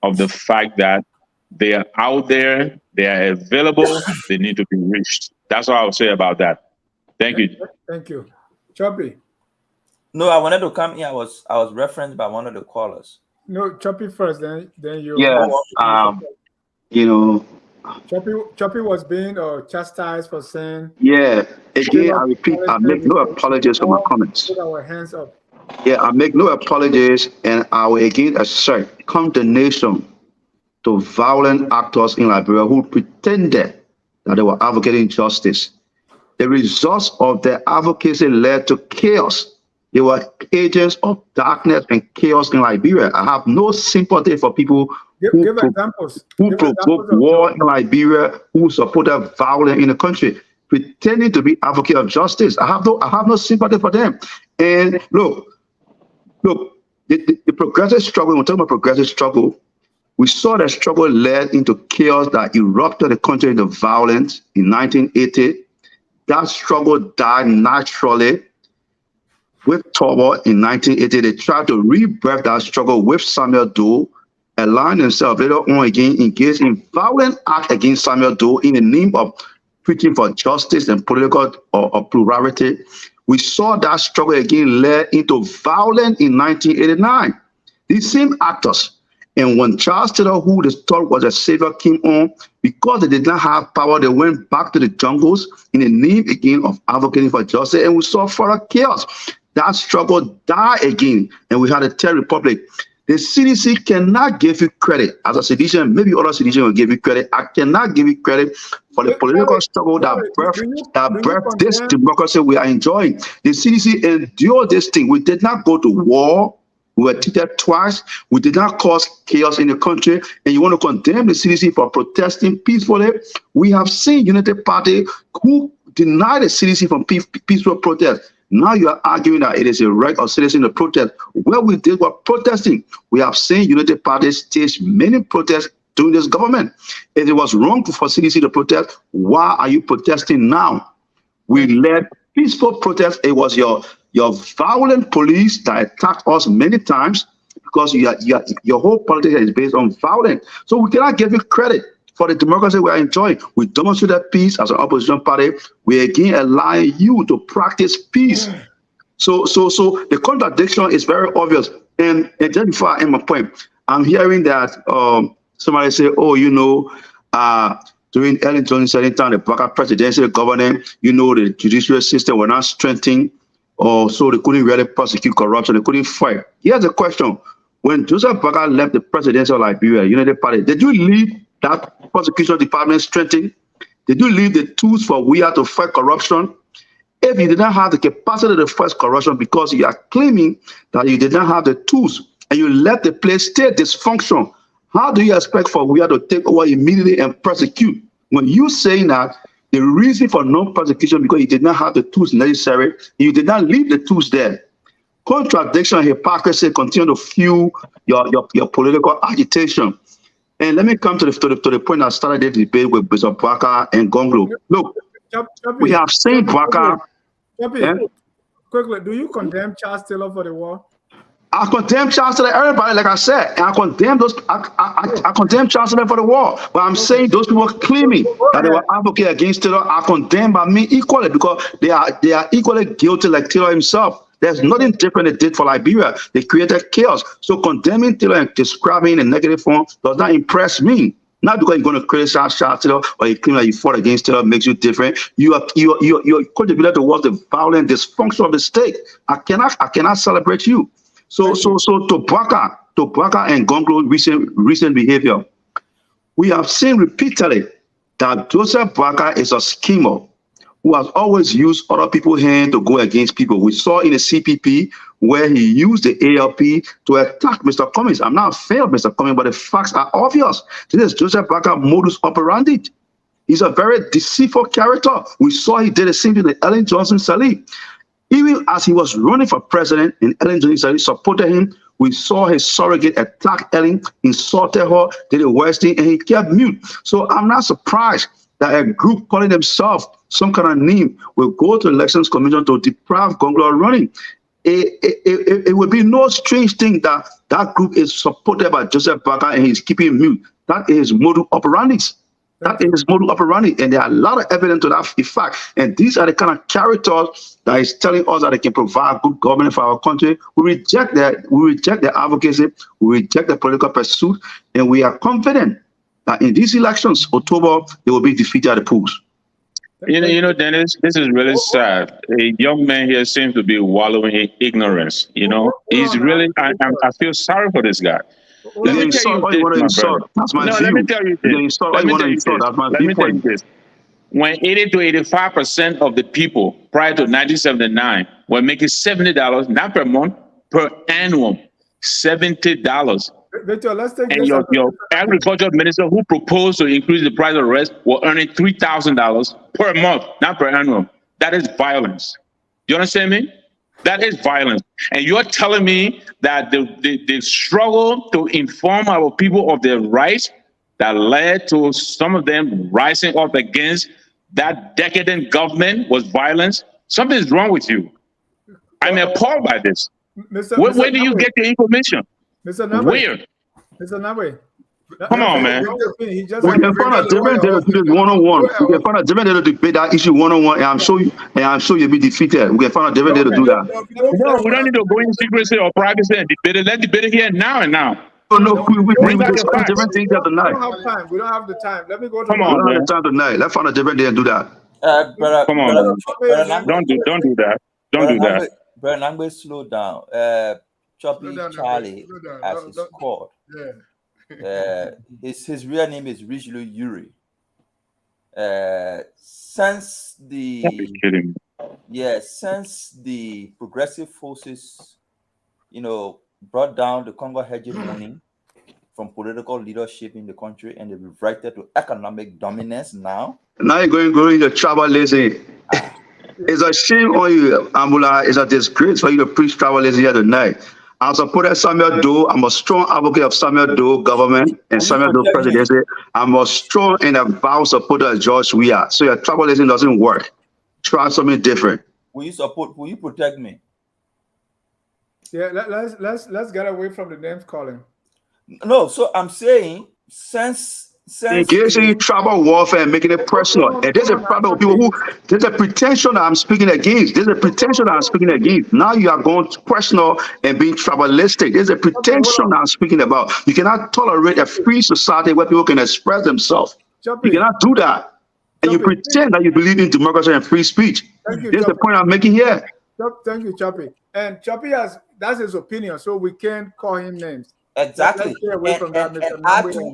of the fact that they are out there, they are available, they need to be reached. That's all I would say about that. Thank you. Thank you. Choppy. No, I wanted to come here. I was referenced by one of the callers. No, Choppy first, then you. Yeah. Choppy was being chastised for saying. Yeah. Again, I repeat, I make no apologies for my comments. Put our hands up. Yeah, I make no apologies, and I will again assert condemnation to violent actors in Liberia who pretended that they were advocating justice. The results of their advocacy led to chaos. They were agents of darkness and chaos in Liberia. I have no sympathy for people who provoked war in Liberia, who supported violence in the country, pretending to be advocates of justice. I have no sympathy for them. And look, the progressive struggle, when we talk about progressive struggle, we saw that struggle led into chaos that erupted the country into violence in 1980. That struggle died naturally with Turbo in 1980. They tried to rebirth that struggle with Samuel Doe, aligned themselves later on again, engaged in violent acts against Samuel Doe in the name of preaching for justice and political or plurality. We saw that struggle again led into violence in 1989. These same actors, and when Charles Taylor, who they thought was a savior, came on, because they did not have power, they went back to the jungles in the name again of advocating for justice, and we saw further chaos. That struggle died again, and we had a Third Republic. The CDC cannot give you credit as a citizen. Maybe other citizens will give you credit. I cannot give you credit for the political struggle that birthed this democracy we are enjoying. The CDC endured this thing. We did not go to war. We were treated twice. We did not cause chaos in the country. And you want to condemn the CDC for protesting peacefully? We have seen United Party who denied the CDC from peaceful protest. Now you are arguing that it is a right of citizens to protest. Well, we did was protesting. We have seen United Party stage many protests during this government. If it was wrong for CDC to protest, why are you protesting now? We led peaceful protests. It was your violent police that attacked us many times, because your whole politics is based on violence. So we cannot give you credit for the democracy we are enjoying. We demonstrated peace as an opposition party. We again allow you to practice peace. So the contradiction is very obvious. And just before I end my point, I'm hearing that somebody say, during early 2017, the Baka presidential government, the judicial system were not strengthened, so they couldn't really prosecute corruption, they couldn't fight. Here's the question. When Joseph Baka left the presidency of Liberia, United Party, did you leave that prosecution department strengthened? Did you leave the tools for we are to fight corruption? If you did not have the capacity to fight corruption because you are claiming that you did not have the tools and you let the place stay dysfunction, how do you expect for we are to take over immediately and prosecute? When you saying that the reason for non-prosecution because you did not have the tools necessary, you did not leave the tools there. Contradiction and hypocrisy continue to fuel your political agitation. And let me come to the point I started the debate with Bishop Baka and Gongloe. Look, we have seen Baka. Quickly, do you condemn Charles Taylor for the war? I condemn Charles Taylor, everybody, like I said, and I condemn those. I condemn Charles Taylor for the war. But I'm saying those people claiming that they were advocating against Taylor are condemned by me equally, because they are equally guilty like Taylor himself. There's nothing different they did for Liberia. They created chaos. So condemning Taylor and describing in a negative form does not impress me. Not because you're going to criticize Charles Taylor or you claim that you fought against Taylor makes you different. You're contributed towards the violent dysfunction of the state. I cannot celebrate you. So to Baka and Gongloe recent behavior, we have seen repeatedly that Joseph Baka is a schemer who has always used other people's hands to go against people. We saw in the CPP where he used the ALP to attack Mr. Cummings. I'm not a fan of Mr. Cummings, but the facts are obvious. This is Joseph Baka modus operandi. He's a very deceitful character. We saw he did the same thing to Ellen Johnson Sirleaf. Even as he was running for president and Ellen Johnson Sirleaf supported him, we saw his surrogate attack Ellen, insulted her, did the worst thing, and he kept mute. So I'm not surprised that a group calling themselves some kind of name will go to elections commission to deprive Gongloe running. It would be no strange thing that that group is supported by Joseph Baka and he's keeping mute. That is modus operandi. That is modus operandi, and there are a lot of evidence to that effect. And these are the kind of characters that is telling us that they can provide good government for our country. We reject that. We reject their advocacy. We reject the political pursuit, and we are confident that in these elections, October, they will be defeated at the polls. You know, Dennis, this is really sad. A young man here seems to be wallowing in ignorance. You know, he's really, I feel sorry for this guy. Let me tell you this, my brother. No, let me tell you this. Let me tell you this. When 80 to 85% of the people prior to 1979 were making $70, not per month, per annum, $70. Victor, let's take and your agriculture minister who proposed to increase the price of rice were earning $3,000 per month, not per annum. That is violence. Do you understand me? That is violence. And you're telling me that the struggle to inform our people of their rights that led to some of them rising up against that decadent government was violence? Something's wrong with you. I'm appalled by this. Where do you get the information? Mr. Nabe. Where? Mr. Nabe. Come on, man. We can find a different day to do this one-on-one. We can find a different day to debate that issue one-on-one, and I'm sure you'll be defeated. We can find a different day to do that. No, we don't need to go into secrecy or privacy and debate it. Let's debate it here now and now. No, we discuss different things here tonight. We don't have time. We don't have the time. Let me go to Come on, we don't have the time tonight. Let's find a different day and do that. Come on, don't do that. Don't do that. Brother Nangbe, slow down. Choppy Charlie as his squad. His real name is Richelieu Yuri. Since the progressive forces, brought down the Congo hegemony from political leadership in the country and they reverted to economic dominance now. Now you're going to tribalism. It's a shame on you, Ambula. It's a disgrace for you to preach tribalism here tonight. I supported Samuel Doe. I'm a strong advocate of Samuel Doe government and Samuel Doe presidency. I'm a strong and avowed supporter of George Weah. So your tribalism doesn't work. Try something different. Will you protect me? Yeah, let's get away from the names calling. No, so I'm saying since engaging tribal warfare and making it personal. And there's a problem with people there's a pretension that I'm speaking against. There's a pretension that I'm speaking against. Now you are going personal and being tribalistic. There's a pretension that I'm speaking about. You cannot tolerate a free society where people can express themselves. You cannot do that. And you pretend that you believe in democracy and free speech. That's the point I'm making here. Thank you, Choppy. And Choppy that's his opinion, so we can't call him names. Exactly.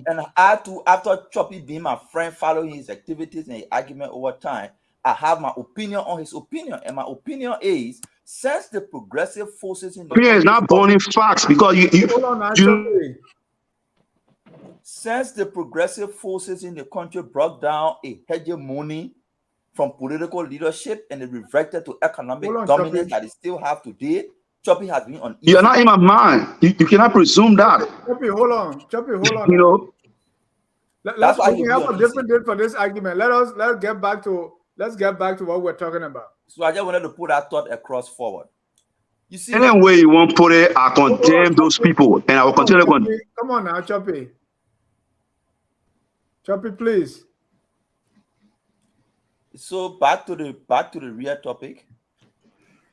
And after Choppy being my friend, following his activities and his argument over time, I have my opinion on his opinion. And my opinion is, since the progressive forces in the country is not born in facts, because since the progressive forces in the country brought down a hegemony from political leadership and it reverted to economic dominance that it still have today, Choppy has been on. You're not in my mind. You cannot presume that. Choppy, hold on. That's why we have a different date for this argument. Let's get back to what we're talking about. So I just wanted to put that thought across forward. You see, any way you want to put it, I condemn those people, and I will continue to condemn. Come on now, Choppy. Choppy, please. So back to the real topic.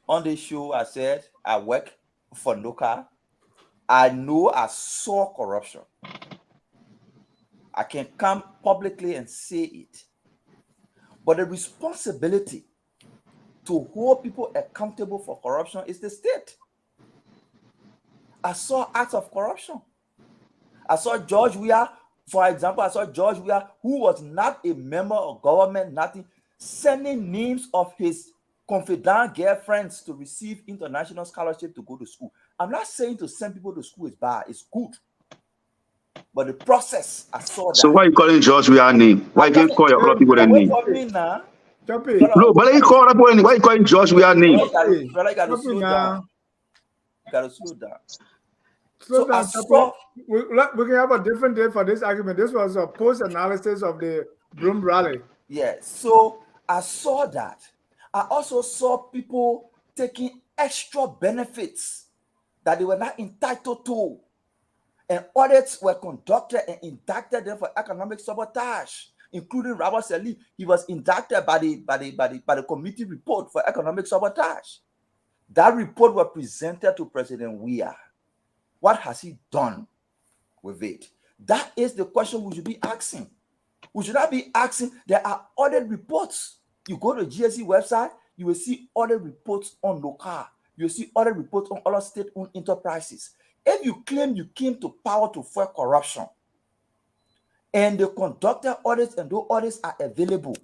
On the show, I said I work for NOCA. I know I saw corruption. I can come publicly and say it. But the responsibility to hold people accountable for corruption is the state. I saw acts of corruption. I saw George Weah, for example, I saw George Weah, who was not a member of government, nothing, sending names of his confidant girlfriends to receive international scholarship to go to school. I'm not saying to send people to school is bad, it's good. But the process, I saw that. So why you calling George Weah name? Why you can't call your other people their name? No, but you call that boy. Why you calling George Weah name? You gotta slow down. You gotta slow down. So I saw, we can have a different day for this argument. This was a post-analysis of the Broom rally. Yeah, so I saw that. I also saw people taking extra benefits that they were not entitled to. And audits were conducted and indicted them for economic sabotage, including Robert Salih. He was indicted by the committee report for economic sabotage. That report was presented to President Weah. What has he done with it? That is the question we should be asking. We should not be asking. There are audit reports. You go to GSC website, you will see audit reports on local. You will see audit reports on other state-owned enterprises. If you claim you came to power to fight corruption, and they conducted audits and those audits are available,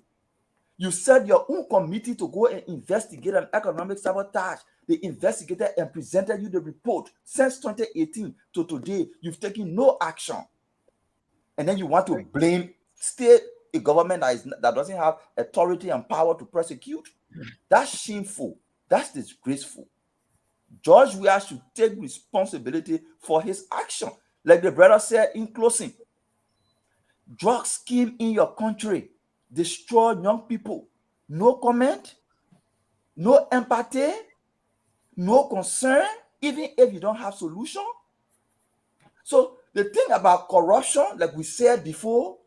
you said your own committee to go and investigate an economic sabotage. They investigated and presented you the report. Since 2018 to today, you've taken no action. And then you want to blame a government that doesn't have authority and power to prosecute? That's shameful. That's disgraceful. George Weah should take responsibility for his action. Like the brother said in closing, drug scheme in your country destroy young people. No comment, no empathy, no concern, even if you don't have solution. So the thing about corruption, like we said before,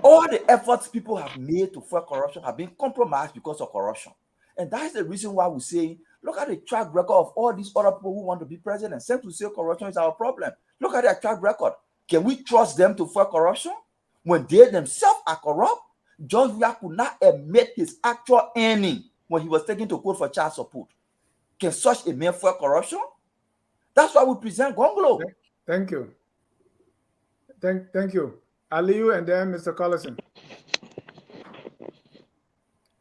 all the efforts people have made to fight corruption have been compromised because of corruption. And that is the reason why we say, look at the track record of all these other people who want to be president. Same to say corruption is our problem. Look at their track record. Can we trust them to fight corruption when they themselves are corrupt? George Weah could not admit his actual earning when he was taken to court for child support. Can such a man fight corruption? That's why we present Gongloe. Thank you. Thank you. Aliyu and then Mr. Collison.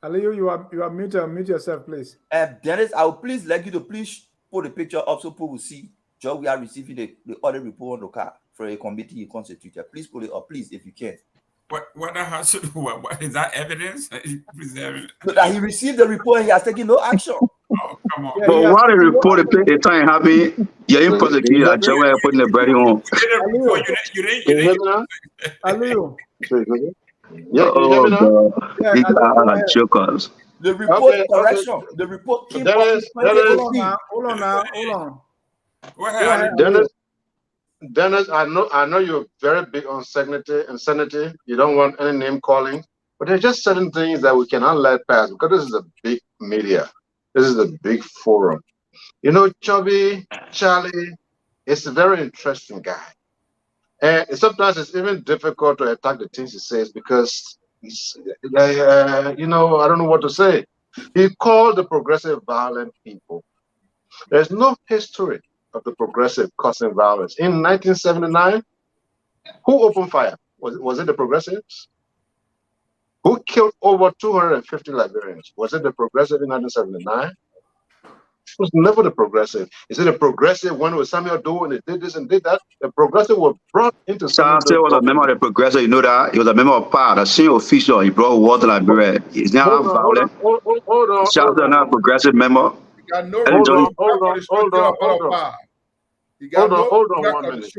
Aliyu, you are muted. Mute yourself, please. Dennis, I will please like you to please put the picture up so people will see George Weah receiving the audit report on the car for a committee he constituted. Please put it up, please, if you can. What that has to do? What is that evidence? So that he received the report and he has taken no action. Oh, come on. But why the report the time happening? You're in prosecution. I just went putting the bread on. You didn't. Aliyu. Jokers. The report correction. The report came Hold on now. Dennis, I know you're very big on sanity. You don't want any name calling, but there's just certain things that we cannot let pass because this is a big media. This is a big forum. You know, Charlie is a very interesting guy. And sometimes it's even difficult to attack the things he says because he's, I don't know what to say. He called the progressive violent people. There's no history of the progressive causing violence. In 1979, who opened fire? Was it the progressives? Who killed over 250 Liberians? Was it the progressive in 1979? It was never the progressive. Is it the progressive when it was Samuel Doe and they did this and did that? The progressive was brought into Samuel Doe. Was a member of the progressive, you know that? He was a member of PAD, a senior official. He brought war to Liberia. He's now violent. Hold on. Not a progressive member. Hold on 1 minute.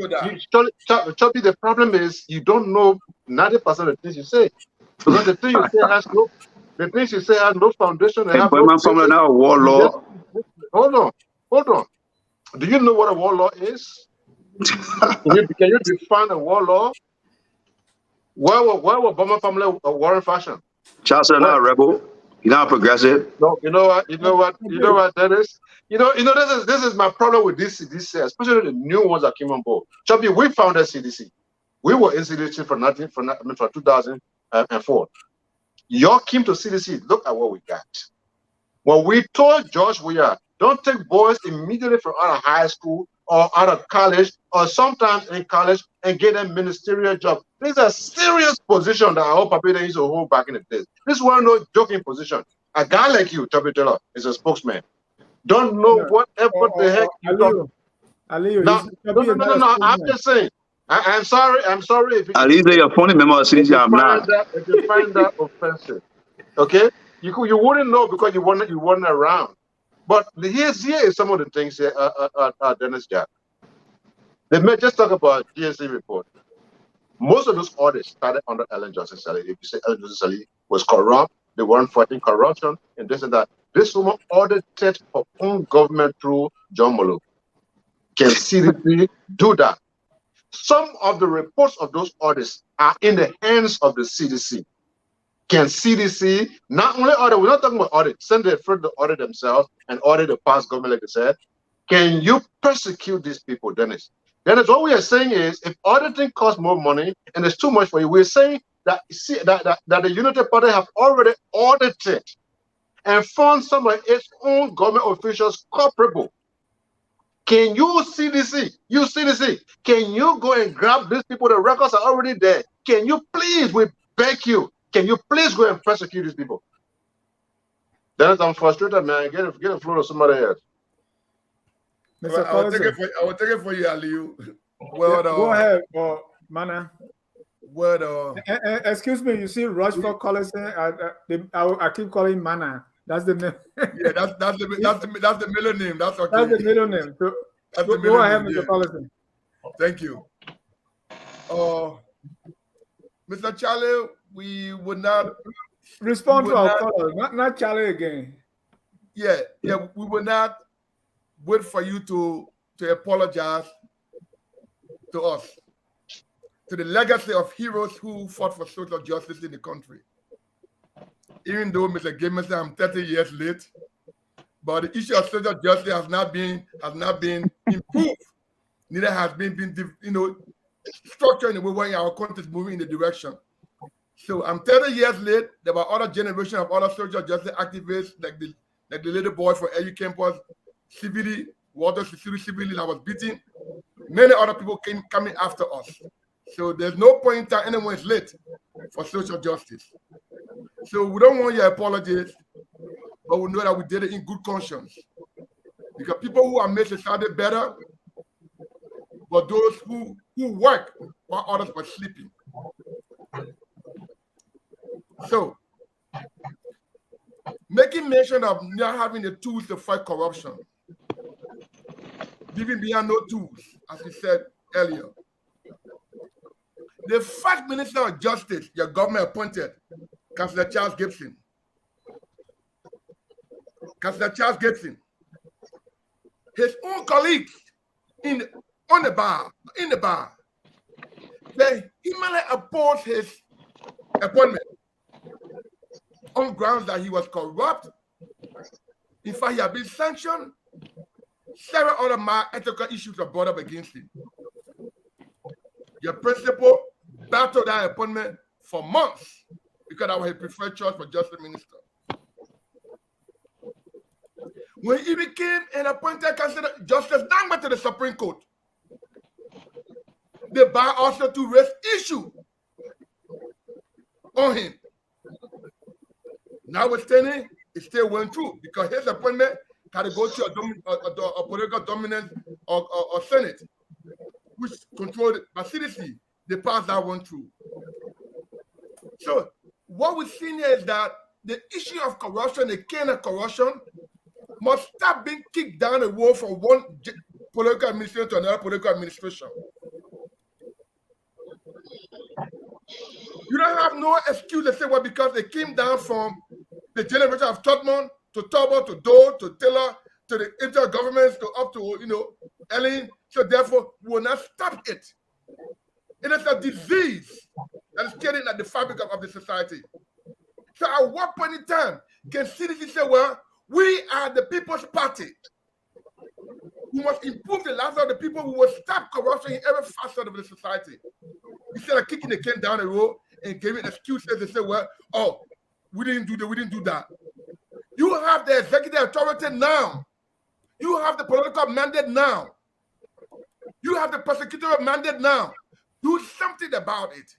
Choppy, the problem is you don't know 90% of the things you say. Because the thing you say has no foundation. And now a war law. Hold on. Do you know what a war law is? Can you define a war law? Why were Burma family a warring faction? Charles is not a rebel. He's not progressive. No, you know what, Dennis? This is my problem with this CDC, especially the new ones that came on board. Choppy, we founded CDC. We were in CDC for 2004. Y'all came to CDC. Look at what we got. When we told George Weah, don't take boys immediately from out of high school or out of college or sometimes in college and get them ministerial job. This is a serious position that our people used to hold back in the days. This was no joking position. A guy like you, Toby Taylor, is a spokesman. Don't know whatever the heck you talk. No. I'm just saying. I'm sorry if you're funny, member of if you find that offensive. Okay? You wouldn't know because you weren't around. But here is some of the things here, Dennis Jack. They may just talk about GSC report. Most of those audits started under Ellen Johnson Sirleaf. If you say Ellen Johnson Sirleaf was corrupt, they weren't fighting corruption, and this and that. This woman audited her own government through John Molo. Can CDC do that? Some of the reports of those audits are in the hands of the CDC. Can CDC not only audit, we're not talking about audit, send the first to audit themselves and audit the past government, like I said. Can you persecute these people, Dennis? Dennis, what we are saying is if auditing costs more money and it's too much for you, we're saying that that the United Party have already audited and found some of its own government officials culpable. Can you CDC, can you go and grab these people? The records are already there. Can you please, we beg you, can you please go and prosecute these people? Dennis, I'm frustrated, man. Get a floor to somebody else. Well, I will take it for you, Aliyu. Well, go ahead, Mana. Well, excuse me. You see, Rushford Collison. I keep calling Mana. That's the name. Yeah, that's the middle name. That's okay. That's the middle name. So, go ahead, Mr. Collison. Thank you. Mr. Charlie, we would not respond to our caller. Not Charlie again. Yeah, we would not wait for you to apologize to us, to the legacy of heroes who fought for social justice in the country. Even though Mr. Gamer said I'm 30 years late, but the issue of social justice has not been improved. Neither has been structured in a way where our country is moving in the direction. So I'm 30 years late. There were other generations of other social justice activists, like the little boy for LU campus, CVD, water security civilian that was beaten. Many other people coming after us. So there's no point in time anyone is late for social justice. So we don't want your apologies, but we know that we did it in good conscience. Because people who are made society better, but those who work while others were sleeping. So, making mention of not having the tools to fight corruption, leaving behind no tools, as we said earlier. The first Minister of Justice your government appointed, Councillor Charles Gibson. His own colleagues in the bar, they humanly opposed his appointment on grounds that he was corrupt. In fact, he had been sanctioned. Several other ethical issues were brought up against him. Your principal battled that appointment for months because I was a preferred choice for justice minister. When he became an appointed councillor, justice now went to the Supreme Court. The bar also to raise issue on him. Notwithstanding, it still went through because his appointment had to go to a political dominant or Senate, which controlled by CDC. They passed that one through. So what we've seen here is that the issue of corruption, the kind of corruption, must stop being kicked down the road from one political administration to another political administration. You don't have no excuse to say, well, because they came down from the generation of Tubman to Turbo to Dole to Taylor to the intergovernments to up to Ellen. So therefore, we will not stop it. It is a disease that is getting at the fabric of the society. So at what point in time can CDC say, well, we are the People's Party. We must improve the lives of the people. We will stop corruption in every facet of the society. instead of kicking the can down the road and giving excuses and say, well, oh, we didn't do that. You have the executive authority now. You have the political mandate now. You have the prosecutorial mandate now. Do something about it.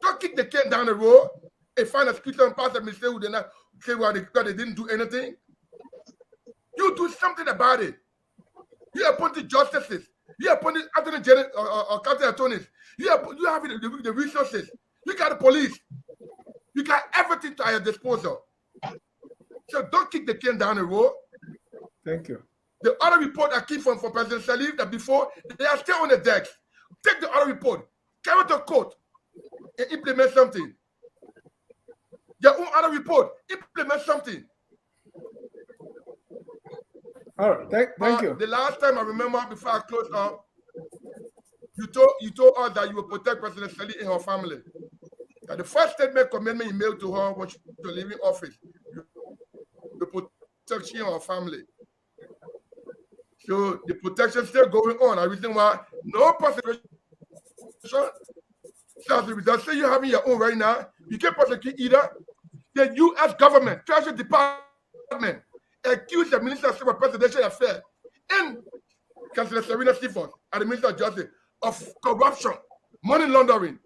Don't kick the can down the road and find excuses and pass a mistake who did not say why they didn't do anything. You do something about it. You appointed justices. You appointed attorney general or county attorneys. You have the resources. You got the police. You got everything at your disposal. So don't kick the can down the road. Thank you. The other report I keep from President Salif that before they are still on the deck. Take the other report, carry it to court, and implement something. Your own other report, implement something. All right, thank you. The last time I remember before I close up, you told us that you will protect President Salif and her family. That the first statement commitment you mailed to her was to leave in office. The protection of her family. So the protection still going on. The reason why no prosecution. Just say you're having your own right now. You can't prosecute either. The U.S. government, Treasury Department, accused the Minister of Civil Presidential Affairs and Councilor Serena Stephens and the Minister of Justice of corruption, money laundering.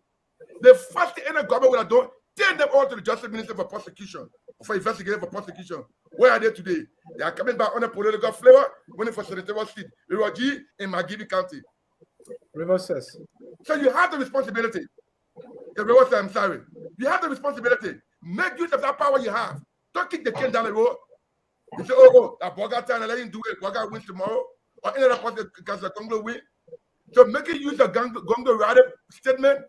The first thing any government would have done, take them all to the Justice Minister for prosecution, for investigation for prosecution. Where are they today? They are coming back on a political flavor, winning for senatorial seat, Rivalries in McGill County. Rivalries. So you have the responsibility. I'm sorry. You have the responsibility. Make use of that power you have. Don't kick the can down the road. You say, oh, that Boga time, let him do it. Boga wins tomorrow. Or any other person because the Gongloe win. So making use of Gongloe Rada statement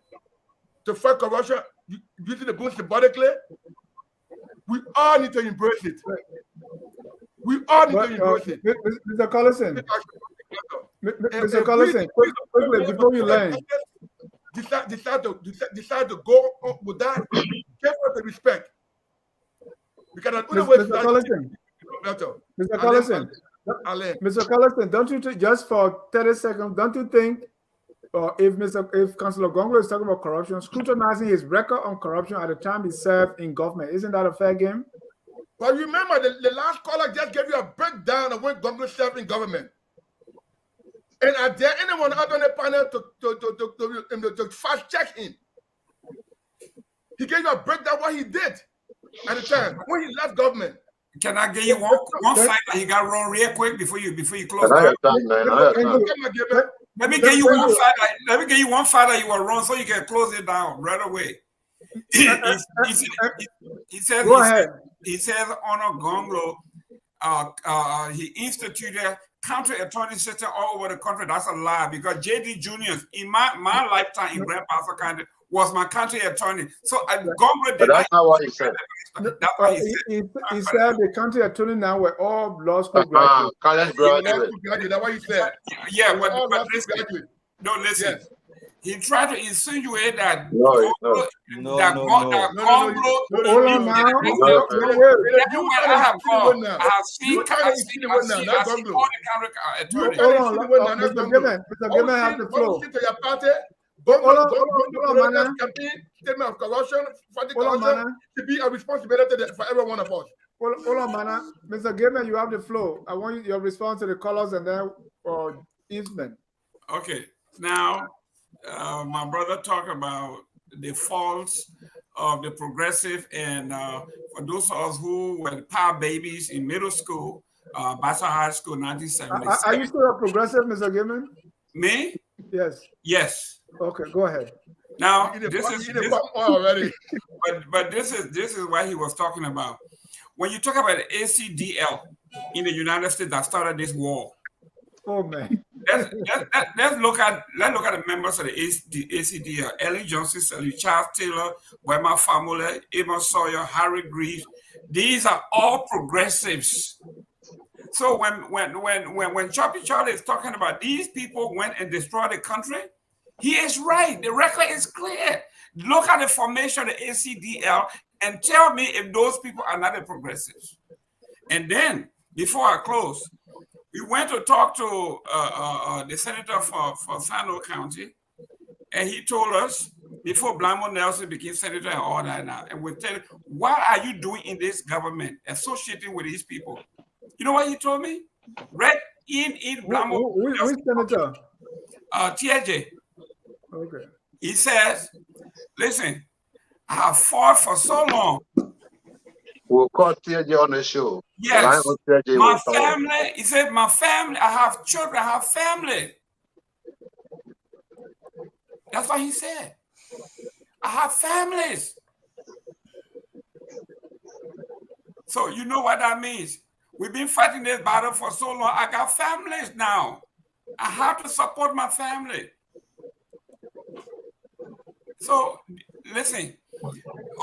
to fight corruption, using the boom symbolically, we all need to embrace it. We all need to embrace it. Mr. Collison. Mr. Collison, quickly, before you land. Decide to go on with that. Give us the respect. Because Mr. Collison, don't you just for 30 seconds, don't you think if Councilor Gongloe is talking about corruption, scrutinizing his record on corruption at the time he served in government, isn't that a fair game? But remember, the last caller just gave you a breakdown of when Gongloe served in government. And are there anyone out on the panel to fast check him? He gave you a breakdown what he did at the time when he left government. Can I give you one fact that he got wrong real quick before you close down? Let me give you one fact. Let me give you one fact that you were wrong, so you can close it down right away. He said Honor Gongloe, he instituted county attorney system all over the country. That's a lie, because J.D. Jr. in my lifetime in Grand Paso County was my county attorney. So Gongloe did. That's not what he said. That's what he said. He said the county attorney now were all law school graduates. College graduate. That's what he said. Yeah, but listen. No, listen. Yes. He tried to insinuate that Hold on now. I have seen all the county attorneys. Mr. Gibbon has the floor. Statement of corruption, to be a responsibility for every one of us. Hold on, Mana. Mr. Gibbon, you have the floor. I want your response to the callers and then Eastman. Okay, now my brother talked about the faults of the progressive, and for those of us who were power babies in middle school, Bassett High School, 1976. Are you still a progressive, Mr. Gibbon? Me? Yes. Yes. Okay, go ahead. Now this is what he was talking about. When you talk about the ACDL in the United States that started this war. Oh man. Let's look at the members of the ACDL: Ellen Johnson, Charles Taylor, Weimar Famula, Amos Sawyer, Harry Greaves. These are all progressives. So when Choppy Charlie is talking about these people went and destroyed the country, he is right. The record is clear. Look at the formation of the ACDL and tell me if those people are not the progressives. And then, before I close, we went to talk to the senator for Sano County, and he told us before Blanco Nelson became senator and all that now, and we're telling, what are you doing in this government associating with these people? You know what he told me? Right in Blanco. Which senator? TJ. Okay. He says, listen, I have fought for so long. We'll call TJ on the show. Yes. My family, he said, my family, I have children, I have family. That's what he said. I have families. So you know what that means. We've been fighting this battle for so long. I got families now. I have to support my family. So listen,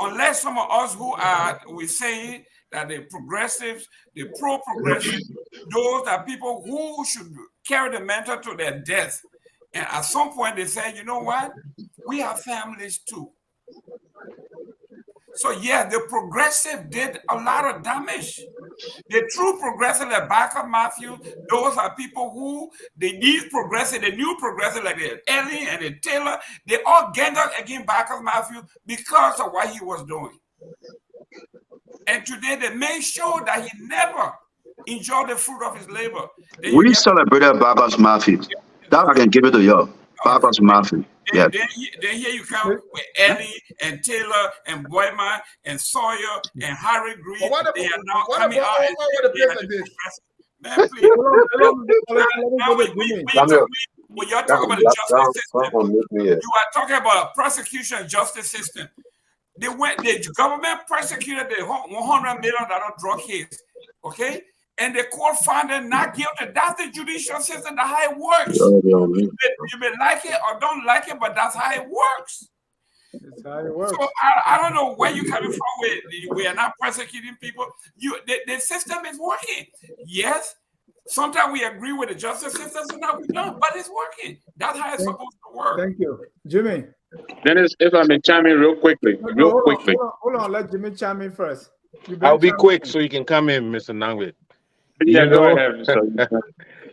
unless some of us who are, we saying that the progressives, the pro-progressive, those are people who should carry the mantle to their death. And at some point they say, you know what? We have families too. So yeah, the progressive did a lot of damage. The true progressive, like Barker Matthews, those are people who they need progressive, the new progressive like the Ellie and the Taylor, they all ganged up against Barker Matthews because of what he was doing. And today they made sure that he never enjoyed the fruit of his labor. We celebrated Barker Matthews. That I can give it to you. Barker Matthews. Yeah. Then here you come with Ellie and Taylor and Boyman and Sawyer and Harry Green. They are now coming out and man, please. When you're talking about the justice system, you are talking about a prosecution justice system. The government prosecuted the $100 million drug case, okay? And the court found them not guilty. That's the judicial system. That's how it works. You may like it or don't like it, but that's how it works. That's how it works. So I don't know where you're coming from with we are not prosecuting people. The system is working. Yes, sometimes we agree with the justice system, sometimes we don't, but it's working. That's how it's supposed to work. Thank you. Jimmy. Dennis, if I may chime in real quickly. Hold on, let Jimmy chime in first. I'll be quick so you can come in, Mr. Nangwit. Yeah, go ahead.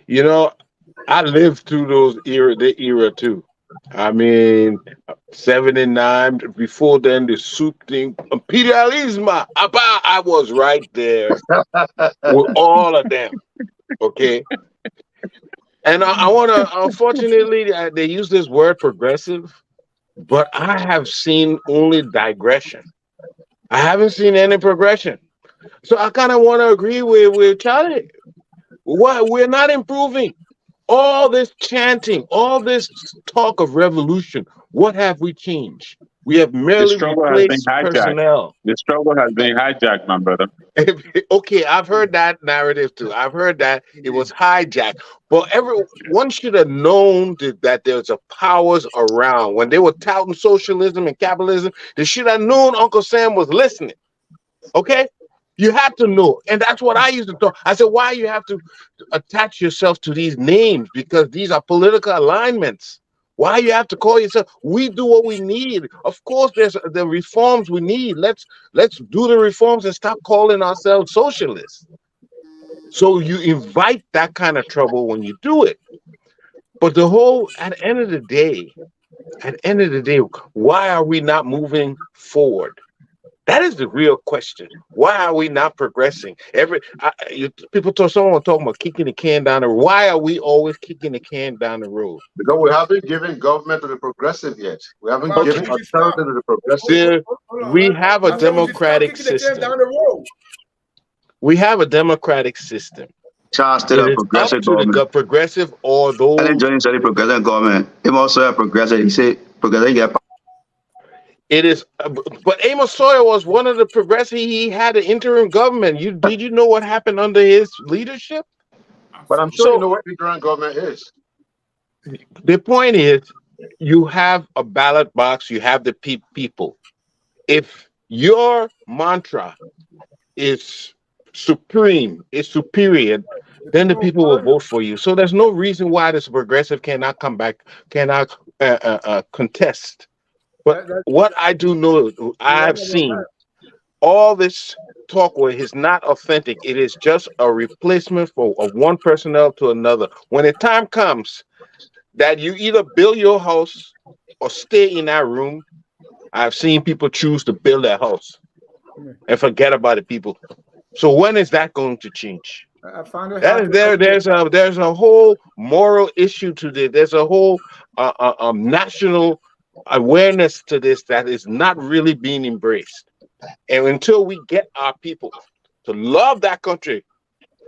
You know, I lived through the era too. I mean, 79, before then, the soup thing. Peter Alizma, I was right there with all of them. Okay. And I want to, unfortunately, they use this word progressive, but I have seen only digression. I haven't seen any progression. So I kind of want to agree with Charlie. We're not improving. All this chanting, all this talk of revolution, what have we changed? We have merely replaced personnel. The struggle has been hijacked, my brother. Okay, I've heard that narrative too. I've heard that it was hijacked. But everyone should have known that there's a powers around. When they were touting socialism and capitalism, they should have known Uncle Sam was listening. Okay? You had to know. And that's what I used to talk. I said, why you have to attach yourself to these names? Because these are political alignments. Why you have to call yourself? We do what we need. Of course, there's the reforms we need. Let's do the reforms and stop calling ourselves socialists. So you invite that kind of trouble when you do it. But at the end of the day, why are we not moving forward? That is the real question. Why are we not progressing? Someone talking about kicking the can down the road. Why are we always kicking the can down the road? Because we haven't given government to the progressive yet. We haven't given authority to the progressive. We have a democratic system. We have a democratic system. Charles still a progressive government. The progressive or those. I didn't say the progressive government. Him also a progressive. He said progressive get. It is, but Amos Sawyer was one of the progressive. He had an interim government. Did you know what happened under his leadership? But I'm sure you know what interim government is. The point is, you have a ballot box. You have the people. If your mantra is superior, then the people will vote for you. So there's no reason why this progressive cannot come back, cannot contest. But what I do know, I've seen all this talk where it's not authentic. It is just a replacement of one personnel to another. When the time comes that you either build your house or stay in that room, I've seen people choose to build their house and forget about the people. So when is that going to change? I found it That hard is to there's a whole moral issue to this. There's a whole national awareness to this that is not really being embraced. And until we get our people to love that country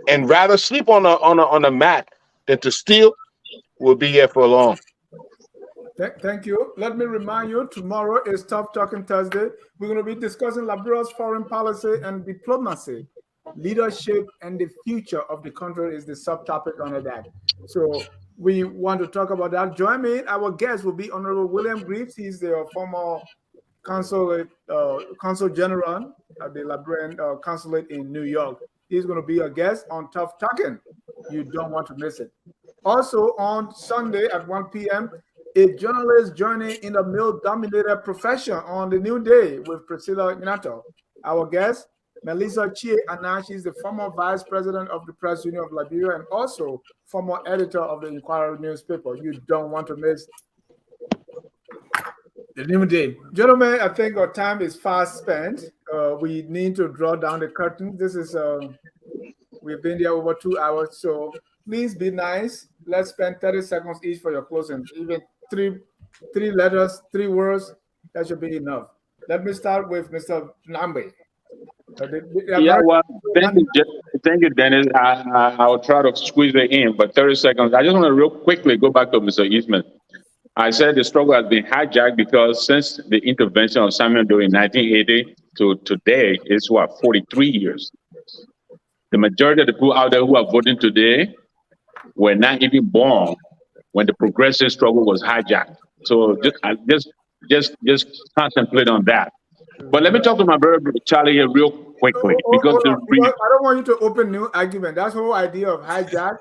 and rather sleep on a mat than to steal, we'll be here for long. Thank you. Let me remind you, tomorrow is Tough Talking Thursday. We're going to be discussing Liberia's foreign policy and diplomacy. Leadership and the future of the country is the subtopic under that. So we want to talk about that. Join me. Our guest will be Honorable William Greaves. He's the former consul general at the Liberian consulate in New York. He's going to be a guest on Tough Talking. You don't want to miss it. Also on Sunday at 1 p.m., a journalist journey in a male-dominated profession on the New Day with Priscilla Minato. Our guest, Melissa Chie Anna, she's the former vice president of the Press Union of Liberia and also former editor of the Inquirer newspaper. You don't want to miss the New Day. Gentlemen, I think our time is fast spent. We need to draw down the curtain. This is, we've been there over 2 hours, so please be nice. Let's spend 30 seconds each for your closing. Even three letters, 3 words, that should be enough. Let me start with Mr. Nambe. Yeah, well, thank you, Dennis. I'll try to squeeze it in, but 30 seconds. I just want to real quickly go back to Mr. Eastman. I said the struggle has been hijacked because since the intervention of Samuel Doe in 1980 to today, it's 43 years. The majority of the people out there who are voting today were not even born when the progressive struggle was hijacked. So just contemplate on that. But let me talk to my brother Charlie here real quickly because I don't want you to open new argument. That's the whole idea of hijack.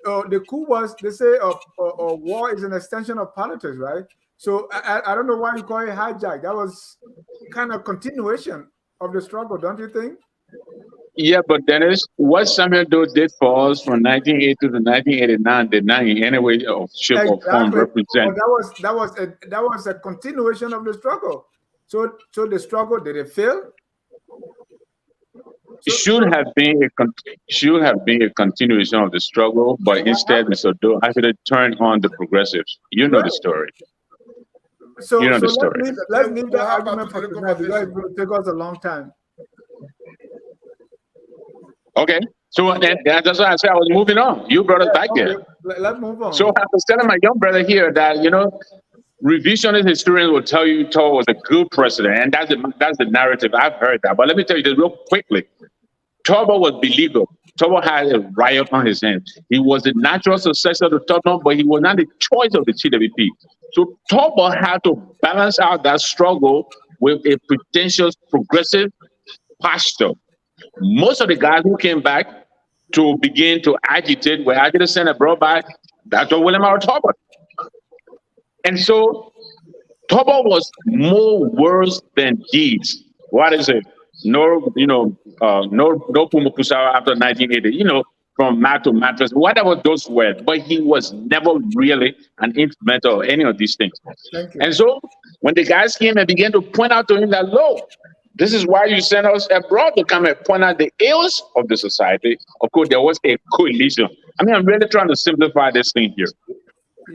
The coup was, they say war is an extension of politics, right? So I don't know why you call it hijack. That was kind of continuation of the struggle, don't you think? Yeah, but Dennis, what Samuel Doe did for us from 1980 to 1989 did not in any way or shape or form represent. But that was a continuation of the struggle. So the struggle, did it fail? It should have been a continuation of the struggle, but instead, Mr. Doe actually turned on the progressives. You know the story. So, you know the story. Let's leave the argument for tonight because it's going to take us a long time. Okay, so that's why I said I was moving on. You brought us back here. Let's move on. So I was telling my young brother here that revisionist historians will tell you Todd was a good president, and that's the narrative. I've heard that, but let me tell you this real quickly. Todd was beleaguered. Todd had a riot on his hands. He was the natural successor to Todd, but he was not the choice of the CWP. So Todd had to balance out that struggle with a pretentious progressive posture. Most of the guys who came back to begin to agitate were actually sent brought by Dr. William R. Tauber. And so Tauber was more words than deeds. What is it? No Puma Pusara after 1980, from mat to mattress, whatever those were, but he was never really an implementer of any of these things. And so when the guys came and began to point out to him that, look, this is why you sent us abroad to come and point out the ills of the society. Of course, there was a coalition. I mean, I'm really trying to simplify this thing here.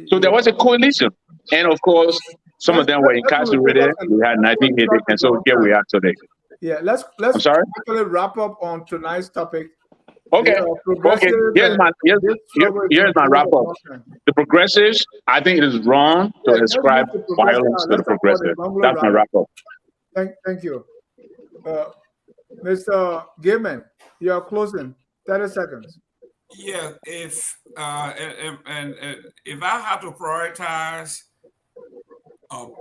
So there was a coalition. And of course, some of them were incarcerated. We had 1980, and so here we are today. Yeah, let's actually wrap up on tonight's topic. Okay. Here's my wrap up. The progressives, I think it is wrong to ascribe violence to the progressives. That's my wrap up. Thank you. Mr. Gilman, you're closing. 30 seconds. Yeah, if I have to prioritize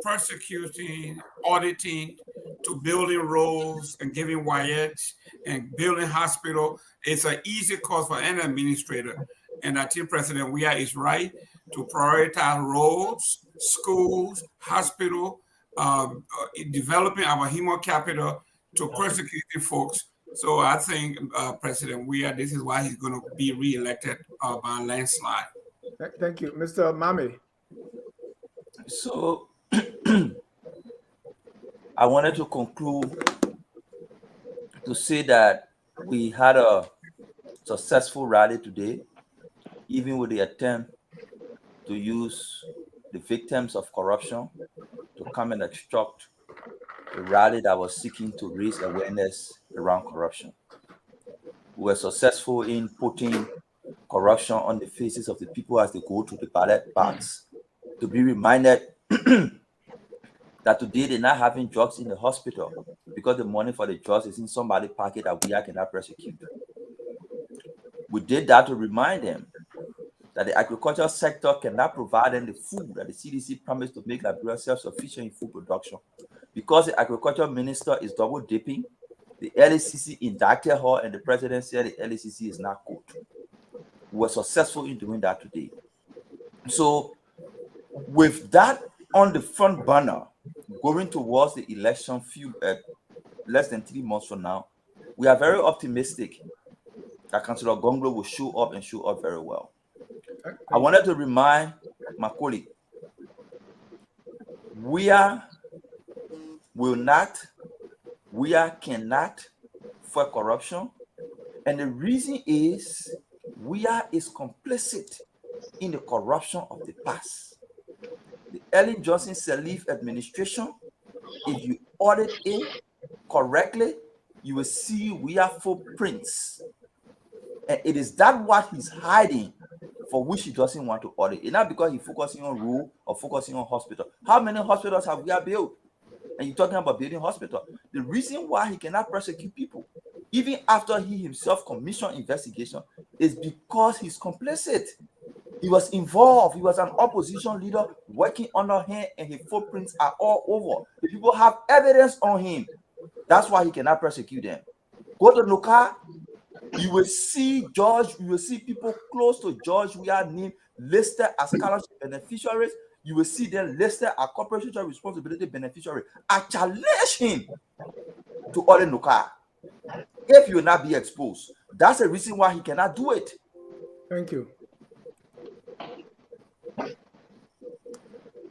persecuting, auditing, to building roads and giving YX and building hospital, it's an easy cause for any administrator. And I think President Weah is right to prioritize roads, schools, hospital, developing our human capital to persecuting folks. So I think President Weah, this is why he's going to be reelected by a landslide. Thank you. Mr. Mami. So I wanted to conclude to say that we had a successful rally today, even with the attempt to use the victims of corruption to come and obstruct a rally that was seeking to raise awareness around corruption. We were successful in putting corruption on the faces of the people as they go to the ballot box, to be reminded that today they're not having drugs in the hospital because the money for the drugs is in somebody's pocket that we cannot prosecute. We did that to remind them that the agricultural sector cannot provide them the food that the CDC promised to make Liberia self-sufficient in food production. Because the agriculture minister is double dipping, the LACC indicted her and the president said the LACC is not good. We were successful in doing that today. So with that on the front burner, going towards the election less than 3 months from now, we are very optimistic that Councillor Gongloe will show up and show up very well. I wanted to remind my colleague, we cannot fight corruption, and the reason is is complicit in the corruption of the past. The Ellen Johnson Sirleaf administration, if you audit it correctly, you will see footprints. And it is that what he's hiding, for which he doesn't want to audit. It's not because he's focusing on rule or focusing on hospital. How many hospitals have we built? And you're talking about building hospital. The reason why he cannot prosecute people, even after he himself commissioned investigation, is because he's complicit. He was involved. He was an opposition leader working under him, and his footprints are all over. The people have evidence on him. That's why he cannot prosecute them. Go to Nuka, you will see people close to George Weah name listed as scholarship beneficiaries. You will see them listed as corporate social responsibility beneficiary. I challenge him to audit Nuka. If you will not be exposed, that's the reason why he cannot do it. Thank you.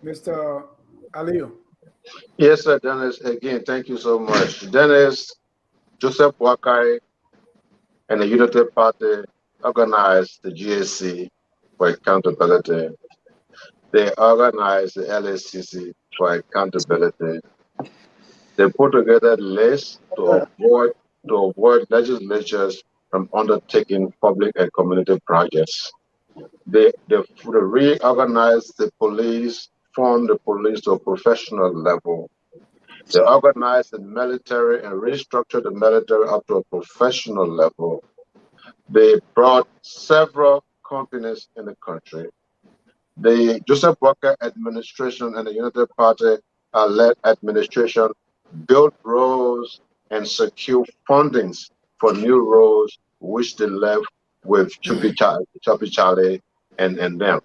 Mr. Aliyu. Yes, sir, Dennis. Again, thank you so much. Dennis, Joseph Wakai, and the Unity Party organized the GSC for accountability. They organized the LACC for accountability. They put together lists to avoid legislatures from undertaking public and community projects. They reorganized the police, formed the police to a professional level. They organized the military and restructured the military up to a professional level. They brought several companies in the country. The Joseph Walker administration and the Unity Party led administration built roads and secured fundings for new roads, which they left with Choppy Charlie and them.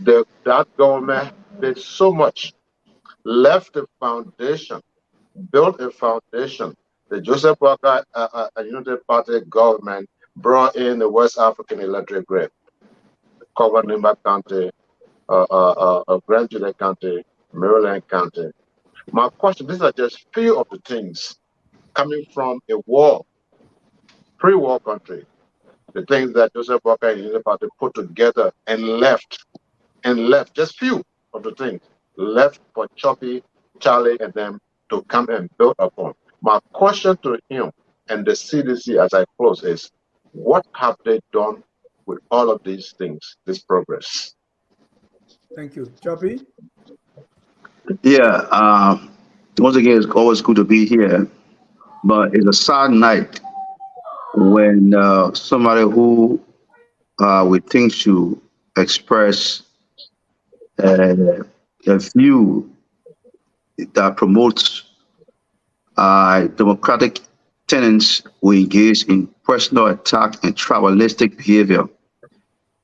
That government did so much, left a foundation, built a foundation. The Joseph Walker Unity Party government brought in the West African electric grid, covered Nimba County, Grand Juliet County, Maryland County. My question, these are just few of the things coming from a war, pre-war country, the things that Joseph Walker and Unity Party put together and left, just few of the things left for Choppy, Charlie, and them to come and build upon. My question to him and the CDC as I close is, what have they done with all of these things, this progress? Thank you. Choppy? Yeah, once again, it's always good to be here, but it's a sad night when somebody who we think should express a view that promotes democratic tenets will engage in personal attack and tribalistic behavior.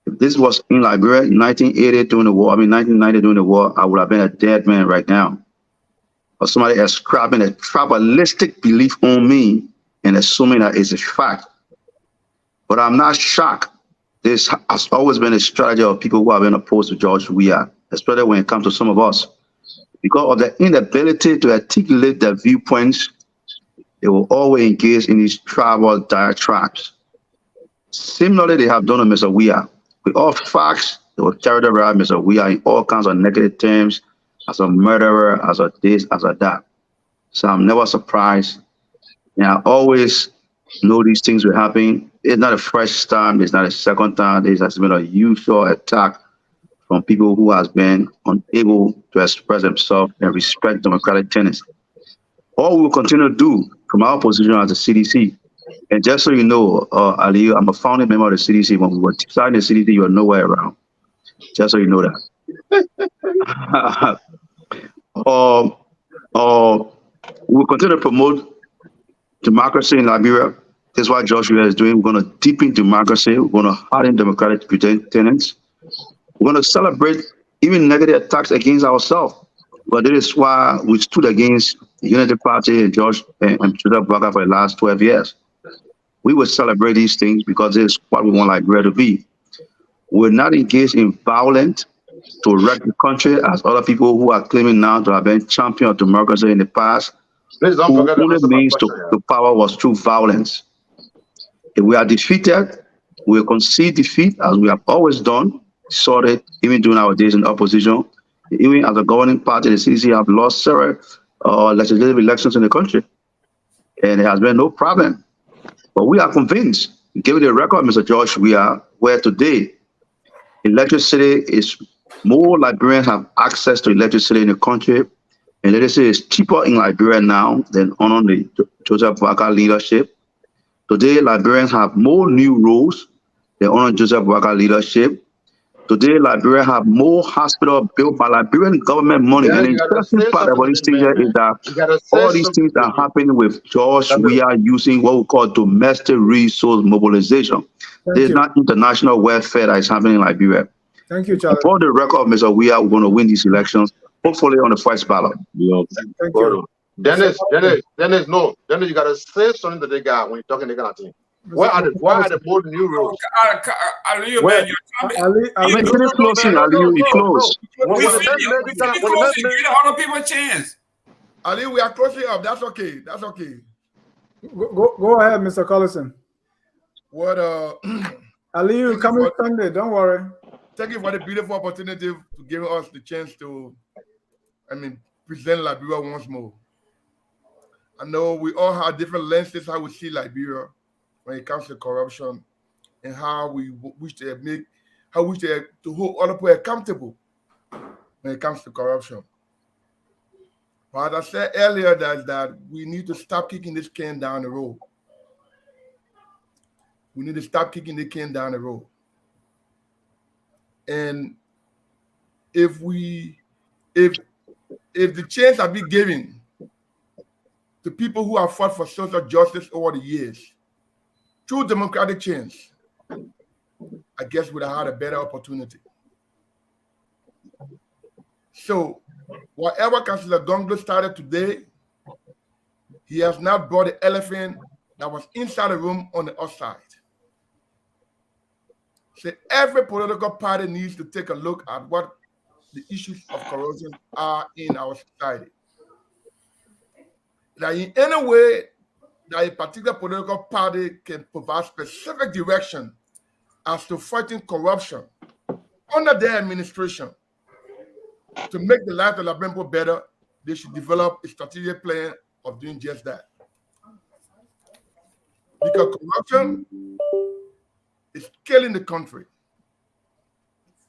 If this was in Liberia in 1980 during the war, 1990 during the war, I would have been a dead man right now. Or somebody ascribing a tribalistic belief on me and assuming that it's a fact. But I'm not shocked. This has always been a strategy of people who have been opposed to George Weah, especially when it comes to some of us. because of the inability to articulate their viewpoints, they will always engage in these tribal diatribes. Similarly, they have done to Mr. Weah. With all facts, they will carry around Mr. Weah in all kinds of negative terms, as a murderer, as a this, as a that. So I'm never surprised. And I always know these things will happen. It's not a first time, it's not a second time. This has been a usual attack from people who has been unable to express themselves and respect democratic tenets. All we will continue to do from our position as the CDC, and just so you know, Ali, I'm a founding member of the CDC. When we were starting the CDC, you were nowhere around. Just so you know that. We will continue to promote democracy in Liberia. That's what Josh Weah is doing. We're going to deepen democracy. We're going to harden democratic tenets. We're going to celebrate even negative attacks against ourselves. But this is why we stood against the Unity Party and George and Joseph Boakai for the last 12 years. We will celebrate these things because this is what we want Liberia to be. We're not engaged in violence to wreck the country as other people who are claiming now to have been champion of democracy in the past. Please don't forget only means to power was through violence. If we are defeated, we will concede defeat as we have always done, saw it even during our days in opposition. Even as a governing party, the CDC have lost several legislative elections in the country. And there has been no problem. But we are convinced, given the record, Mr. George, we are where today electricity is more Liberians have access to electricity in the country. And electricity is cheaper in Liberia now than under the Joseph Boakai leadership. Today, Liberians have more new roads than under Joseph Boakai leadership. Today, Liberia have more hospitals built by Liberian government money. And the interesting part about this thing here is that all these things are happening with George Weah using what we call domestic resource mobilization. There's not international welfare that is happening in Liberia. Thank you, Charlie. For the record, Mr. Weah, we're going to win these elections, hopefully on the first ballot. Thank you. Dennis, no. Dennis, you got to say something to the guy when you're talking to the guy. Why are the bold new rules? Ali, man, Ali, finish closing. Ali, you close. Give the other people a chance. Ali, we are closing up. That's okay. That's okay. Go ahead, Mr. Collison. What Ali, you coming Sunday? Don't worry. Thank you for the beautiful opportunity to give us the chance to, present Liberia once more. I know we all have different lenses how we see Liberia when it comes to corruption and how we wish to hold other people accountable when it comes to corruption. But as I said earlier, that we need to stop kicking this can down the road. We need to stop kicking the can down the road. And if the chance have been given to people who have fought for social justice over the years, through democratic change, I guess we'd have had a better opportunity. So, whatever Councillor Gongloe started today, he has not brought the elephant that was inside the room on the outside. So every political party needs to take a look at what the issues of corruption are in our society. That in any way that a particular political party can provide specific direction as to fighting corruption under their administration to make the life of the people better, they should develop a strategic plan of doing just that. Because corruption is killing the country.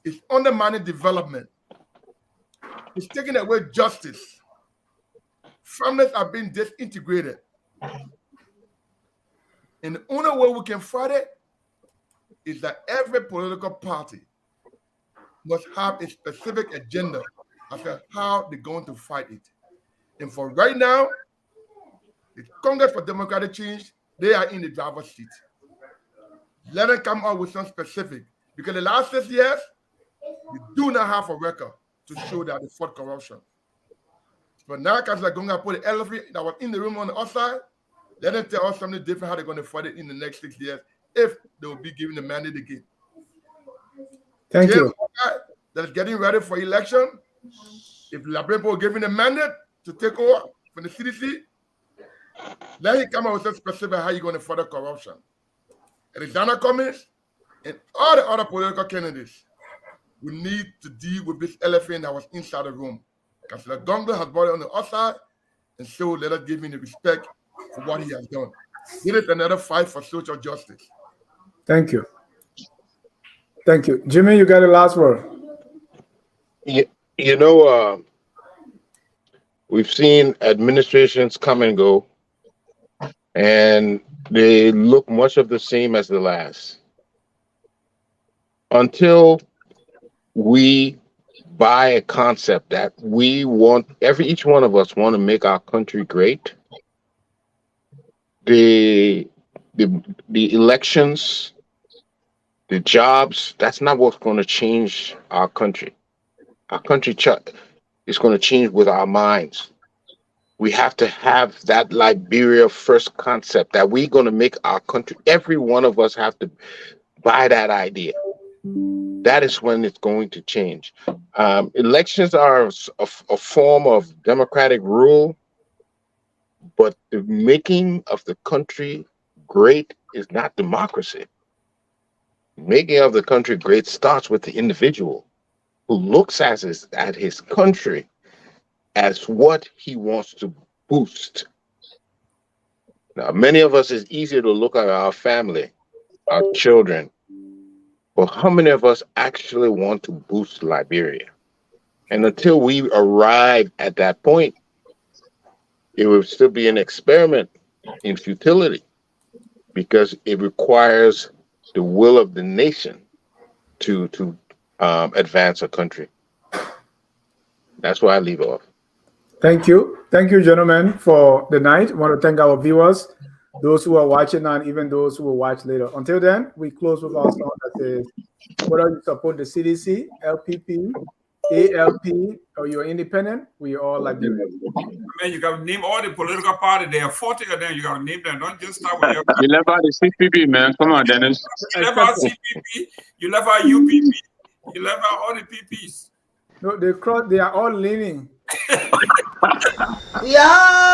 It's undermining development. It's taking away justice. Families are being disintegrated. And the only way we can fight it is that every political party must have a specific agenda as to how they're going to fight it. And for right now, the Congress for Democratic Change, they are in the driver's seat. Let them come out with some specific. Because the last 6 years, we do not have a record to show that they fought corruption. But now, Councillor Gonga put the elephant that was in the room on the outside. Let them tell us something different how they're going to fight it in the next 6 years if they will be given the mandate again. Thank you. That's getting ready for election. If the Liberian people given a mandate to take over from the CDC, let him come out with a specific how you're going to further corruption. And the Ghana Cummings and all the other political candidates, we need to deal with this elephant that was inside the room. Councillor Gongloe has brought it on the outside, and so let us give him the respect for what he has done. It is another fight for social justice. Thank you. Thank you. Jimmy, you got the last word. You know, we've seen administrations come and go, and they look much of the same as the last. Until we buy a concept that we want, each one of us want to make our country great, the elections, the jobs, that's not what's going to change our country. Our country is going to change with our minds. We have to have that Liberia first concept that we're going to make our country, every one of us have to buy that idea. That is when it's going to change. Elections are a form of democratic rule, but the making of the country great is not democracy. Making of the country great starts with the individual who looks at his country as what he wants to boost. Now, many of us, it's easier to look at our family, our children, but how many of us actually want to boost Liberia? And until we arrive at that point, it will still be an experiment in futility, because it requires the will of the nation to advance a country. That's why I leave off. Thank you. Thank you, gentlemen, for the night. I want to thank our viewers, those who are watching now, and even those who will watch later. Until then, we close with our song that says, whether you support the CDC, LPP, ALP, or you're independent, we all Liberians. Man, you got to name all the political parties. There are 40 of them. You got to name them. Don't just start with your... You left out the CPP, man. Come on, Dennis. You left out CPP. You left out UPP. You left out all the PPs. No, they are all leaning. Yeah.